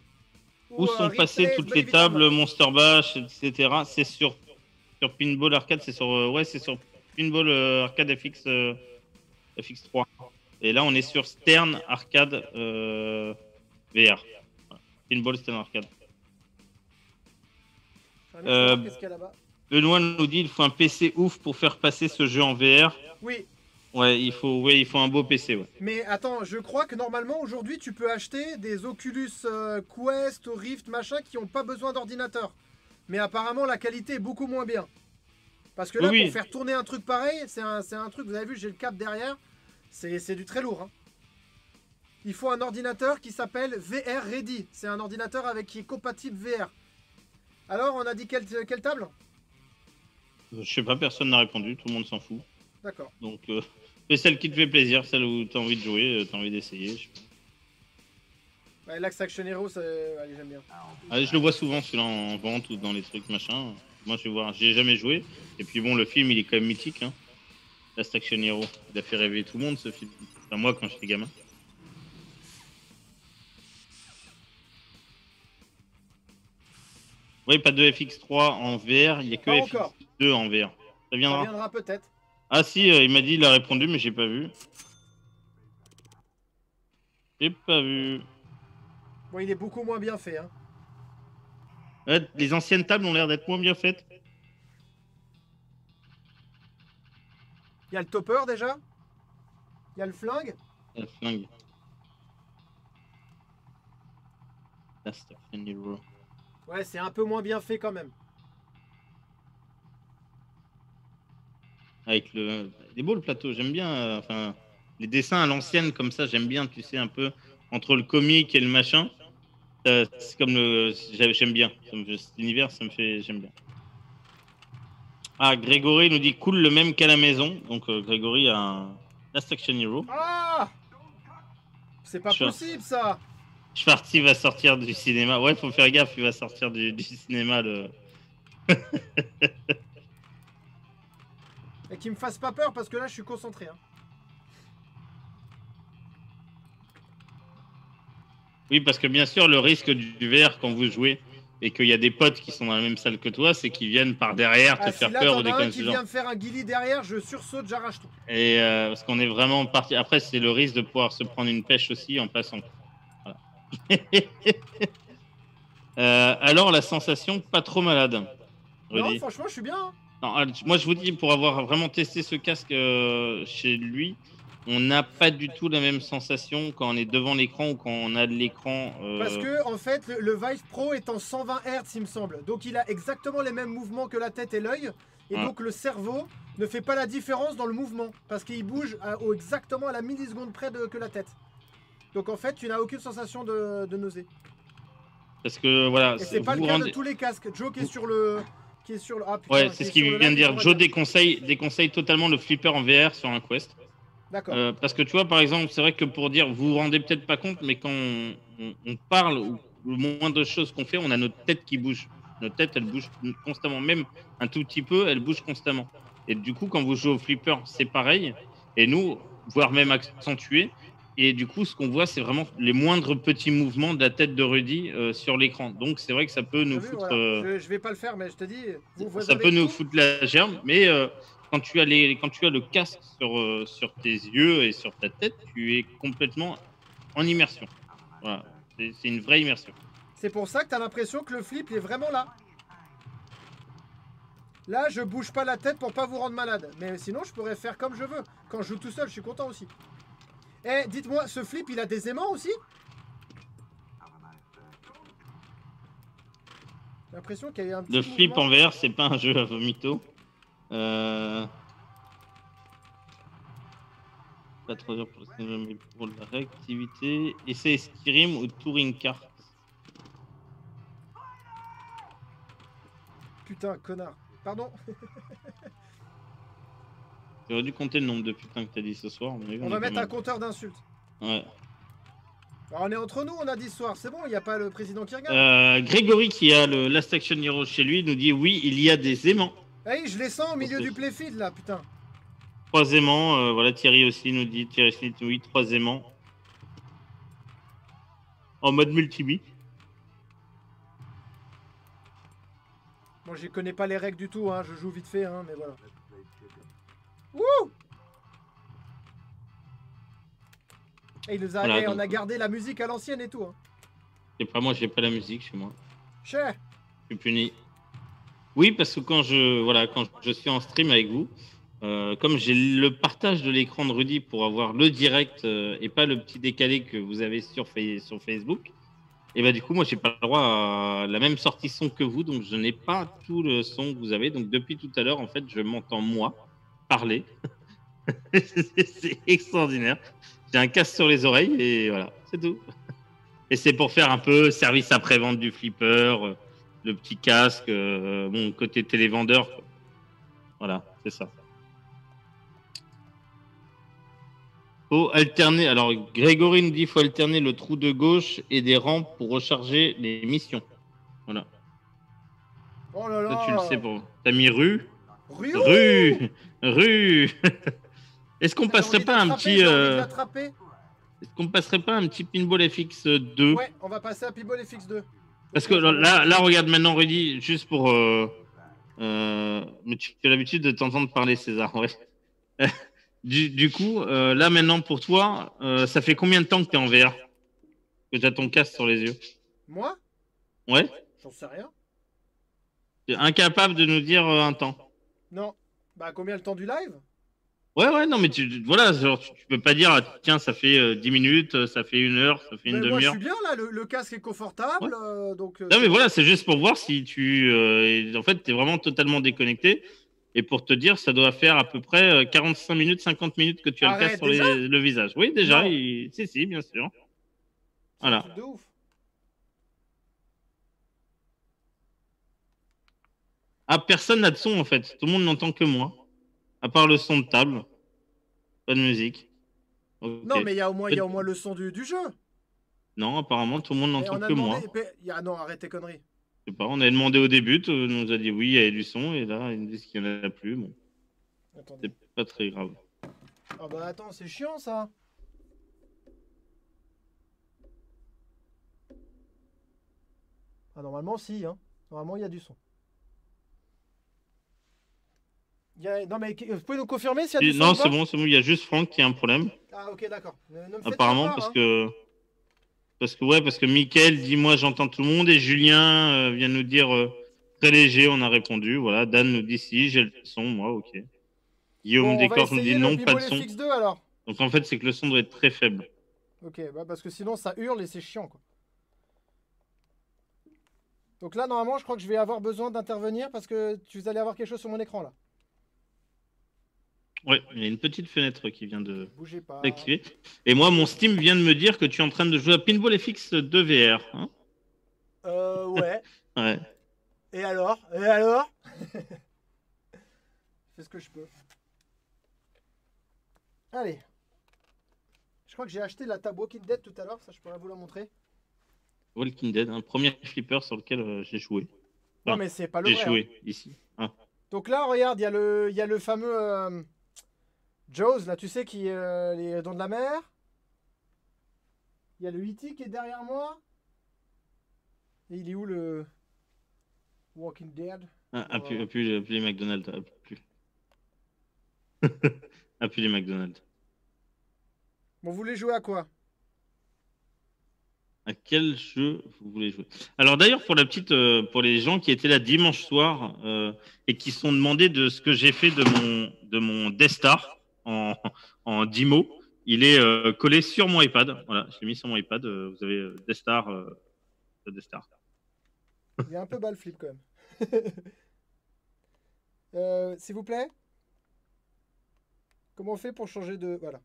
Où sont Rift passées Race, toutes les Baby tables, Drama. Monster Bash, etc. C'est sur Pinball Arcade, c'est sur ouais, c'est sur Pinball Arcade FX3. Et là, on est sur Stern Arcade VR. Voilà. Pinball Stern Arcade. Qu'est-ce qu'il y a là-bas? Benoît nous dit il faut un PC ouf pour faire passer ce jeu en VR. Oui. Ouais, il faut un beau PC. Ouais. Mais attends, je crois que normalement aujourd'hui tu peux acheter des Oculus Quest, Rift, machin qui n'ont pas besoin d'ordinateur. Mais apparemment la qualité est beaucoup moins bien. Parce que là, Oui. pour faire tourner un truc pareil, c'est un truc, vous avez vu, j'ai le câble derrière, c'est du très lourd. Hein. Il faut un ordinateur qui s'appelle VR Ready. C'est un ordinateur qui est compatible VR. Alors, on a dit quelle table? Je sais pas, personne n'a répondu, tout le monde s'en fout. D'accord. Donc, fais celle qui te fait plaisir, celle où tu as envie de jouer, tu as envie d'essayer. Ouais, Lax Action Hero, allez, j'aime bien. Je le vois souvent celui-là en vente ou dans les trucs machin. Moi, je vais voir, j'ai jamais joué. Et puis bon, le film, il est quand même mythique. Hein. Last Action Hero, il a fait rêver tout le monde ce film. Enfin, moi, quand j'étais gamin. Oui, pas de FX3 en VR, il n'y a que FX2 en VR. Ça viendra. Ça viendra peut-être. Ah si, il m'a dit, il a répondu, mais j'ai pas vu. J'ai pas vu. Bon, il est beaucoup moins bien fait. Hein. Ouais, les anciennes tables ont l'air d'être moins bien faites. Il y a le topper déjà. Il y a le flingue. Le flingue. Last Action Hero. Ouais, c'est un peu moins bien fait quand même. Avec le... Il est beau le plateau, j'aime bien. Enfin, les dessins à l'ancienne comme ça, j'aime bien, tu sais, un peu entre le comique et le machin. C'est comme le... J'aime bien. Cet univers, ça me fait... J'aime bien. Ah, Grégory nous dit cool, le même qu'à la maison. Donc Grégory a un Last Action Hero. Ah! C'est pas possible ça! Schwartzy va sortir du cinéma. Ouais, faut faire gaffe, il va sortir du cinéma. Et qu'il me fasse pas peur parce que là je suis concentré. Hein. Oui, parce que bien sûr, le risque du VR quand vous jouez et qu'il y a des potes qui sont dans la même salle que toi, c'est qu'ils viennent par derrière te faire peur ou des conneries. Si là, qui vient me faire un guilly derrière, je sursaute, j'arrache tout. Et parce qu'on est vraiment parti. Après, c'est le risque de pouvoir se prendre une pêche aussi en passant. Voilà. Alors, la sensation, pas trop malade. Non, franchement, je suis bien. Hein. Non, moi, je vous dis, pour avoir vraiment testé ce casque chez lui, on n'a pas du tout la même sensation quand on est devant l'écran ou quand on a de l'écran. Parce que, en fait, le Vive Pro est en 120 Hz, il me semble. Donc, il a exactement les mêmes mouvements que la tête et l'œil. Et donc, le cerveau ne fait pas la différence dans le mouvement. Parce qu'il bouge exactement à la milliseconde près que la tête. Donc, en fait, tu n'as aucune sensation de nausée. Parce que, voilà. Et c'est pas le cas de tous les casques. Joe qui est sur le... Ah, putain, ouais, c'est ce qu'il vient de dire. Joe déconseille totalement le flipper en VR sur un Quest. D'accord. Parce que tu vois, par exemple, c'est vrai que pour dire, vous vous rendez peut-être pas compte, mais quand on parle, ou le moindre chose qu'on fait, on a notre tête qui bouge. Notre tête, elle bouge constamment. Même un tout petit peu, elle bouge constamment. Et du coup, quand vous jouez au flipper, c'est pareil. Et nous, voire même accentué. Et du coup, ce qu'on voit, c'est vraiment les moindres petits mouvements de la tête de Rudy sur l'écran. Donc, c'est vrai que ça peut nous foutre... Voilà. Je vais pas le faire, mais je te dis... ça peut nous foutre la germe, mais quand tu as le casque sur tes yeux et sur ta tête, tu es complètement en immersion. Voilà. C'est une vraie immersion. C'est pour ça que tu as l'impression que le flip il est vraiment là. Là, je bouge pas la tête pour pas vous rendre malade. Mais sinon, je pourrais faire comme je veux. Quand je joue tout seul, je suis content aussi. Eh, dites-moi, ce flip, il a des aimants aussi? J'ai l'impression qu'il y a un petit Le flip en VR, c'est pas un jeu à vomito. Pas 3 heures pour la réactivité. Essai Skyrim ou Touring Car. Putain, connard. Pardon. J'aurais dû compter le nombre de putains que t'as dit ce soir. On va mettre un compteur d'insultes. Ouais. Alors on est entre nous, on a dit ce soir. C'est bon, il n'y a pas le président qui regarde. Grégory, qui a le Last Action Hero chez lui, nous dit oui, il y a des aimants. Hey, je les sens au milieu du playfield là, putain. 3 aimants, voilà, Thierry aussi nous dit, Thierry Smith, oui, 3 aimants. en mode multibi. Moi, je connais pas les règles du tout, hein. Je joue vite fait, hein, mais voilà. Wouh! Et Voilà, on donc, a gardé la musique à l'ancienne et tout, hein. c'est pas moi, j'ai pas la musique chez moi. Cher. Je suis puni. Oui, parce que quand je suis en stream avec vous, comme j'ai le partage de l'écran de Rudy pour avoir le direct et pas le petit décalé que vous avez sur Facebook, et bah du coup, moi, j'ai pas le droit à la même sortie son que vous, donc je n'ai pas tout le son que vous avez. Donc depuis tout à l'heure, en fait, je m'entends moi parler. C'est extraordinaire. J'ai un casque sur les oreilles et voilà, c'est tout. Et c'est pour faire un peu service après-vente du flipper, le petit casque, mon côté télévendeur. Quoi. Voilà, c'est ça. Faut alterner. Alors, Grégory nous dit qu'il faut alterner le trou de gauche et des rampes pour recharger les missions. Voilà. Oh là là. Ça, tu le sais pour. T'as mis rue. Ryu. Rue. Est-ce qu'on passerait pas un petit. Est-ce qu'on passerait pas un petit Pinball FX 2? Ouais, on va passer à Pinball FX 2. Parce que là, regarde maintenant, Rudy, juste pour. Mais tu as l'habitude de t'entendre parler, César. Ouais. Du coup, là maintenant pour toi, ça fait combien de temps que tu es en VR? Que tu as ton casque sur les yeux? Moi? Ouais. J'en sais rien. Tu es incapable de nous dire un temps. Non. Bah combien le temps du live? Ouais, non, mais voilà, genre, tu peux pas dire, tiens, ça fait 10 minutes, ça fait 1 heure, ça fait une demi-heure. Moi, je suis bien là, le casque est confortable. Ouais. Donc, non, mais voilà, c'est juste pour voir si en fait, tu es vraiment totalement déconnecté. Et pour te dire, ça doit faire à peu près 45 minutes, 50 minutes que tu as le casque sur le visage. Oui, déjà, si, bien sûr. Voilà. Un truc de ouf. Ah, personne n'a de son en fait. Tout le monde n'entend que moi. À part le son de table. Pas de musique. Okay. Non, mais il y a au moins le son du jeu. Non, apparemment, tout le monde n'entend que moi. Non, arrête tes conneries. Je sais pas, on avait demandé au début, on nous a dit oui, il y avait du son, et là, ils nous disent qu'il n'y en a plus. Bon. C'est pas très grave. Ah bah attends, c'est chiant ça. Ah, normalement, si, hein. Normalement, il y a du son. Non, mais vous pouvez nous confirmer s'il y a du son? Non, c'est bon, il y a juste Franck qui a un problème. Ah, ok, d'accord. Apparemment, parce que Mickaël dit moi j'entends tout le monde et Julien vient nous dire très léger, on a répondu. Voilà, Dan nous dit si, j'ai le son, moi, ok. Guillaume Descorps nous dit non, pas de son. FX2, alors. Donc en fait, c'est que le son doit être très faible. Ok, bah parce que sinon ça hurle et c'est chiant, quoi. Donc là, normalement, je crois que je vais avoir besoin d'intervenir parce que vous allez avoir quelque chose sur mon écran, là. Ouais, il y a une petite fenêtre qui vient de d'activer. Et moi, mon Steam vient de me dire que tu es en train de jouer à Pinball FX 2 VR. Hein, ouais. Ouais. Et alors Je fais ce que je peux. Allez. Je crois que j'ai acheté la table Walking Dead tout à l'heure, ça je pourrais vous la montrer. Walking Dead, un premier flipper sur lequel j'ai joué. Enfin, non mais c'est pas le vrai. J'ai joué ici. Ah. Donc là, regarde, il y a le fameux Jaws, là, tu sais, qui est les Dents de la Mer. Il y a le E.T. qui est derrière moi. Et il est où le Walking Dead? Appuie les McDonald's. Appuie les McDonald's. Bon, vous voulez jouer à quoi? À quel jeu vous voulez jouer? Alors d'ailleurs, pour pour les gens qui étaient là dimanche soir et qui sont demandés de ce que j'ai fait de mon Death Star en 10 mots, il est collé sur mon iPad. Voilà, je l'ai mis sur mon iPad. Vous avez Death Star. Death Star. Il est un peu bas le flip quand même. S'il vous plaît. Comment on fait pour changer de... Voilà.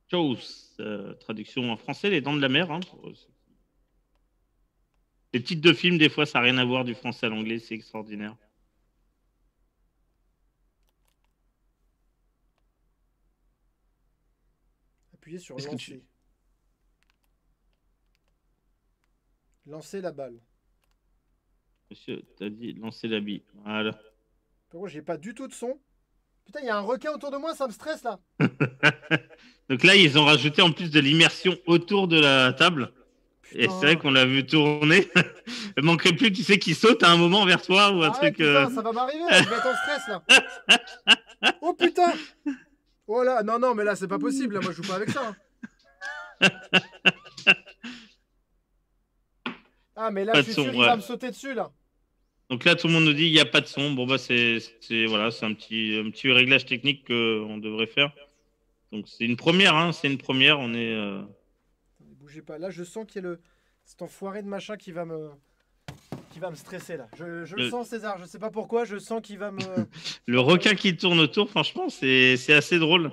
Jaws, traduction en français, les dents de la mer. Hein, les titres de films, des fois, ça n'a rien à voir du français à l'anglais, c'est extraordinaire. Appuyez sur lancer. Lancer la balle. Monsieur, t'as dit lancer la bille. Voilà. Par contre, j'ai pas du tout de son. Putain, il y a un requin autour de moi, ça me stresse là. Donc là, ils ont rajouté en plus de l'immersion autour de la table. Et c'est vrai qu'on l'a vu tourner. Il manquerait plus, tu sais, qu'il saute à un moment vers toi ou un truc. Putain, ça va m'arriver, là. Je vais être en stress là. Oh putain. Oh là, non, non, mais là, c'est pas possible. Là, moi, je joue pas avec ça. Hein. Ah, mais là, Pas je de suis sûr son, qu'il va me sauter dessus là. Donc là, tout le monde nous dit il n'y a pas de son. Bon, bah, voilà, c'est un petit réglage technique qu'on devrait faire. Donc c'est une première, hein, c'est une première. On est. Attendez, bougez pas. Là, je sens qu'il y a cet enfoiré de machin qui va me stresser là. Je le sens, César. Je sais pas pourquoi. Je sens qu'il va me. Le requin qui tourne autour, franchement, c'est assez drôle.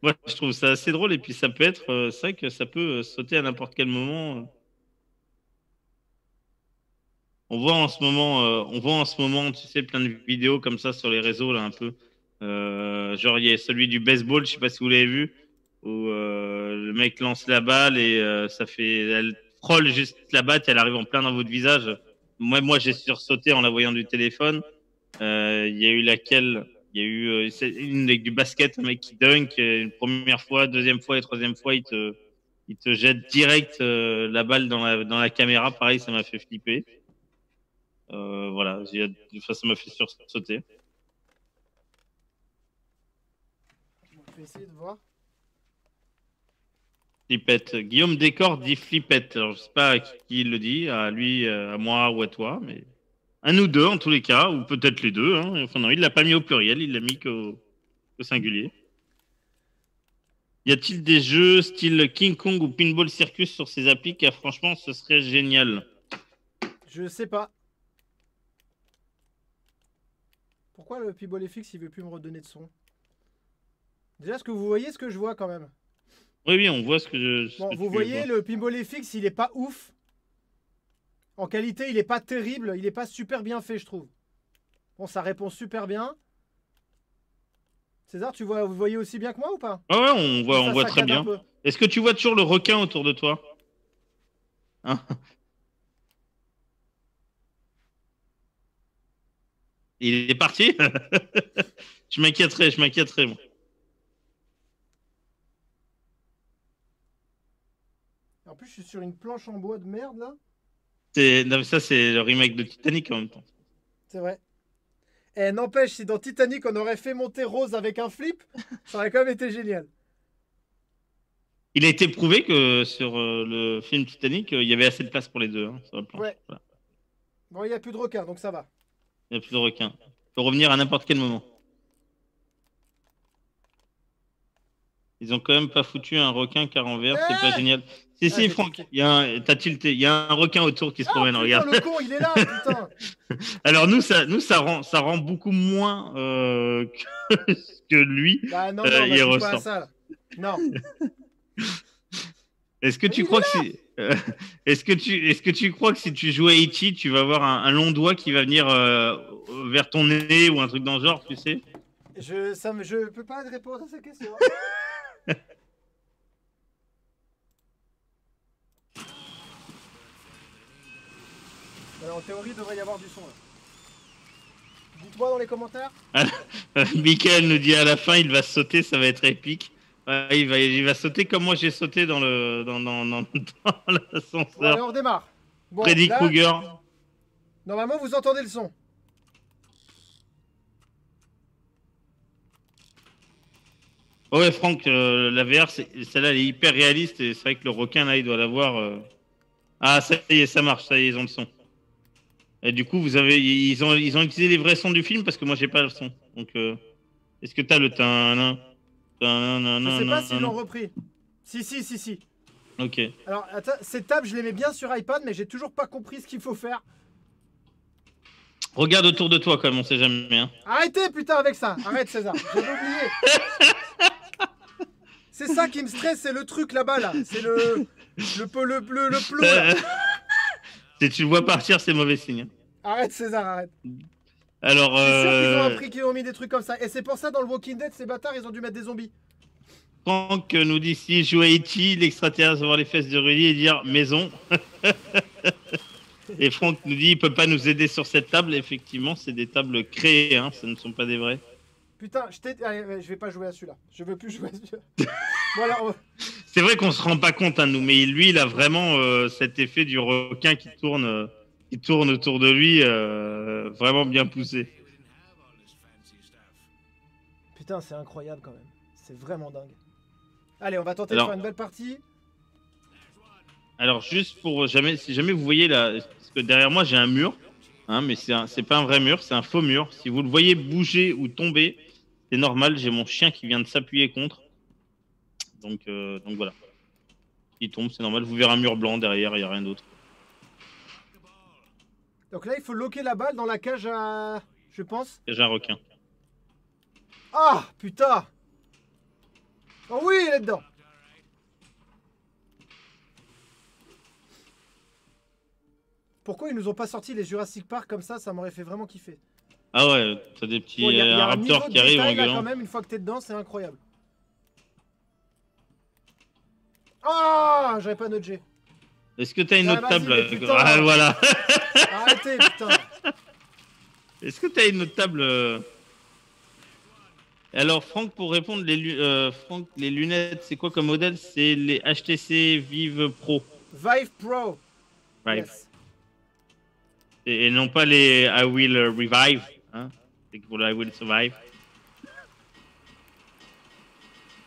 Moi, je trouve ça assez drôle. Et puis ça peut être, c'est vrai que ça peut sauter à n'importe quel moment. On voit en ce moment, tu sais, plein de vidéos comme ça sur les réseaux là un peu. Genre il y a celui du baseball, je sais pas si vous l'avez vu, où le mec lance la balle et elle frôle juste la balle, elle arrive en plein dans votre visage. Moi j'ai sursauté en la voyant du téléphone. Il y a eu laquelle? Il y a eu une avec du basket, un mec qui dunk une première fois, deuxième fois et troisième fois, il te jette direct la balle dans la caméra. Pareil, ça m'a fait flipper. Voilà, ça m'a fait sursauter. Je vais essayer de voir. Flippette. Guillaume Décor dit flippette. Alors, je sais pas à qui il le dit, à lui, à moi ou à toi, mais à nous deux en tous les cas, ou peut-être les deux. Hein. Enfin, non, il l'a pas mis au pluriel, il l'a mis qu'au singulier. Y a-t-il des jeux style King Kong ou Pinball Circus sur ces applis? Car franchement, ce serait génial. Je sais pas. Pourquoi le Pinball FX il veut plus me redonner de son? Déjà, est-ce que vous voyez ce que je vois quand même? Oui, oui, on voit ce que je. Bon, vous voyez, le Pinball FX il est pas ouf. En qualité, il est pas terrible. Il est pas super bien fait, je trouve. Bon, ça répond super bien. César, vous voyez aussi bien que moi ou pas? Ah ouais, on voit très bien. Est-ce que tu vois toujours le requin autour de toi? Hein? Il est parti? Je m'inquiéterais, moi. En plus, je suis sur une planche en bois de merde là. Non, mais ça, c'est le remake de Titanic en même temps. C'est vrai. Et n'empêche, si dans Titanic on aurait fait monter Rose avec un flip, ça aurait quand même été génial. Il a été prouvé que sur le film Titanic, il y avait assez de place pour les deux hein, sur la planche. Ouais. Voilà. Bon, il n'y a plus de requins, donc ça va. Il n'y a plus de requins. Il peut revenir à n'importe quel moment. Ils ont quand même pas foutu un requin car en vert, c'est pas génial. Si, Franck, t'as tilté. Il y a un requin autour qui se promène, putain, regarde. Le con, il est là, putain. Alors nous, ça rend beaucoup moins que lui. Bah non, non, il je ressent. pas à ça, là. Non. Est-ce que tu crois que si est-ce que tu crois que si tu joues à Ichi, tu vas avoir un long doigt qui va venir vers ton nez ou un truc dans le genre, tu sais? Je peux pas répondre à cette question. Alors, en théorie, il devrait y avoir du son là. Dites-moi dans les commentaires. Michael nous dit à la fin, il va sauter, ça va être épique. Ouais, il va sauter comme moi j'ai sauté dans l'ascenseur. Bon, allez, on redémarre. Bon, Freddy Krueger. Normalement, vous entendez le son. Ouais, Franck, la VR, celle-là, elle est hyper réaliste et c'est vrai que le requin, là, il doit l'avoir. Ah, ça y est, ça marche, ça y est, ils ont le son. Et du coup, ils ont utilisé les vrais sons du film parce que moi, j'ai pas le son. Donc, est-ce que t'as le tin? Je sais pas s'ils l'ont repris. Si. Ok. Alors, attends, cette table, je les mets bien sur iPad, mais j'ai toujours pas compris ce qu'il faut faire. Regarde autour de toi, quand même, on sait jamais. Hein. Arrêtez, putain, avec ça. Arrête, César. J'avais oublié. C'est ça qui me stresse, c'est le truc là-bas, là. C'est le plot, là. Si tu le vois partir, c'est mauvais signe. Arrête, César, arrête. Alors, je suis sûr qu'ils ont appris qu'ils ont mis des trucs comme ça. Et c'est pour ça, dans le Walking Dead, ces bâtards, ils ont dû mettre des zombies. Franck nous dit si joue à E.T., l'extraterrestre va voir les fesses de Rudy et dire maison. Et Franck nous dit il peut pas nous aider sur cette table. Effectivement, c'est des tables créées, hein, ce ne sont pas des vraies. Putain, allez, je vais pas jouer à celui-là. Je veux plus jouer à celui-là. Voilà. C'est vrai qu'on se rend pas compte, hein, nous, mais lui, il a vraiment cet effet du requin qui tourne autour de lui, vraiment bien poussé. Putain, c'est incroyable quand même. C'est vraiment dingue. Allez, on va tenter Alors, de faire une belle partie. alors juste pour jamais, si jamais vous voyez là, parce que derrière moi j'ai un mur, hein, mais c'est pas un vrai mur, c'est un faux mur. Si vous le voyez bouger ou tomber, c'est normal. J'ai mon chien qui vient de s'appuyer contre, donc voilà. Il tombe, c'est normal. Vous verrez un mur blanc derrière, il y a rien d'autre. Donc là, il faut loquer la balle dans la cage à... Je pense. J'ai un requin. Ah, putain. Oh oui, il est dedans. Pourquoi ils nous ont pas sorti les Jurassic Park comme ça m'aurait fait vraiment kiffer. Ah ouais, t'as des petits Bon, y a un raptors niveau qui arrivent de en détail, là, gueulant. quand même, une fois que t'es dedans, c'est incroyable. Ah, j'avais pas nudgé. Est-ce que t'as une Ah, autre vas-y, table? mais putain. Ah voilà. Arrêtez, putain. Est-ce que t'as une autre table? Alors Franck, pour répondre, Franck, les lunettes, c'est quoi comme modèle? C'est les HTC Vive Pro. Vive Pro. Vive. Yes. Et non pas les I Will Revive. Hein, c'est pour le I Will Survive.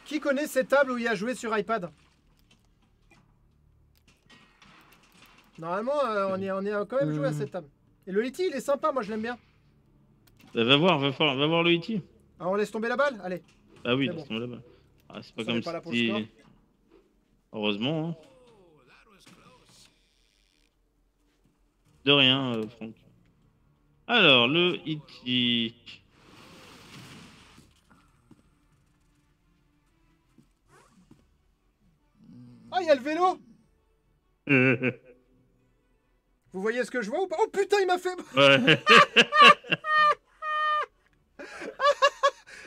Qui connaît ces tables où il y a joué sur iPad? Normalement, on y a quand même joué à cette table. Et le Liti, il est sympa, moi je l'aime bien. Va voir le E.T. Alors on laisse tomber la balle? Allez. Ah oui, C'est laisse bon. tomber là-bas. Ah, c'est pas Ça, on comme est pas là pour le si... score. Heureusement, hein. De rien, Franck. Alors, le E.T. Ah, il y a le vélo. Vous voyez ce que je vois ou pas? Oh putain, il m'a fait... Ouais.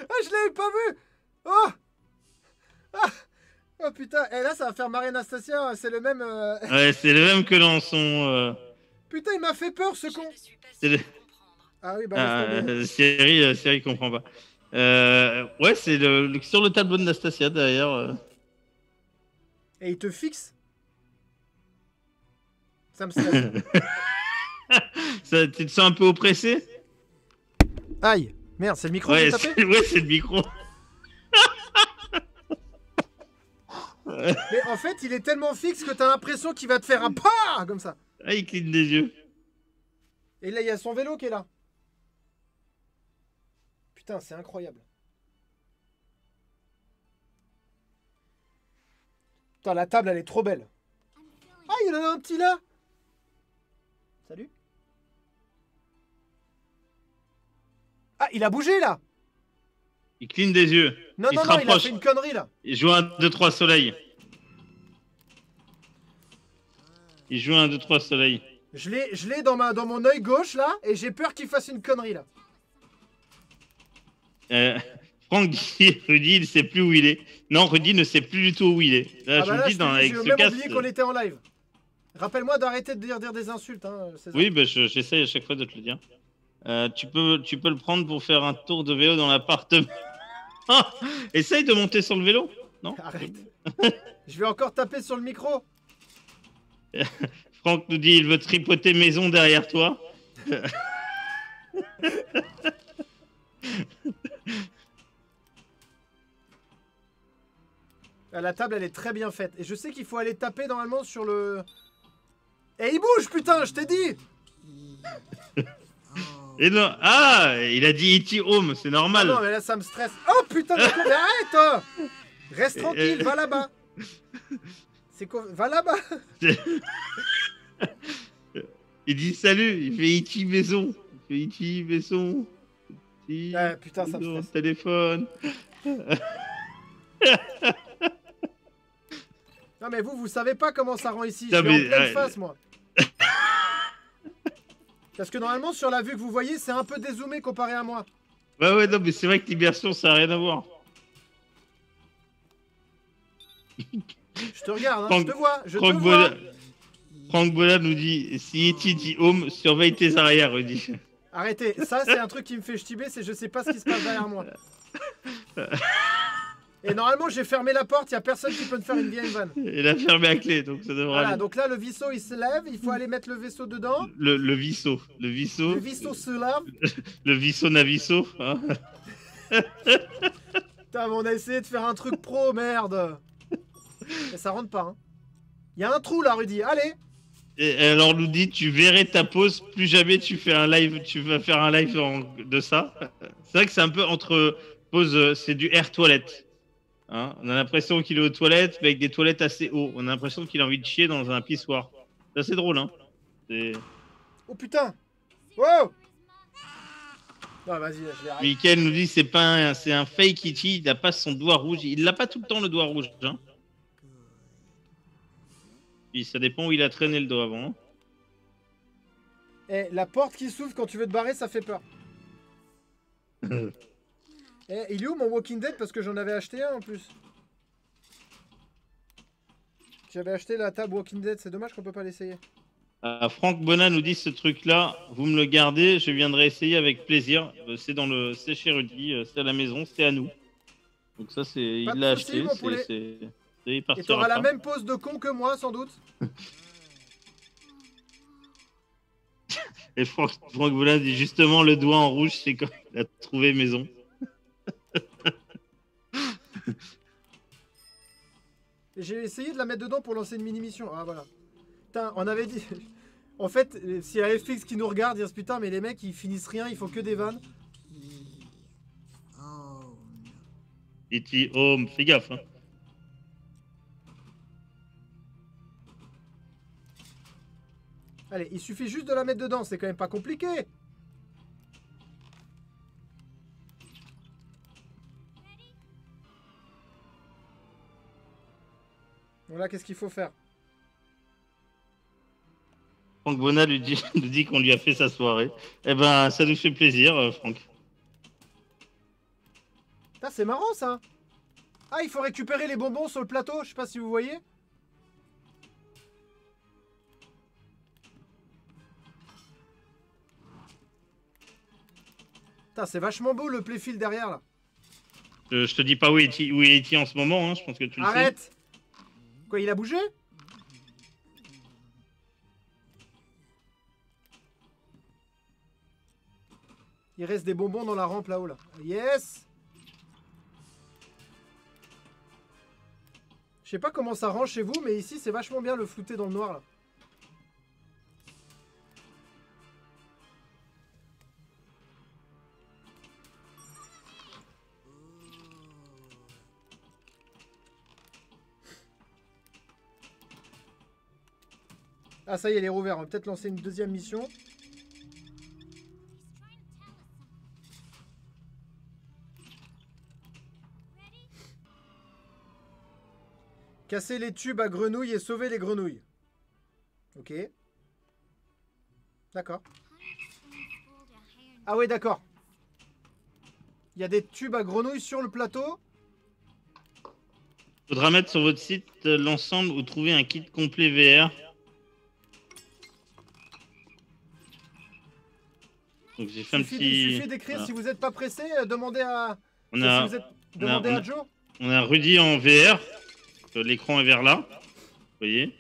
Ah, je l'avais pas vu. Oh ah. Oh putain, et là ça va faire marrer Anastasia, c'est le même... Ouais, c'est le même que dans son... Putain, il m'a fait peur ce con. c'est le- Ah oui, bah laisse tomber. série comprend pas. Ouais, c'est sur le tableau de Nastasia d'ailleurs. Et il te fixe. Ça me stresse. Tu te sens un peu oppressé? Aïe. Merde, c'est le micro que Ouais, j'ai tapé? ouais, c'est le micro. Mais en fait, il est tellement fixe que t'as l'impression qu'il va te faire un pas comme ça. Ah, il cligne des yeux. Et là, il y a son vélo qui est là. Putain, c'est incroyable. Putain, la table, elle est trop belle. Ah, il y en a un petit là. Salut. Ah, il a bougé là. Il cligne des yeux. Non, Il non, se non, il a rapproche. fait une connerie là. Il joue un 2-3 soleil. Il joue un 2-3 soleil. Je l'ai dans mon œil gauche là, et j'ai peur qu'il fasse une connerie là. Franck dit, Rudy, il ne sait plus où il est. Non, Rudy ne sait plus du tout où il est. Là, Ah je bah vous là, le dis, avec j'ai ce même casque. oublié qu'on était en live. Rappelle-moi d'arrêter de dire des insultes. Hein, César. Oui, bah, j'essaye à chaque fois de te le dire. Tu peux le prendre pour faire un tour de vélo dans l'appartement. Essaye de monter sur le vélo. Non. Arrête. Je vais encore taper sur le micro. Franck nous dit il veut tripoter maison derrière toi. La table, elle est très bien faite. Et je sais qu'il faut aller taper normalement sur le... Et il bouge, putain, je t'ai dit. Et non. Ah, il a dit E.T. Home, c'est normal. Non, mais là, ça me stresse. Oh, putain, mais arrête hein. Reste tranquille, va là-bas. C'est quoi? Va là-bas. Il dit salut, il fait E.T. maison. Il fait E.T. maison. Ah, putain, ça me maison, stresse. téléphone. Non, mais vous savez pas comment ça rend ici. Je Non, suis en mais, pleine face, moi. Parce que normalement, sur la vue que vous voyez, c'est un peu dézoomé comparé à moi. Ouais, non, mais c'est vrai que l'immersion, ça n'a rien à voir. Je te regarde, hein, Franck- je te vois, je te Franck vois. Bola, Franck Bola nous dit si E.T. dit home, surveille tes arrières, Rudy. Arrêtez, ça c'est un truc qui me fait ch'tiber, c'est je sais pas ce qui se passe derrière moi. Et normalement, j'ai fermé la porte, il n'y a personne qui peut me faire une vieille vanne. Il a fermé à clé, donc ça devrait Voilà, aller. donc là, le vaisseau, il se lève, il faut aller mettre le vaisseau dedans. Le Visso. Le Visso. Le vaisseau se lève. Le Visso Navisso. Hein. Putain, mais on a essayé de faire un truc pro, merde. Et ça rentre pas, hein. Il y a un trou là, Rudy, allez. Et alors, nous dit, tu verrais ta pause, plus jamais tu fais un live, tu vas faire un live de ça. C'est vrai que c'est un peu entre pause, c'est du air toilette. Hein, on a l'impression qu'il est aux toilettes, mais avec des toilettes assez haut. On a l'impression qu'il a envie de chier dans un pissoir. C'est assez drôle, hein. Oh putain. Wow. Non, vas-y, je vais arrêter. Mickaël nous dit, c'est un fake Itchy, il n'a pas son doigt rouge. Il l'a pas tout le temps, le doigt rouge. Hein. Puis ça dépend où il a traîné le doigt avant. Hein. Eh, la porte qui s'ouvre quand tu veux te barrer, ça fait peur. Eh, il est où mon Walking Dead? Parce que j'en avais acheté un en plus. J'avais acheté la table Walking Dead, c'est dommage qu'on peut pas l'essayer. Franck Bonnat nous dit ce truc-là, vous me le gardez, je viendrai essayer avec plaisir. C'est chez Rudy, c'est à la maison, c'est à nous. Donc ça, il l'a acheté. Et t'auras la même pose de con que moi, sans doute. Et Franck Bonnat dit justement le doigt en rouge, c'est quand il a trouvé maison. J'ai essayé de la mettre dedans pour lancer une mini-mission. Ah voilà. Putain, on avait dit... En fait, s'il y a FX qui nous regarde, il se putain, mais les mecs, ils finissent rien, ils font que des vannes. E.T. Home, fais gaffe. Hein. Allez, il suffit juste de la mettre dedans, c'est quand même pas compliqué. Voilà, qu'est-ce qu'il faut faire? Franck Bonnat nous dit qu'on lui a fait sa soirée. Eh ben, ça nous fait plaisir, Franck. C'est marrant, ça. Ah, il faut récupérer les bonbons sur le plateau, je sais pas si vous voyez. C'est vachement beau le playfield derrière, là. Je te dis pas où est E.T. en ce moment, hein, je pense que tu le sais. Arrête! Quoi, il a bougé? Il reste des bonbons dans la rampe là-haut, là. Yes! Je sais pas comment ça range chez vous, mais ici, c'est vachement bien le flouter dans le noir, là. Ah, ça y est, elle est rouverte. On va peut-être lancer une deuxième mission. Casser les tubes à grenouilles et sauver les grenouilles. Ok. D'accord. Ah ouais, d'accord. Il y a des tubes à grenouilles sur le plateau. Faudra mettre sur votre site l'ensemble ou trouver un kit complet VR. Donc j'ai fait un petit... Il suffit d'écrire, voilà. Si vous n'êtes pas pressé, demandez à... Demandez à Joe. On a Rudy en VR. L'écran est vers là. Vous voyez.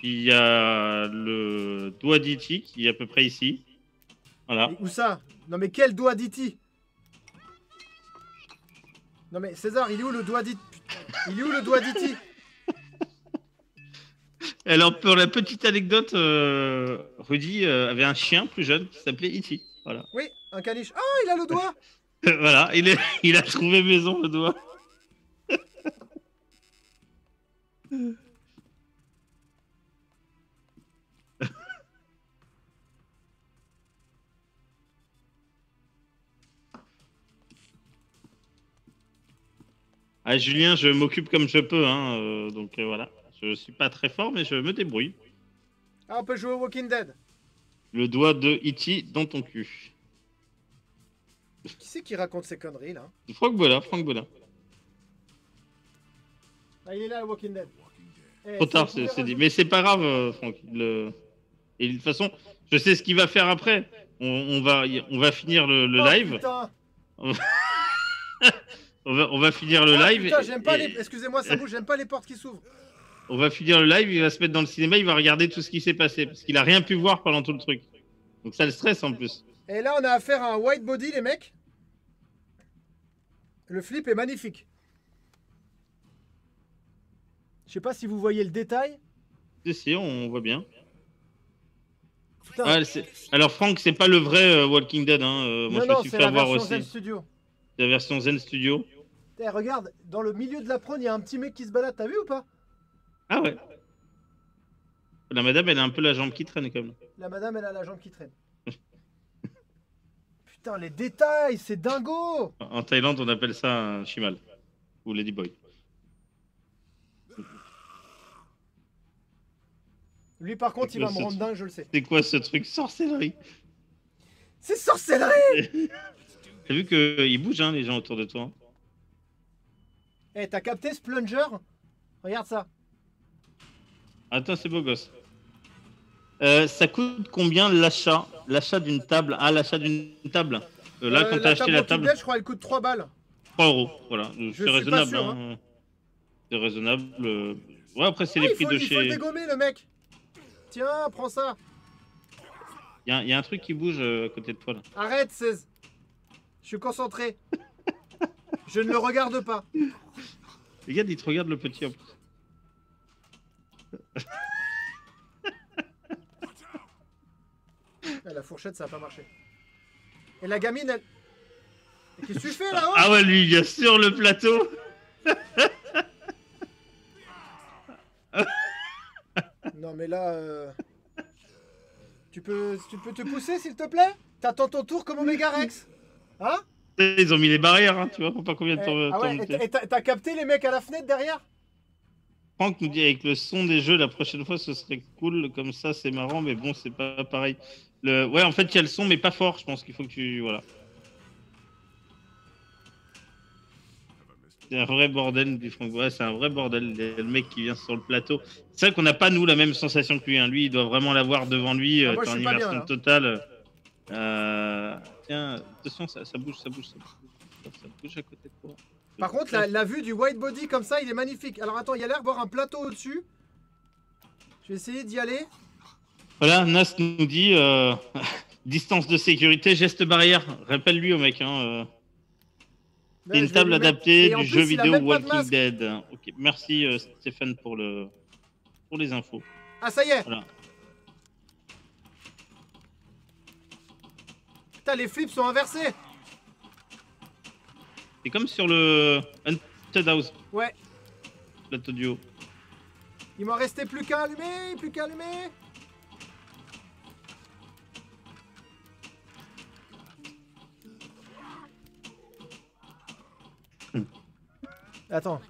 Il y a le doigt d'E.T. qui est à peu près ici. Voilà. Mais où ça? Non mais quel doigt d'E.T.? Non mais César, il est où le doigt d'E.T.? Il est où le doigt d'E.T.? Alors pour la petite anecdote, Rudy avait un chien plus jeune qui s'appelait E.T. Voilà. Oui, un caniche. Ah, il a le doigt. Voilà, il a trouvé maison le doigt. Ah, Julien, je m'occupe comme je peux, hein, donc voilà. Je suis pas très fort, mais je me débrouille. Ah, on peut jouer au Walking Dead. Le doigt de E.T. dans ton cul. Qui c'est qui raconte ces conneries, là? Franck Bola. Ah, il est là, le Walking Dead. Trop tard, c'est dit. Mais c'est pas grave, Franck. Et de toute façon, je sais ce qu'il va faire après. On va finir le live. Putain. On va finir le Ah, live. putain, j'aime pas et- les... Excusez-moi, ça bouge, j'aime pas les portes qui s'ouvrent. On va finir le live, il va se mettre dans le cinéma, il va regarder tout ce qui s'est passé. Parce qu'il a rien pu voir pendant tout le truc. Donc ça le stresse en plus. Et là, on a affaire à un white body, les mecs. Le flip est magnifique. Je sais pas si vous voyez le détail. Si, on voit bien. Putain. Ah, alors Franck, c'est pas le vrai Walking Dead. Hein. Moi, je me suis fait la avoir version aussi. Zen Studio. C'est la version Zen Studio. Eh, regarde, dans le milieu de la prône, il y a un petit mec qui se balade. T'as vu ou pas? Ah ouais. La madame, elle a un peu la jambe qui traîne quand même. La madame, elle a la jambe qui traîne. Putain, les détails, c'est dingo. En Thaïlande, on appelle ça un chimal. Ou ladyboy. Lui, par contre, il va me C'est- rendre dingue, je le sais. C'est quoi ce truc? Sorcellerie. C'est sorcellerie. T'as vu qu'ils bougent, hein, les gens autour de toi. Hein. Eh, t'as capté ce plunger? Regarde ça. Attends, c'est beau gosse. Ça coûte combien l'achat? L'achat d'une table? Ah, l'achat d'une table. Là, quand t'as acheté la Walking table, Dead, je crois, elle coûte 3 balles. 3 euros. Voilà, Je c'est suis raisonnable. pas sûr, Hein. C'est raisonnable. Ouais, après, c'est Ah, les prix de il faut le chez. dégommer, le mec. Tiens, prends ça. Il y a un truc qui bouge à côté de toi là. Arrête, 16. Je suis concentré. Je ne le regarde pas. Regarde, il te regarde le petit en plus. Ah, la fourchette, ça n'a pas marché. Et la gamine, elle... Mais qu'est-ce que tu fais là-haut? Ah ouais, lui, il vient sur le plateau. Non, mais là... tu peux te pousser, s'il te plaît? T'attends ton tour comme Omega Rex? Hein? Ils ont mis les barrières, hein, tu vois, faut pas combien de temps. Ah ouais, et t'as capté les mecs à la fenêtre derrière? Franck nous dit avec le son des jeux, la prochaine fois ce serait cool, comme ça c'est marrant, mais bon, c'est pas pareil. Ouais, en fait, il y a le son, mais pas fort, je pense qu'il faut que tu. Voilà. C'est un vrai bordel, dit Franck. Ouais, c'est un vrai bordel, le mec qui vient sur le plateau. C'est vrai qu'on n'a pas, nous, la même sensation que lui. Hein. Lui, il doit vraiment l'avoir devant lui, Ah, moi, t'es je en suis pas bien, immersion là. totale. Tiens, attention, ça bouge, ça bouge. Ça bouge à côté de toi. Par contre, la vue du white body comme ça, il est magnifique. Alors attends, il y a l'air d'avoir un plateau au-dessus. Je vais essayer d'y aller. Voilà, Nas nous dit distance de sécurité, geste barrière. Rappelle-lui au mec. Hein, c'est une table adaptée du jeu vidéo Walking Dead. Ok, merci Stéphane pour les infos. Ah, ça y est. Voilà. Putain, les flips sont inversés. C'est comme sur le Haunted House, Ouais. plateau du haut. Il m'en restait plus qu'à allumer, plus qu'à allumer. Attends.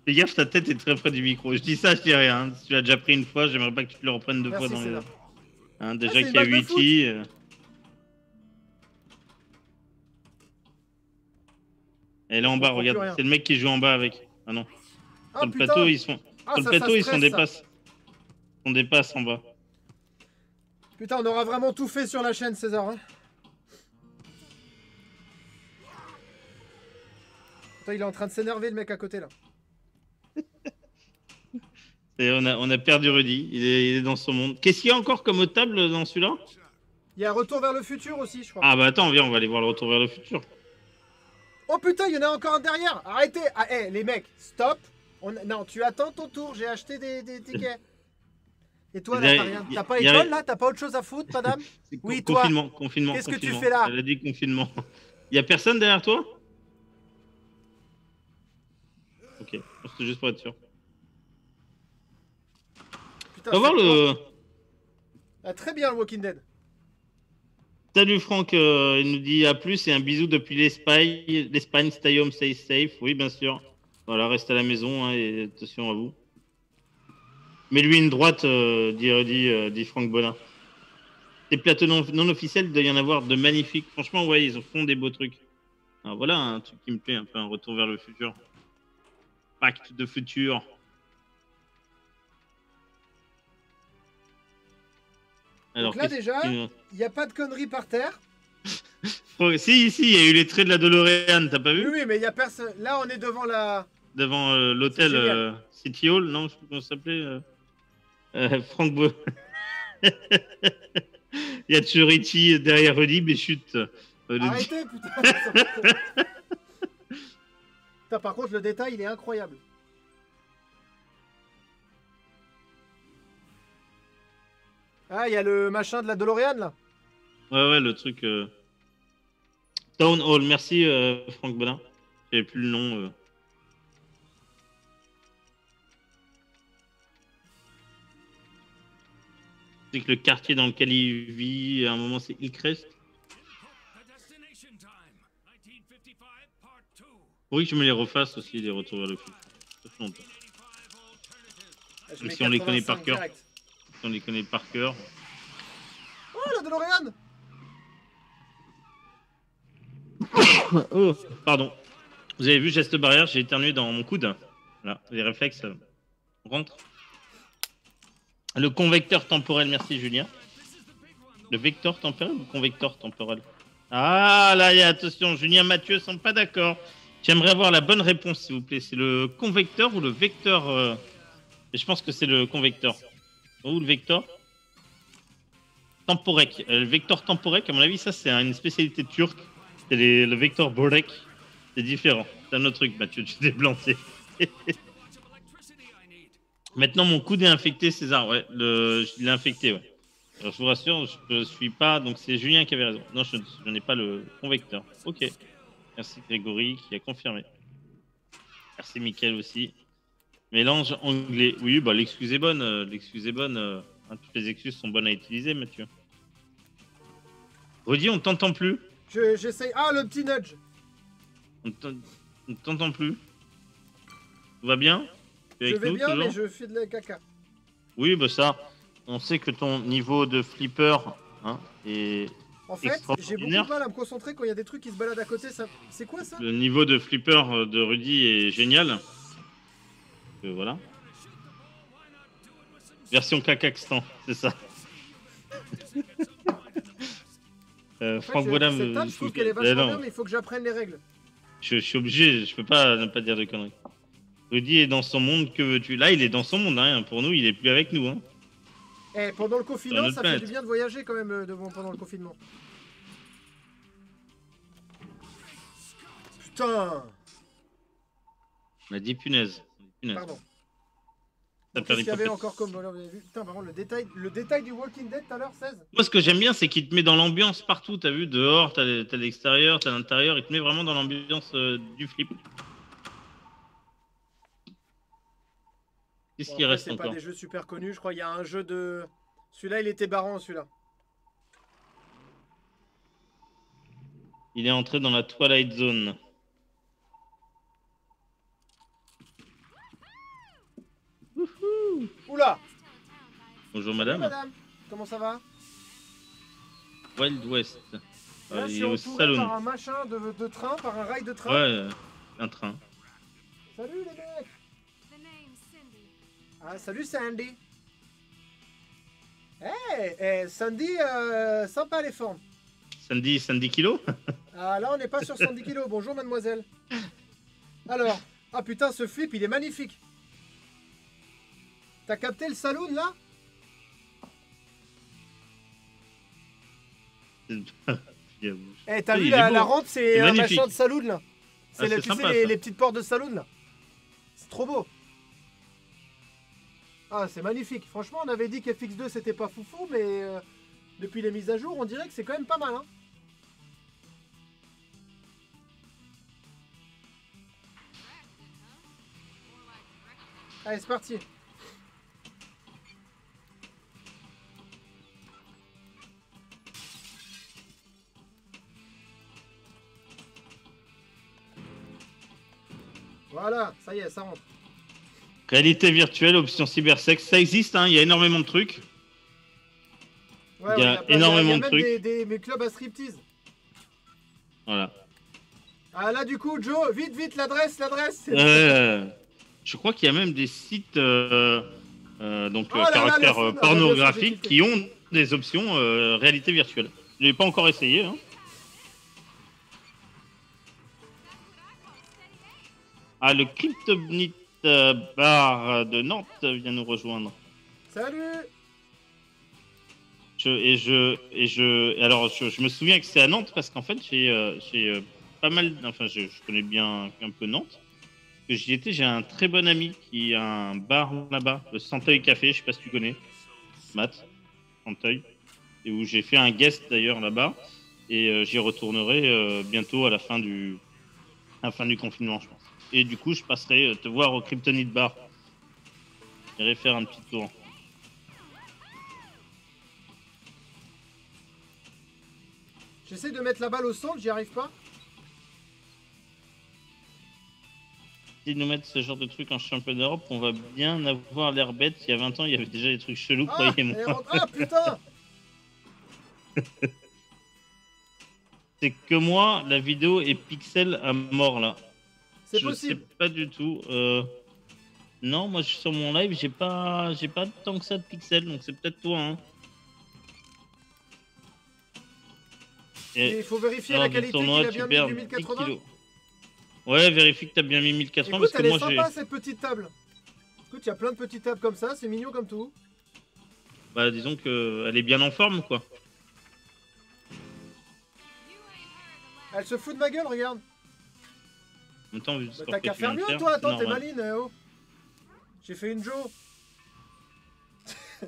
Fais gaffe, ta tête est très près du micro. Je dis ça, je dis rien. Si tu l'as déjà pris une fois, j'aimerais pas que tu le reprennes deux Merci, fois dans c'est les. là. Hein, déjà c'est qu'il une y a balle de 8 foot. Elle est en bas, comprends plus regarde. rien. C'est le mec qui joue en bas avec. Ah non. Ah, Sur le putain. plateau, ils sont. Ah, Sur le ça plateau, ils stresse, sont des ça. passes. Ils sont des passes en bas. Putain, on aura vraiment tout fait sur la chaîne, César. Hein. Attends, il est en train de s'énerver, le mec à côté, là. Et on a perdu Rudy. Il est dans son monde. Qu'est-ce qu'il y a encore comme table dans celui-là? Il y a un retour vers le futur aussi, je crois. Ah bah attends, viens, on va aller voir le retour vers le futur. Oh putain, il y en a encore un derrière. Arrêtez. Ah, hey, les mecs, stop. Non, tu attends ton tour. J'ai acheté des tickets. Et toi, là, t'as rien. T'as pas école, là? T'as pas autre chose à foutre, madame? Oui, toi. Confinement. Qu'est-ce que tu confinement. fais là? Elle a dit confinement. Il y a personne derrière toi? Ok, c'est juste pour être sûr. Putain, On va voir le. Ah, très bien, le Walking Dead. Salut Franck, il nous dit à plus et un bisou depuis l'Espagne, stay home, stay safe. Oui, bien sûr. Voilà, reste à la maison hein, et attention à vous. Mets-lui une droite, dit Franck Bonin. Des plateaux non officiels, il doit y en avoir de magnifiques. Franchement, ouais, ils font des beaux trucs. Alors voilà un truc qui me plaît, un peu un retour vers le futur. Pacte de futur. Alors, Donc là, déjà, il n'y a pas de conneries par terre. Si, il y a eu les traits de la DeLorean, t'as pas Oui, vu? oui, mais il y a personne. Là, on est devant la. Devant C'est l'hôtel génial. City Hall, non? Je sais pas comment ça s'appelait. Franck Bo... Il y a Tchuriti derrière Rudy, mais chute. Arrêtez, putain. Ça fait trop. Putain, par contre, le détail, il est incroyable. Ah, il y a le machin de la DeLorean, là. Ouais, le truc. Town Hall, merci Franck Bodin. J'avais plus le nom. C'est que le quartier dans lequel il vit, à un moment, c'est Hillcrest. Oui, que je me les refasse aussi, les retours vers le futur. Ça fait longtemps. Je Même mets si on les connaît 85 par cœur. direct. Si on les connaît par cœur. Oh, la DeLorean. Oh, pardon. Vous avez vu, geste barrière, j'ai éternué dans mon coude. Voilà, les réflexes rentrent. Le convecteur temporel, merci Julien. Le vecteur temporel ou le convecteur temporel? Ah là, attention, Julien Mathieu sont pas d'accord. J'aimerais avoir la bonne réponse, s'il vous plaît. C'est le convecteur ou le vecteur Et je pense que c'est le convecteur. Ou le vecteur temporec. Le vecteur temporec, à mon avis, ça c'est une spécialité turque. C'est le vecteur borek. C'est différent. C'est un autre truc, Mathieu, tu t'es planté. Maintenant, mon coude est infecté, César. Ouais, je l'ai infecté, ouais. Alors, je vous rassure, je ne suis pas. Donc, c'est Julien qui avait raison. Non, je n'ai pas le convecteur. Ok. Merci Grégory qui a confirmé. Merci Mickaël aussi. Mélange anglais. Oui, bah l'excuse est bonne. L'excuse est bonne. Hein, toutes les excuses sont bonnes à utiliser, Mathieu. Rudy, on t'entend plus. J'essaye. Ah, le petit nudge. On t'entend plus. Tout va bien? Tu es Je avec vais nous, bien, toujours mais je fais de la caca. Oui, bah ça. On sait que ton niveau de flipper est En fait, j'ai beaucoup extraordinaire. de mal à me concentrer quand il y a des trucs qui se baladent à côté. Ça... C'est quoi ça? Le niveau de flipper de Rudy est génial. Voilà. Version Kakakstan, c'est ça. En fait, Franck Bodin cette table, je trouve qu'elle est vachement bien, mais il faut que j'apprenne les règles. Je suis obligé, je peux pas ne pas dire de conneries. Rudy est dans son monde, que veux-tu? Là, il est dans son monde, hein. Pour nous, il est plus avec nous. Hein. Eh, pendant le Sur confinement, notre ça planète. fait du bien de voyager quand même pendant le confinement. Putain! On a dit punaise. Pardon. Ça Qu'est-ce perd qu'il les y avait papettes. encore comme... Voilà, vous avez vu. Putain, par contre, le détail du Walking Dead tout à l'heure, 16. Moi, ce que j'aime bien, c'est qu'il te met dans l'ambiance partout. T'as vu, dehors, t'as l'extérieur, t'as l'intérieur. Il te met vraiment dans l'ambiance du flip. Qu'est-ce Bon, qui après, reste c'est pas encore? des jeux super connus, je crois. Il y a un jeu de... Celui-là, il était barrant, celui-là. Il est entré dans la Twilight Zone. Oula! Bonjour Salut, madame. madame. Comment ça va? Wild West. Là, je Il suis est au entouré salon. par un machin de train, par un rail de train. Ouais, un train. Salut les mecs! Ah, salut Sandy! Hey, Sandy, sympa les formes. Sandy Kilo. Ah, là, on n'est pas sur 110 kilos. Bonjour, mademoiselle. Alors, ah putain, ce flip, il est magnifique. T'as capté le saloon, là? Eh, t'as vu la rampe, c'est un magnifique. machin de saloon, là. C'est Ah, c'est tu sympa, sais, ça. les petites portes de saloon, là. C'est trop beau. Ah, c'est magnifique. Franchement, on avait dit qu'FX2, c'était pas foufou, mais depuis les mises à jour, on dirait que c'est quand même pas mal, hein. Allez, c'est parti. Voilà, ça y est, ça rentre. Réalité virtuelle, option cybersex, ça existe, hein, il y a énormément de trucs. Ouais, Il y a plein- énormément il y a de même trucs. mes clubs à striptease. Voilà. Ah là, du coup, Joe, vite, l'adresse. Je crois qu'il y a même des sites donc Oh là là, caractère le fun, pornographique j'ai kiffé. qui ont des options réalité virtuelle. Je l'ai pas encore essayé. Hein. Ah, le Kryptonite Bar de Nantes vient nous rejoindre. Salut. Alors, je me souviens que c'est à Nantes parce qu'en fait, j'ai pas mal. Enfin, je connais bien un peu Nantes. Que j'y étais, j'ai un très bon ami qui a un bar là-bas, le Santeuil Café, je sais pas si tu connais, Matt, Santeuil, et où j'ai fait un guest d'ailleurs là-bas. Et j'y retournerai bientôt à la fin du confinement, je pense. Et du coup, je passerai te voir au Kryptonite Bar. J'irai faire un petit tour. J'essaie de mettre la balle au centre, j'y arrive pas. Si nous mettre ce genre de trucs en championnat d'Europe, on va bien avoir l'air bête. Il y a 20 ans, il y avait déjà des trucs chelous, croyez-moi. Ah putain. C'est que moi, la vidéo est pixel à mort là. C'est Je sais possible. pas du tout. Non, moi je suis sur mon live, j'ai pas tant que ça de pixels, donc c'est peut-être toi. Hein. Et il faut vérifier la lors du qualité qu'il tournoi, a tu bien mis perds du 10 1080. kilos. Ouais, vérifie que t'as bien mis 1080 Écoute, parce que elle est moi j'ai. sympa cette petite table. Écoute, il y a plein de petites tables comme ça, c'est mignon comme tout. Bah disons que elle est bien en forme quoi. Elle se fout de ma gueule, regarde. En même temps, vu le Bah, score t'as que qu'à tu viens faire de mieux, faire, toi. c'est Attends, t'es normal. maline, oh. J'ai fait une Joe.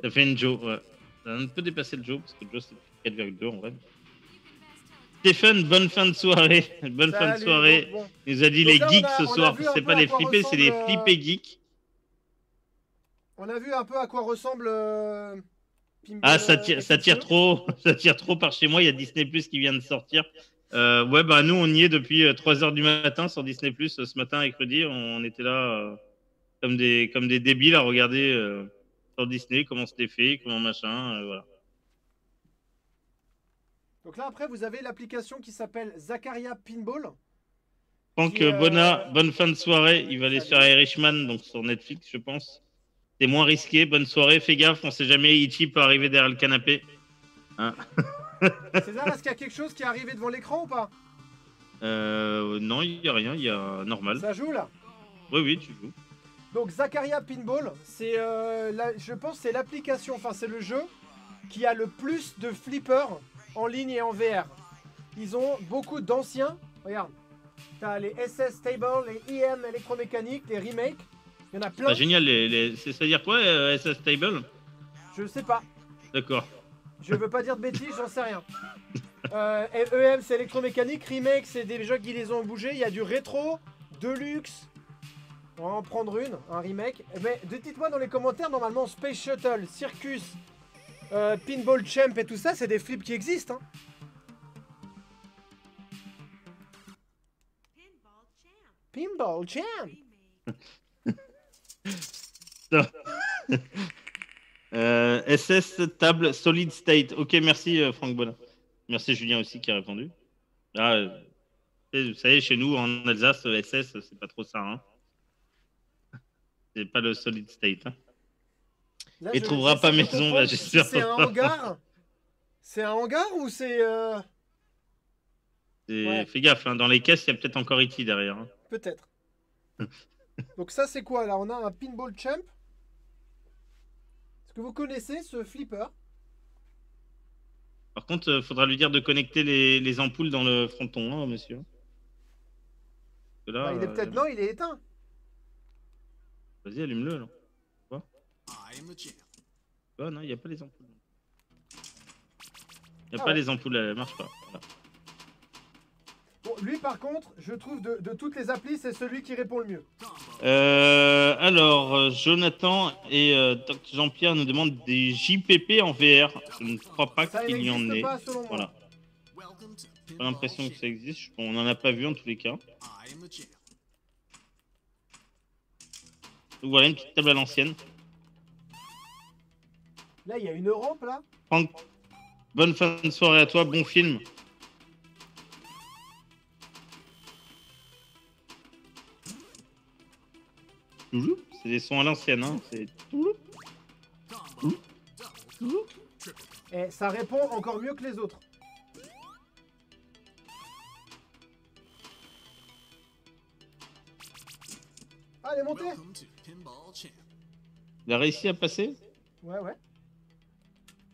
T'as fait une Joe, ouais. T'as un peu dépassé le Joe parce que le Joe c'est 4,2 en vrai. Stéphane, bonne fin de soirée. Bonne fin de Salut, soirée. bon. Il nous a dit Donc les là, geeks ce on a soir. vu un C'est peu pas à les quoi flippés, c'est les ressemble, flippés geeks. On a vu un peu à quoi ressemble Pinball, Ah, ça tire Eclipse. trop. Ça tire trop par chez moi. Il y a Disney Plus qui vient de sortir. Ouais, bah nous, on y est depuis 3h du matin sur Disney Plus. Ce matin, mercredi, on était là comme des débiles à regarder sur Disney comment c'était fait, comment machin. Voilà. Donc là, après, vous avez l'application qui s'appelle Zacharia Pinball. Franck Qui est, Bonnat, bonne fin de soirée. Il va aller sur salut. Irishman, donc sur Netflix, je pense. C'est moins risqué. Bonne soirée. Fais gaffe, on sait jamais. Ichi peut arriver derrière le canapé. Hein. César, est-ce qu'il y a quelque chose qui est arrivé devant l'écran ou pas? Non, il n'y a rien. Il y a normal. Ça joue là. Oui, oui, tu joues. Donc Zacharia Pinball, c'est, je pense, c'est l'application, enfin c'est le jeu qui a le plus de flippers en ligne et en VR. Ils ont beaucoup d'anciens. Regarde, t'as les SS Stable, les EM électromécaniques, les remakes. Il y en a plein. Ah, génial. C'est-à-dire quoi, SS Table? Je sais pas. D'accord. Je veux pas dire de bêtises, j'en sais rien. EM c'est électromécanique, remake c'est des jeux qui les ont bougés. Il y a du rétro, deluxe. On va en prendre une, un remake. Mais dites-moi dans les commentaires, normalement Space Shuttle, Circus, Pinball Champ et tout ça, c'est des flips qui existent. Hein. Pinball Champ. SS Table Solid State. Ok, merci Franck Bonnin. Merci Julien aussi qui a répondu. Là, vous savez, chez nous en Alsace, SS, c'est pas trop ça. Hein. C'est pas le Solid State. Hein. Là, Il trouvera pas maison, bah, j'espère. C'est un hangar. C'est un hangar ou c'est ouais. Fais gaffe, hein, dans les caisses, il y a peut-être encore E.T. derrière. Hein. Peut-être. Donc ça, c'est quoi là? On a un Pinball Champ. Est-ce que vous connaissez ce flipper? Par contre, faudra lui dire de connecter les ampoules dans le fronton, hein, monsieur. Là, il est peut-être... Non, il est éteint. Vas-y, allume-le, là. Oh, non, il n'y a pas les ampoules. Il n'y a pas les ampoules, elles ne marchent pas. Voilà. Bon, lui, par contre, je trouve de toutes les applis, c'est celui qui répond le mieux. Alors, Jonathan et Dr Jean-Pierre nous demandent des JPP en VR. Je ne crois pas qu'il y en ait. Pas, selon moi. Voilà. J'ai pas l'impression que ça existe. On n'en a pas vu en tous les cas. Donc voilà, une petite table à l'ancienne. Là, il y a une rampe, là. Franck, bonne fin de soirée à toi, bon film. C'est des sons à l'ancienne, hein. C'est... Et ça répond encore mieux que les autres. Ah, elle est montée. Il a réussi à passer? Ouais, ouais.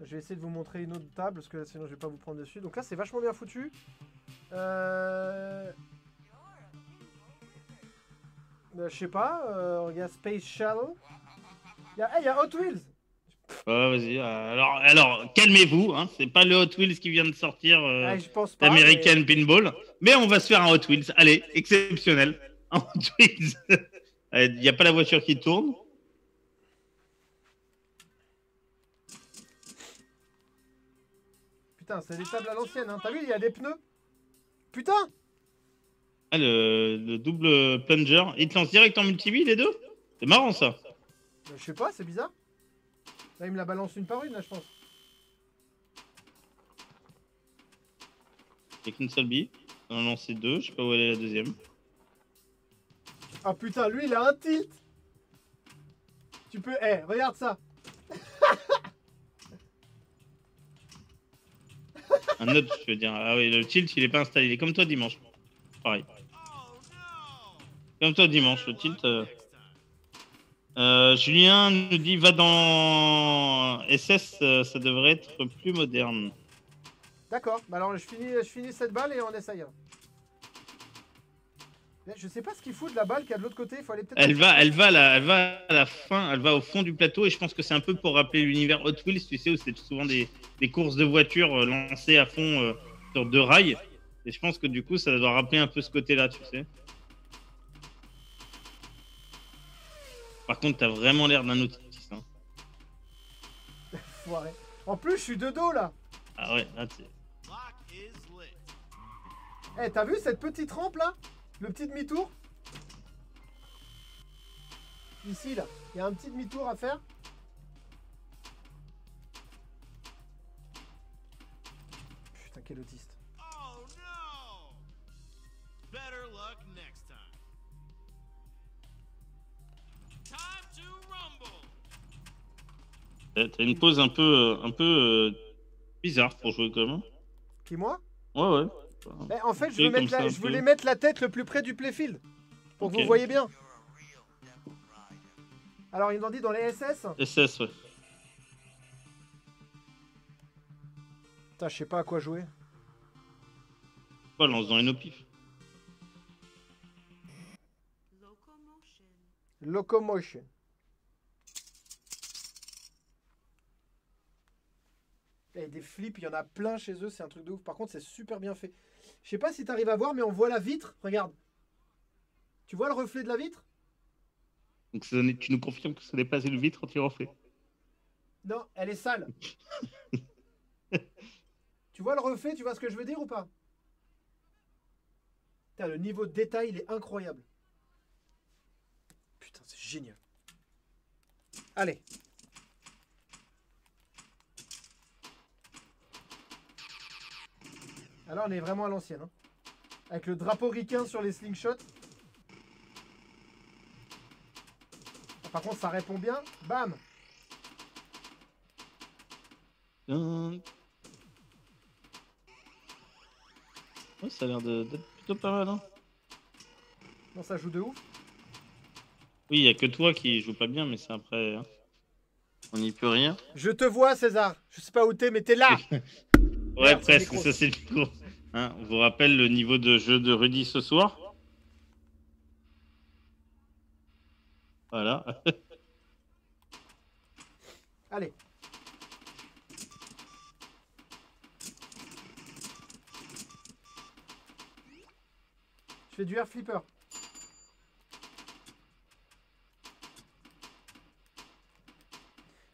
Je vais essayer de vous montrer une autre table, parce que sinon je vais pas vous prendre dessus. Donc là, c'est vachement bien foutu. Je sais pas, regarde Space Shuttle. Il y a Hot Wheels. Ouais, vas-y. Alors calmez-vous. Hein, c'est pas le Hot Wheels qui vient de sortir Je pense pas. d'American Pinball. Mais on va se faire un Hot Wheels. Allez, exceptionnel. Un Hot Wheels. Il n'y a pas la voiture qui tourne. Putain, c'est des tables à l'ancienne, hein. T'as vu, il y a des pneus. Putain. Ah, le double plunger. Il te lance direct en multi les deux? C'est marrant ça. Je sais pas, c'est bizarre. Là, il me la balance une par une, là, je pense. Il n'y a qu'une seule bille. On en a lancé deux. Je sais pas où elle est la deuxième. Ah putain, lui, il a un tilt. Tu peux... regarde ça. Un autre, je veux dire. Ah oui, le tilt, il est pas installé. Il est comme toi dimanche. Pareil. Comme toi dimanche, le tilt. Julien nous dit va dans SS, ça devrait être plus moderne. D'accord, bah alors je finis cette balle et on essaye. Je sais pas ce qu'il fout de la balle qu'il y a de l'autre côté, il faut aller peut-être... Elle va à la fin, elle va au fond du plateau et je pense que c'est un peu pour rappeler l'univers Hot Wheels, tu sais, où c'est souvent des courses de voitures lancées à fond sur deux rails. Et je pense que du coup, ça doit rappeler un peu ce côté-là, tu sais. Par contre, t'as vraiment l'air d'un autiste. Hein. Ouais. En plus, je suis de dos là. Ah ouais, là, tu t'as vu cette petite rampe là? Le petit demi-tour? Ici là, il y a un petit demi-tour à faire. Putain, quel autiste. Oh no! Better luck next time. Time to rumble. T'as une pose un peu bizarre pour jouer comme ça. Qui, moi? Ouais. En fait, je voulais mettre la tête le plus près du playfield. Pour que vous voyez bien. Alors, ils m'ont dit dans les SS? SS, ouais. Putain, je sais pas à quoi jouer. Pas lance dans les no pif. Locomotion. Et des flips, il y en a plein chez eux, c'est un truc de ouf. Par contre, c'est super bien fait. Je sais pas si t'arrives à voir, mais on voit la vitre. Regarde. Tu vois le reflet de la vitre? Donc tu nous confirmes que ce n'est pas une vitre anti-reflet? Non, elle est sale. Tu vois le reflet, tu vois ce que je veux dire ou pas? Putain, le niveau de détail, il est incroyable. Putain, c'est génial. Allez. Alors, on est vraiment à l'ancienne. Hein. Avec le drapeau ricain sur les slingshots. Par contre, ça répond bien. Bam. Ouais, ça a l'air d'être plutôt pas mal. Hein. Non, ça joue de ouf. Oui, il n'y a que toi qui joue pas bien, mais c'est après... Hein. On n'y peut rien. Je te vois, César. Je sais pas où t'es, mais t'es là. Ouais, merde, presque, ça c'est le micro. Hein, on vous rappelle le niveau de jeu de Rudy ce soir. Voilà. Allez. Je fais du air flipper.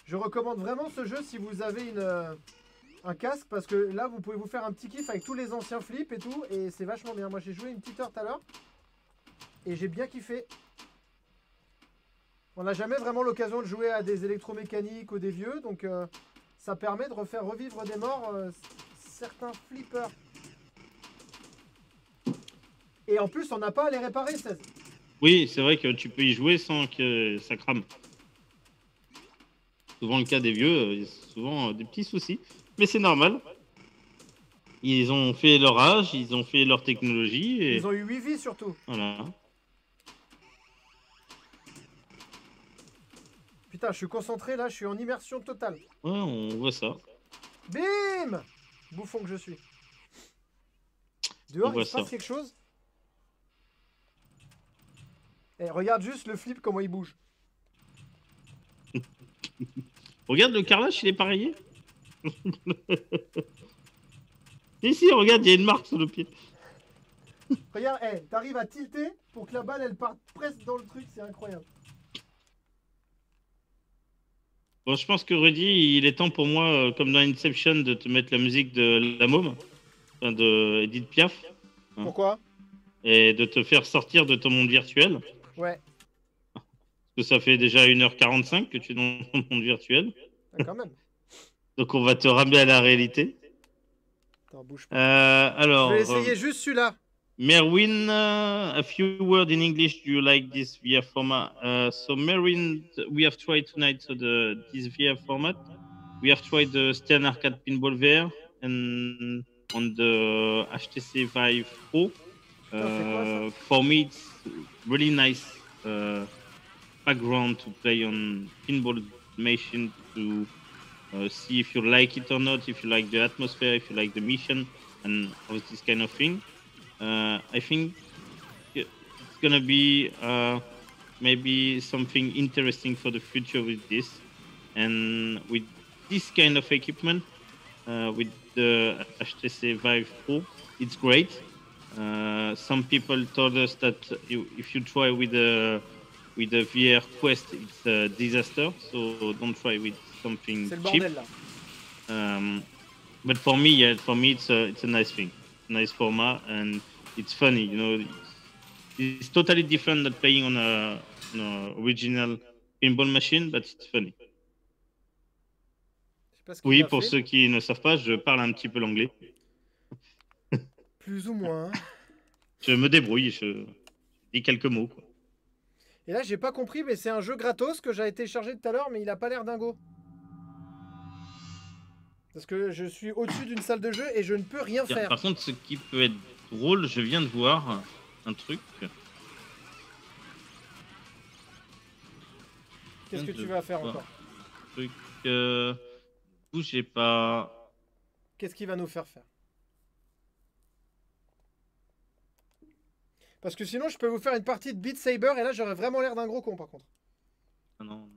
Je recommande vraiment ce jeu si vous avez un casque, parce que là vous pouvez vous faire un petit kiff avec tous les anciens flips et tout, et c'est vachement bien. Moi j'ai joué une petite heure tout à l'heure et j'ai bien kiffé. On n'a jamais vraiment l'occasion de jouer à des électromécaniques ou des vieux, donc ça permet de refaire revivre des morts certains flippers. Et en plus on n'a pas à les réparer, 16. Oui, c'est vrai que tu peux y jouer sans que ça crame. Souvent le cas des vieux, il y a souvent des petits soucis, mais c'est normal. Ils ont fait leur âge, ils ont fait leur technologie. Et... ils ont eu 8 vies surtout. Voilà. Putain, je suis concentré là, je suis en immersion totale. Ouais, on voit ça. Bim! Bouffon que je suis. On Dehors, il voit se passe ça. quelque chose? Eh, regarde juste le flip, comment il bouge. Regarde, le carrelage, il est pareil. Ici, regarde, il y a une marque sous le pied. Regarde, eh, t'arrives à tilter pour que la balle, elle parte presque dans le truc, c'est incroyable. Bon, je pense que Rudy, il est temps pour moi, comme dans Inception, de te mettre la musique de La Môme, enfin de Edith Piaf, hein, Pourquoi? et de te faire sortir de ton monde virtuel. Ouais, Parce que ça fait déjà 1h45 que tu es dans ton monde virtuel. ah, quand même. Donc on va te ramener à la réalité. Attends, bouge pas. Je vais Alors, essayer juste celui-là. Merwin, a few words in English. Do you like this VR format? So Merwin, we have tried tonight this VR format. We have tried the Stern Arcade Pinball VR and on the HTC Vive Pro. For me, it's really nice background to play on pinball machine to see if you like it or not, if you like the atmosphere, if you like the mission, and all this kind of thing. I think it's gonna be maybe something interesting for the future with this, and with this kind of equipment, with the HTC Vive Pro, it's great. Some people told us that if you try with the VR Quest, it's a disaster. So don't try with something C'est le cheap. bordel là. But for me, yeah, it's a nice thing, nice format, and it's funny. You know, it's totally different than playing on a original pinball machine, but it's funny. Je sais pas ce qu'il Oui, a pour fait. ceux qui ne savent pas, je parle un petit peu l'anglais. Plus ou moins. Je me débrouille, je dis quelques mots, quoi. Et là, j'ai pas compris, mais c'est un jeu gratos que j'ai téléchargé tout à l'heure, mais il a pas l'air dingo. Parce que je suis au-dessus d'une salle de jeu et je ne peux rien Tiens, faire. par contre, ce qui peut être drôle, je viens de voir un truc. Qu'est-ce que de tu vas faire voir encore? Un truc. Bougez pas. Qu'est-ce qu'il va nous faire faire? Parce que sinon, je peux vous faire une partie de Beat Saber et là, j'aurais vraiment l'air d'un gros con par contre. Ah non, non.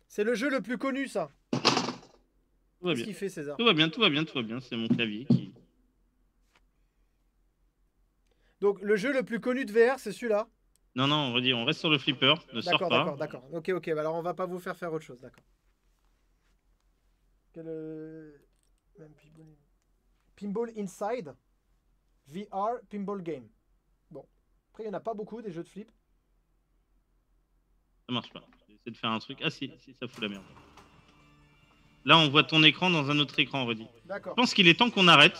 C'est le jeu le plus connu, ça. Tout va Qu'est-ce bien. qu'il fait, César? Tout va bien, tout va bien, tout va bien. C'est mon clavier qui. Donc, le jeu le plus connu de VR, c'est celui-là. Non, non, on va dire, on reste sur le flipper. Ne sors D'accord, pas. d'accord, d'accord. Ok, ok. Bah alors, on va pas vous faire autre chose, d'accord. Quel, même Pinball Inside VR Pinball Game. Bon. Après, il n'y en a pas beaucoup des jeux de flip. Ça marche pas. Je vais essayer de faire un truc. Ah si, si, ça fout la merde. Là, on voit ton écran dans un autre écran, Rudy. D'accord. Je pense qu'il est temps qu'on arrête.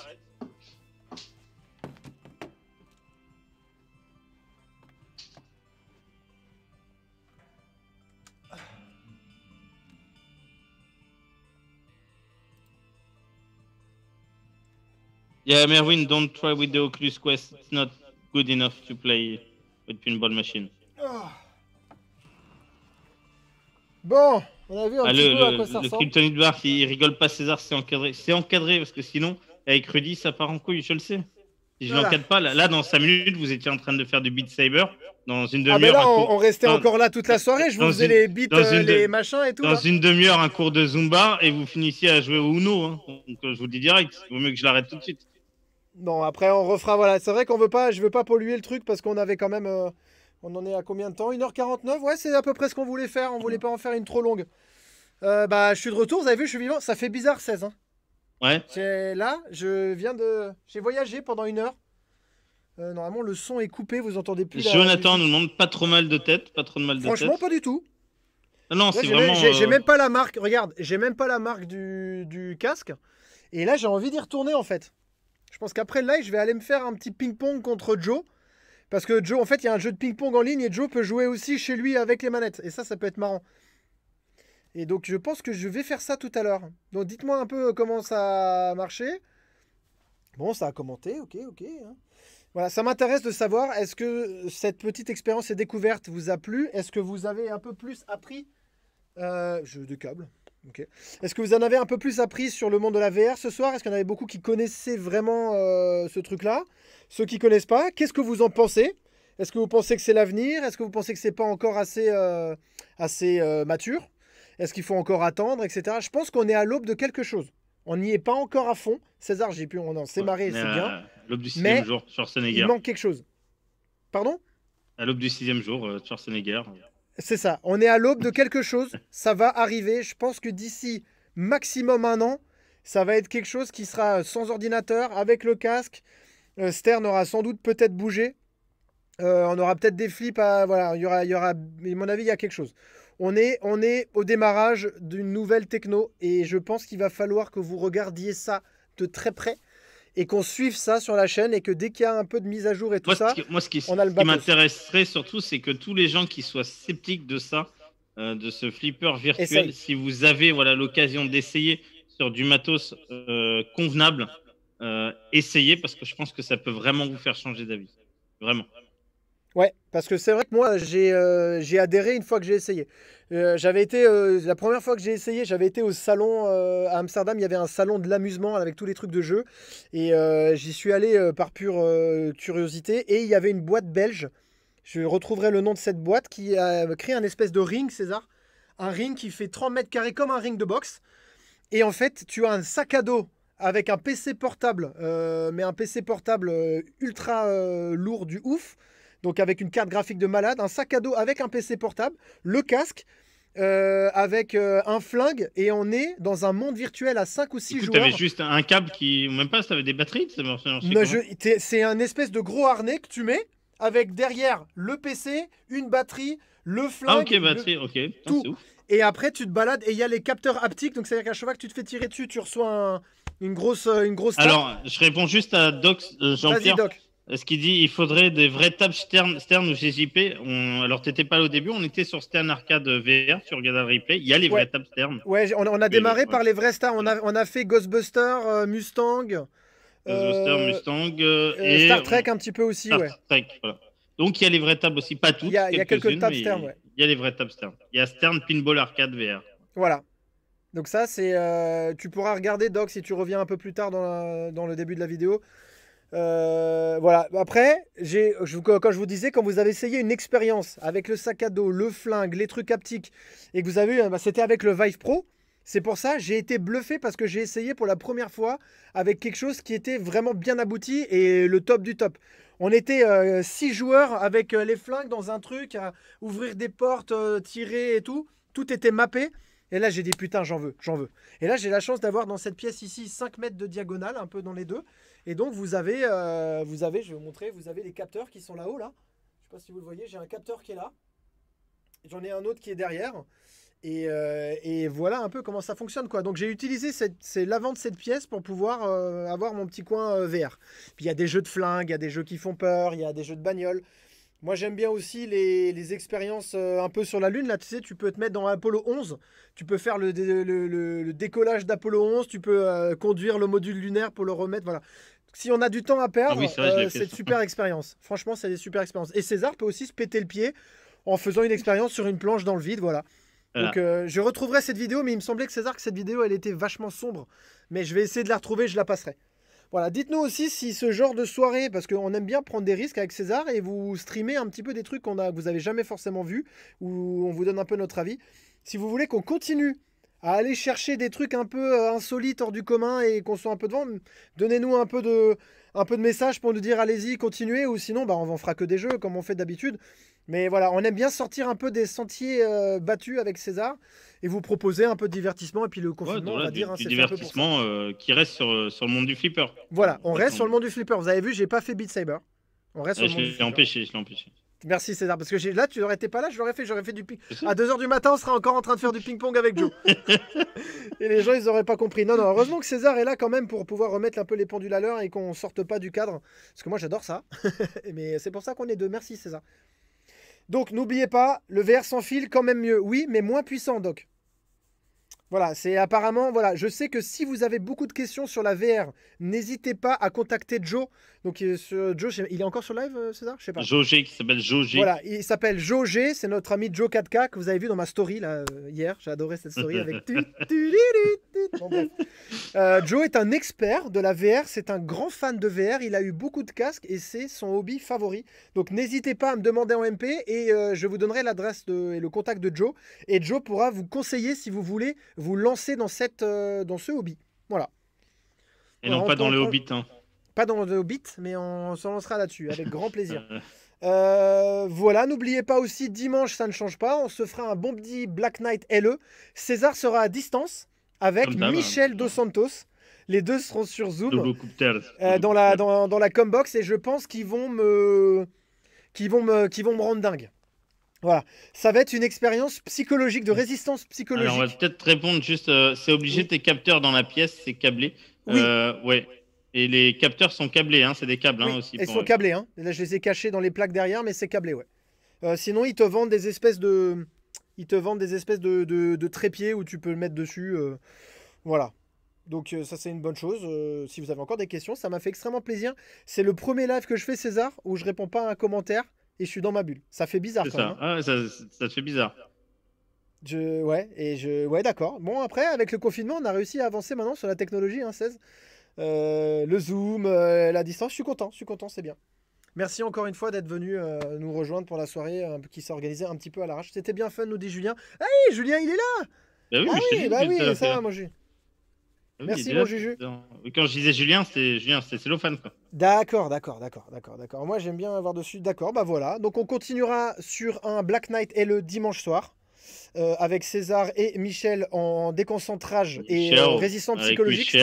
Yeah, Merwin, don't try with the Oculus Quest. It's not good enough to play with pinball machine. Ah. Bon, on a vu un petit peu à quoi ça Le ressemble. Kryptonite Bar, il rigole pas, César, c'est encadré. C'est encadré parce que sinon, avec Rudy, ça part en couille, je le sais. Si je Voilà. l'encadre pas, là, dans 5 minutes, vous étiez en train de faire du Beat Saber. Dans une Ah, mais demi-heure, là, un cours- on restait dans- encore là toute la soirée. Je vous dans faisais une- les beats, dans une les de- machins et tout. dans Là. une demi-heure, un cours de Zumba et vous finissiez à jouer au Uno. Hein. Donc, je vous le dis direct, il vaut mieux que je l'arrête tout de suite. Non, après, on refera. Voilà, c'est vrai qu'on veut pas. Je veux pas polluer le truc parce qu'on avait quand même. On en est à combien de temps? 1h49. Ouais, c'est à peu près ce qu'on voulait faire. On voulait pas en faire une trop longue. Bah, je suis de retour. Vous avez vu, je suis vivant. Ça fait bizarre, 16. Hein. Ouais. Là, je viens de. J'ai voyagé pendant 1 heure. Normalement, le son est coupé. Vous entendez plus. Jonathan nous demande pas trop mal de tête, pas trop de mal de Franchement, tête. pas du tout. Ah non, Là, c'est j'ai vraiment. j'ai même pas la marque. Regarde, j'ai même pas la marque du casque. Et là, j'ai envie d'y retourner en fait. Je pense qu'après le live, je vais aller me faire un petit ping-pong contre Joe. Parce que Joe, en fait, il y a un jeu de ping-pong en ligne et Joe peut jouer aussi chez lui avec les manettes. Et ça peut être marrant. Et donc, je pense que je vais faire ça tout à l'heure. Donc, dites-moi un peu comment ça a marché. Bon, ça a commenté, ok, ok. Hein. Voilà, ça m'intéresse de savoir, est-ce que cette petite expérience et découverte vous a plu? Est-ce que vous avez un peu plus appris jeu de câble. Ok. Est-ce que vous en avez un peu plus appris sur le monde de la VR ce soir? Est-ce qu'il y en avait beaucoup qui connaissaient vraiment ce truc-là? Ceux qui connaissent pas, qu'est-ce que vous en pensez? Est-ce que vous pensez que c'est l'avenir? Est-ce que vous pensez que c'est pas encore assez mature? Est-ce qu'il faut encore attendre, etc. Je pense qu'on est à l'aube de quelque chose. On n'y est pas encore à fond. César, on s'est marré, c'est bien. À l'aube du Mais 6e jour, Schwarzenegger. il manque quelque chose. Pardon? À l'aube du 6e jour, Schwarzenegger. C'est ça, on est à l'aube de quelque chose, ça va arriver. Je pense que d'ici maximum 1 an, ça va être quelque chose qui sera sans ordinateur, avec le casque. Stern aura sans doute peut-être bougé. On aura peut-être des flips. Voilà, il y aura, à mon avis, il y a quelque chose. On est au démarrage d'une nouvelle techno et je pense qu'il va falloir que vous regardiez ça de très près et qu'on suive ça sur la chaîne et que dès qu'il y a un peu de mise à jour et tout ça, ce qui on a le bateau. m'intéresserait surtout, c'est que tous les gens qui soient sceptiques de ça, de ce flipper virtuel, Essaye. si vous avez l'occasion d'essayer sur du matos convenable, essayez parce que je pense que ça peut vraiment vous faire changer d'avis. Vraiment. Ouais, parce que c'est vrai que moi, j'ai adhéré une fois que j'ai essayé. J'avais été, la première fois que j'ai essayé, j'avais été au salon à Amsterdam. Il y avait un salon de l'amusement avec tous les trucs de jeux. Et j'y suis allé par pure curiosité. Et il y avait une boîte belge. Je retrouverai le nom de cette boîte qui a créé un espèce de ring, César. Un ring qui fait 30 mètres carrés comme un ring de boxe. Et en fait, tu as un sac à dos avec un PC portable, mais un PC portable ultra lourd du ouf. Donc avec une carte graphique de malade, un sac à dos avec un PC portable, le casque, avec un flingue, et on est dans un monde virtuel à 5 ou 6 joueurs. Tu avais juste un câble qui, même pas, ça avait des batteries. C'est un espèce de gros harnais que tu mets, avec derrière le PC, une batterie, le flingue. Ah ok, batterie, ok. Tout. Et après tu te balades et il y a les capteurs haptiques, donc c'est-à-dire qu'à chaque fois que tu te fais tirer dessus, tu reçois une grosse tape. Alors, je réponds juste à Doc, Jean-Pierre. Vas-y, Doc. Ce qu'il dit, il faudrait des vraies tables Stern ou GJP. Alors, t'étais pas là au début, on était sur Stern Arcade VR, tu regardais le replay. Il y a les vraies tables Stern. Ouais, on a démarré par les vrais stars. On a fait Ghostbusters, Mustang. Ghostbusters, Mustang. Et Star Trek un petit peu aussi, Star ouais. Trek, voilà. Donc, il y a les vraies tables aussi, pas toutes. Il y a quelques tables Stern, ouais. Il y a les vraies tables Stern. Il y a Stern Pinball Arcade VR. Voilà. Donc ça, c'est... tu pourras regarder, Doc, si tu reviens un peu plus tard dans le début de la vidéo. Voilà. Après, quand je vous disais, quand vous avez essayé une expérience avec le sac à dos, le flingue, les trucs haptiques, et que vous avez eu, c'était avec le Vive Pro, c'est pour ça j'ai été bluffé parce que j'ai essayé pour la première fois avec quelque chose qui était vraiment bien abouti et le top du top. On était 6 joueurs avec les flingues dans un truc, à ouvrir des portes, tirer et tout. Tout était mappé. Et là, j'ai dit, putain, j'en veux. Et là, j'ai la chance d'avoir dans cette pièce ici 5 mètres de diagonale, un peu dans les deux. Et donc, je vais vous montrer, vous avez les capteurs qui sont là-haut, là. Je sais pas si vous le voyez, j'ai un capteur qui est là. J'en ai un autre qui est derrière. Et voilà un peu comment ça fonctionne, quoi. Donc, j'ai utilisé l'avant de cette pièce pour pouvoir avoir mon petit coin VR. Puis, il y a des jeux de flingue, il y a des jeux qui font peur, il y a des jeux de bagnole. Moi, j'aime bien aussi les expériences un peu sur la Lune. Là, tu sais, tu peux te mettre dans Apollo 11. Tu peux faire le décollage d'Apollo 11. Tu peux conduire le module lunaire pour le remettre. Voilà. Si on a du temps à perdre, c'est une super expérience. Franchement, c'est des super expériences. Et César peut aussi se péter le pied en faisant une expérience sur une planche dans le vide. Voilà. Donc, je retrouverai cette vidéo, mais il me semblait que César, que cette vidéo, elle était vachement sombre. Mais je vais essayer de la retrouver, je la passerai. Voilà, dites-nous aussi si ce genre de soirée, parce qu'on aime bien prendre des risques avec César et vous streamer un petit peu des trucs que vous avez jamais forcément vus, ou on vous donne un peu notre avis. Si vous voulez qu'on continue à aller chercher des trucs un peu insolites, hors du commun et qu'on soit un peu devant, donnez-nous un peu de messages pour nous dire allez-y, continuez, ou sinon on en fera que des jeux comme on fait d'habitude. Mais voilà, on aime bien sortir un peu des sentiers battus avec César et vous proposer un peu de divertissement. Et puis le confinement, on va dire, du divertissement qui reste sur le monde du flipper. Voilà, on reste sur le monde du flipper. Vous avez vu, j'ai pas fait Beat Saber. On reste sur le monde du flipper. Je l'ai empêché. Merci César, parce que là, tu n'aurais été pas là, j'aurais fait du ping. À 2h du matin, on sera encore en train de faire du ping-pong avec Joe. Et les gens, ils n'auraient pas compris. Non, heureusement que César est là quand même pour pouvoir remettre un peu les pendules à l'heure et qu'on sorte pas du cadre. Parce que moi, j'adore ça. Mais c'est pour ça qu'on est deux. Merci César. Donc, n'oubliez pas, le VR sans fil, quand même mieux. Oui, mais moins puissant, Doc. Voilà, c'est apparemment, voilà, je sais que si vous avez beaucoup de questions sur la VR, n'hésitez pas à contacter Joe. Donc, Joe, il est encore sur live, César? Je sais pas. Jaugé, qui s'appelle Jaugé. Voilà, il s'appelle Joe G, c'est notre ami Joe 4K que vous avez vu dans ma story là, hier. J'ai adoré cette story avec. Bon, bref. Joe est un expert de la VR, c'est un grand fan de VR, il a eu beaucoup de casques et c'est son hobby favori. Donc n'hésitez pas à me demander en MP et je vous donnerai l'adresse et le contact de Joe. Et Joe pourra vous conseiller si vous voulez vous lancer dans ce hobby. Voilà. Et non, pas dans le Hobbit. Hein. Pas dans le Hobbit, mais on s'en lancera là-dessus, avec grand plaisir. Voilà, n'oubliez pas aussi, dimanche, ça ne change pas, on se fera un bon petit Black Knight LE. César sera à distance avec Michel Dos Santos. Les deux seront sur Zoom dans la Combox et je pense qu'ils vont me rendre dingue. Voilà, ça va être une expérience psychologique, de résistance psychologique. Alors, on va peut-être répondre juste, c'est obligé, tes capteurs dans la pièce, c'est câblé. Oui. Ouais. Et les capteurs sont câblés, hein, c'est des câbles aussi. Ils sont câblés, hein. Là, je les ai cachés dans les plaques derrière, mais c'est câblé, ouais. Sinon, ils te vendent des espèces de trépieds où tu peux le mettre dessus. Voilà. Donc ça, c'est une bonne chose. Si vous avez encore des questions, ça m'a fait extrêmement plaisir. C'est le premier live que je fais, César, où je réponds pas à un commentaire et je suis dans ma bulle. Ça fait bizarre quand même. Hein. Ça te fait bizarre. Ouais, d'accord. Bon, après, avec le confinement, on a réussi à avancer maintenant sur la technologie, hein, 16. Le zoom, la distance, je suis content, c'est bien. Merci encore une fois d'être venu nous rejoindre pour la soirée qui s'est organisée un petit peu à l'arrache. C'était bien fun, nous dit Julien. Ah oui, Julien, il est là. Bah oui, ça va, moi j'ai. Merci, mon Juju. Quand je disais Julien, c'est cellophane, quoi. D'accord. Moi, j'aime bien avoir dessus. D'accord, bah voilà. Donc, on continuera sur un Black Knight et le dimanche soir. Avec César et Michel en déconcentrage et résistance psychologique.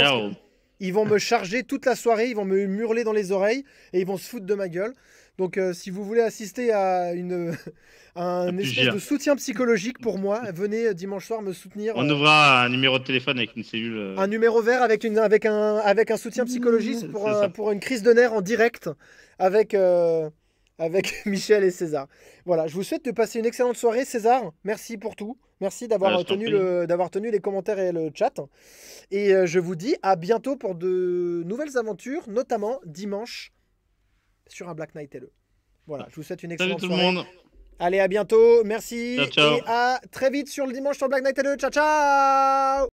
Ils vont me charger toute la soirée, ils vont me hurler dans les oreilles et ils vont se foutre de ma gueule. Donc si vous voulez assister à un espèce de soutien psychologique pour moi, venez dimanche soir me soutenir. On ouvrira un numéro de téléphone avec une cellule. Un numéro vert avec un soutien psychologique pour une crise de nerfs en direct avec Michel et César. Voilà, je vous souhaite de passer une excellente soirée. César, merci pour tout. Merci d'avoir tenu les commentaires et le chat. Et je vous dis à bientôt pour de nouvelles aventures, notamment dimanche sur un Black Knight LE. Voilà, je vous souhaite une excellente soirée. Salut tout le monde. Allez, à bientôt. Merci. Ciao. Et à très vite sur le dimanche sur Black Knight LE. Ciao, ciao.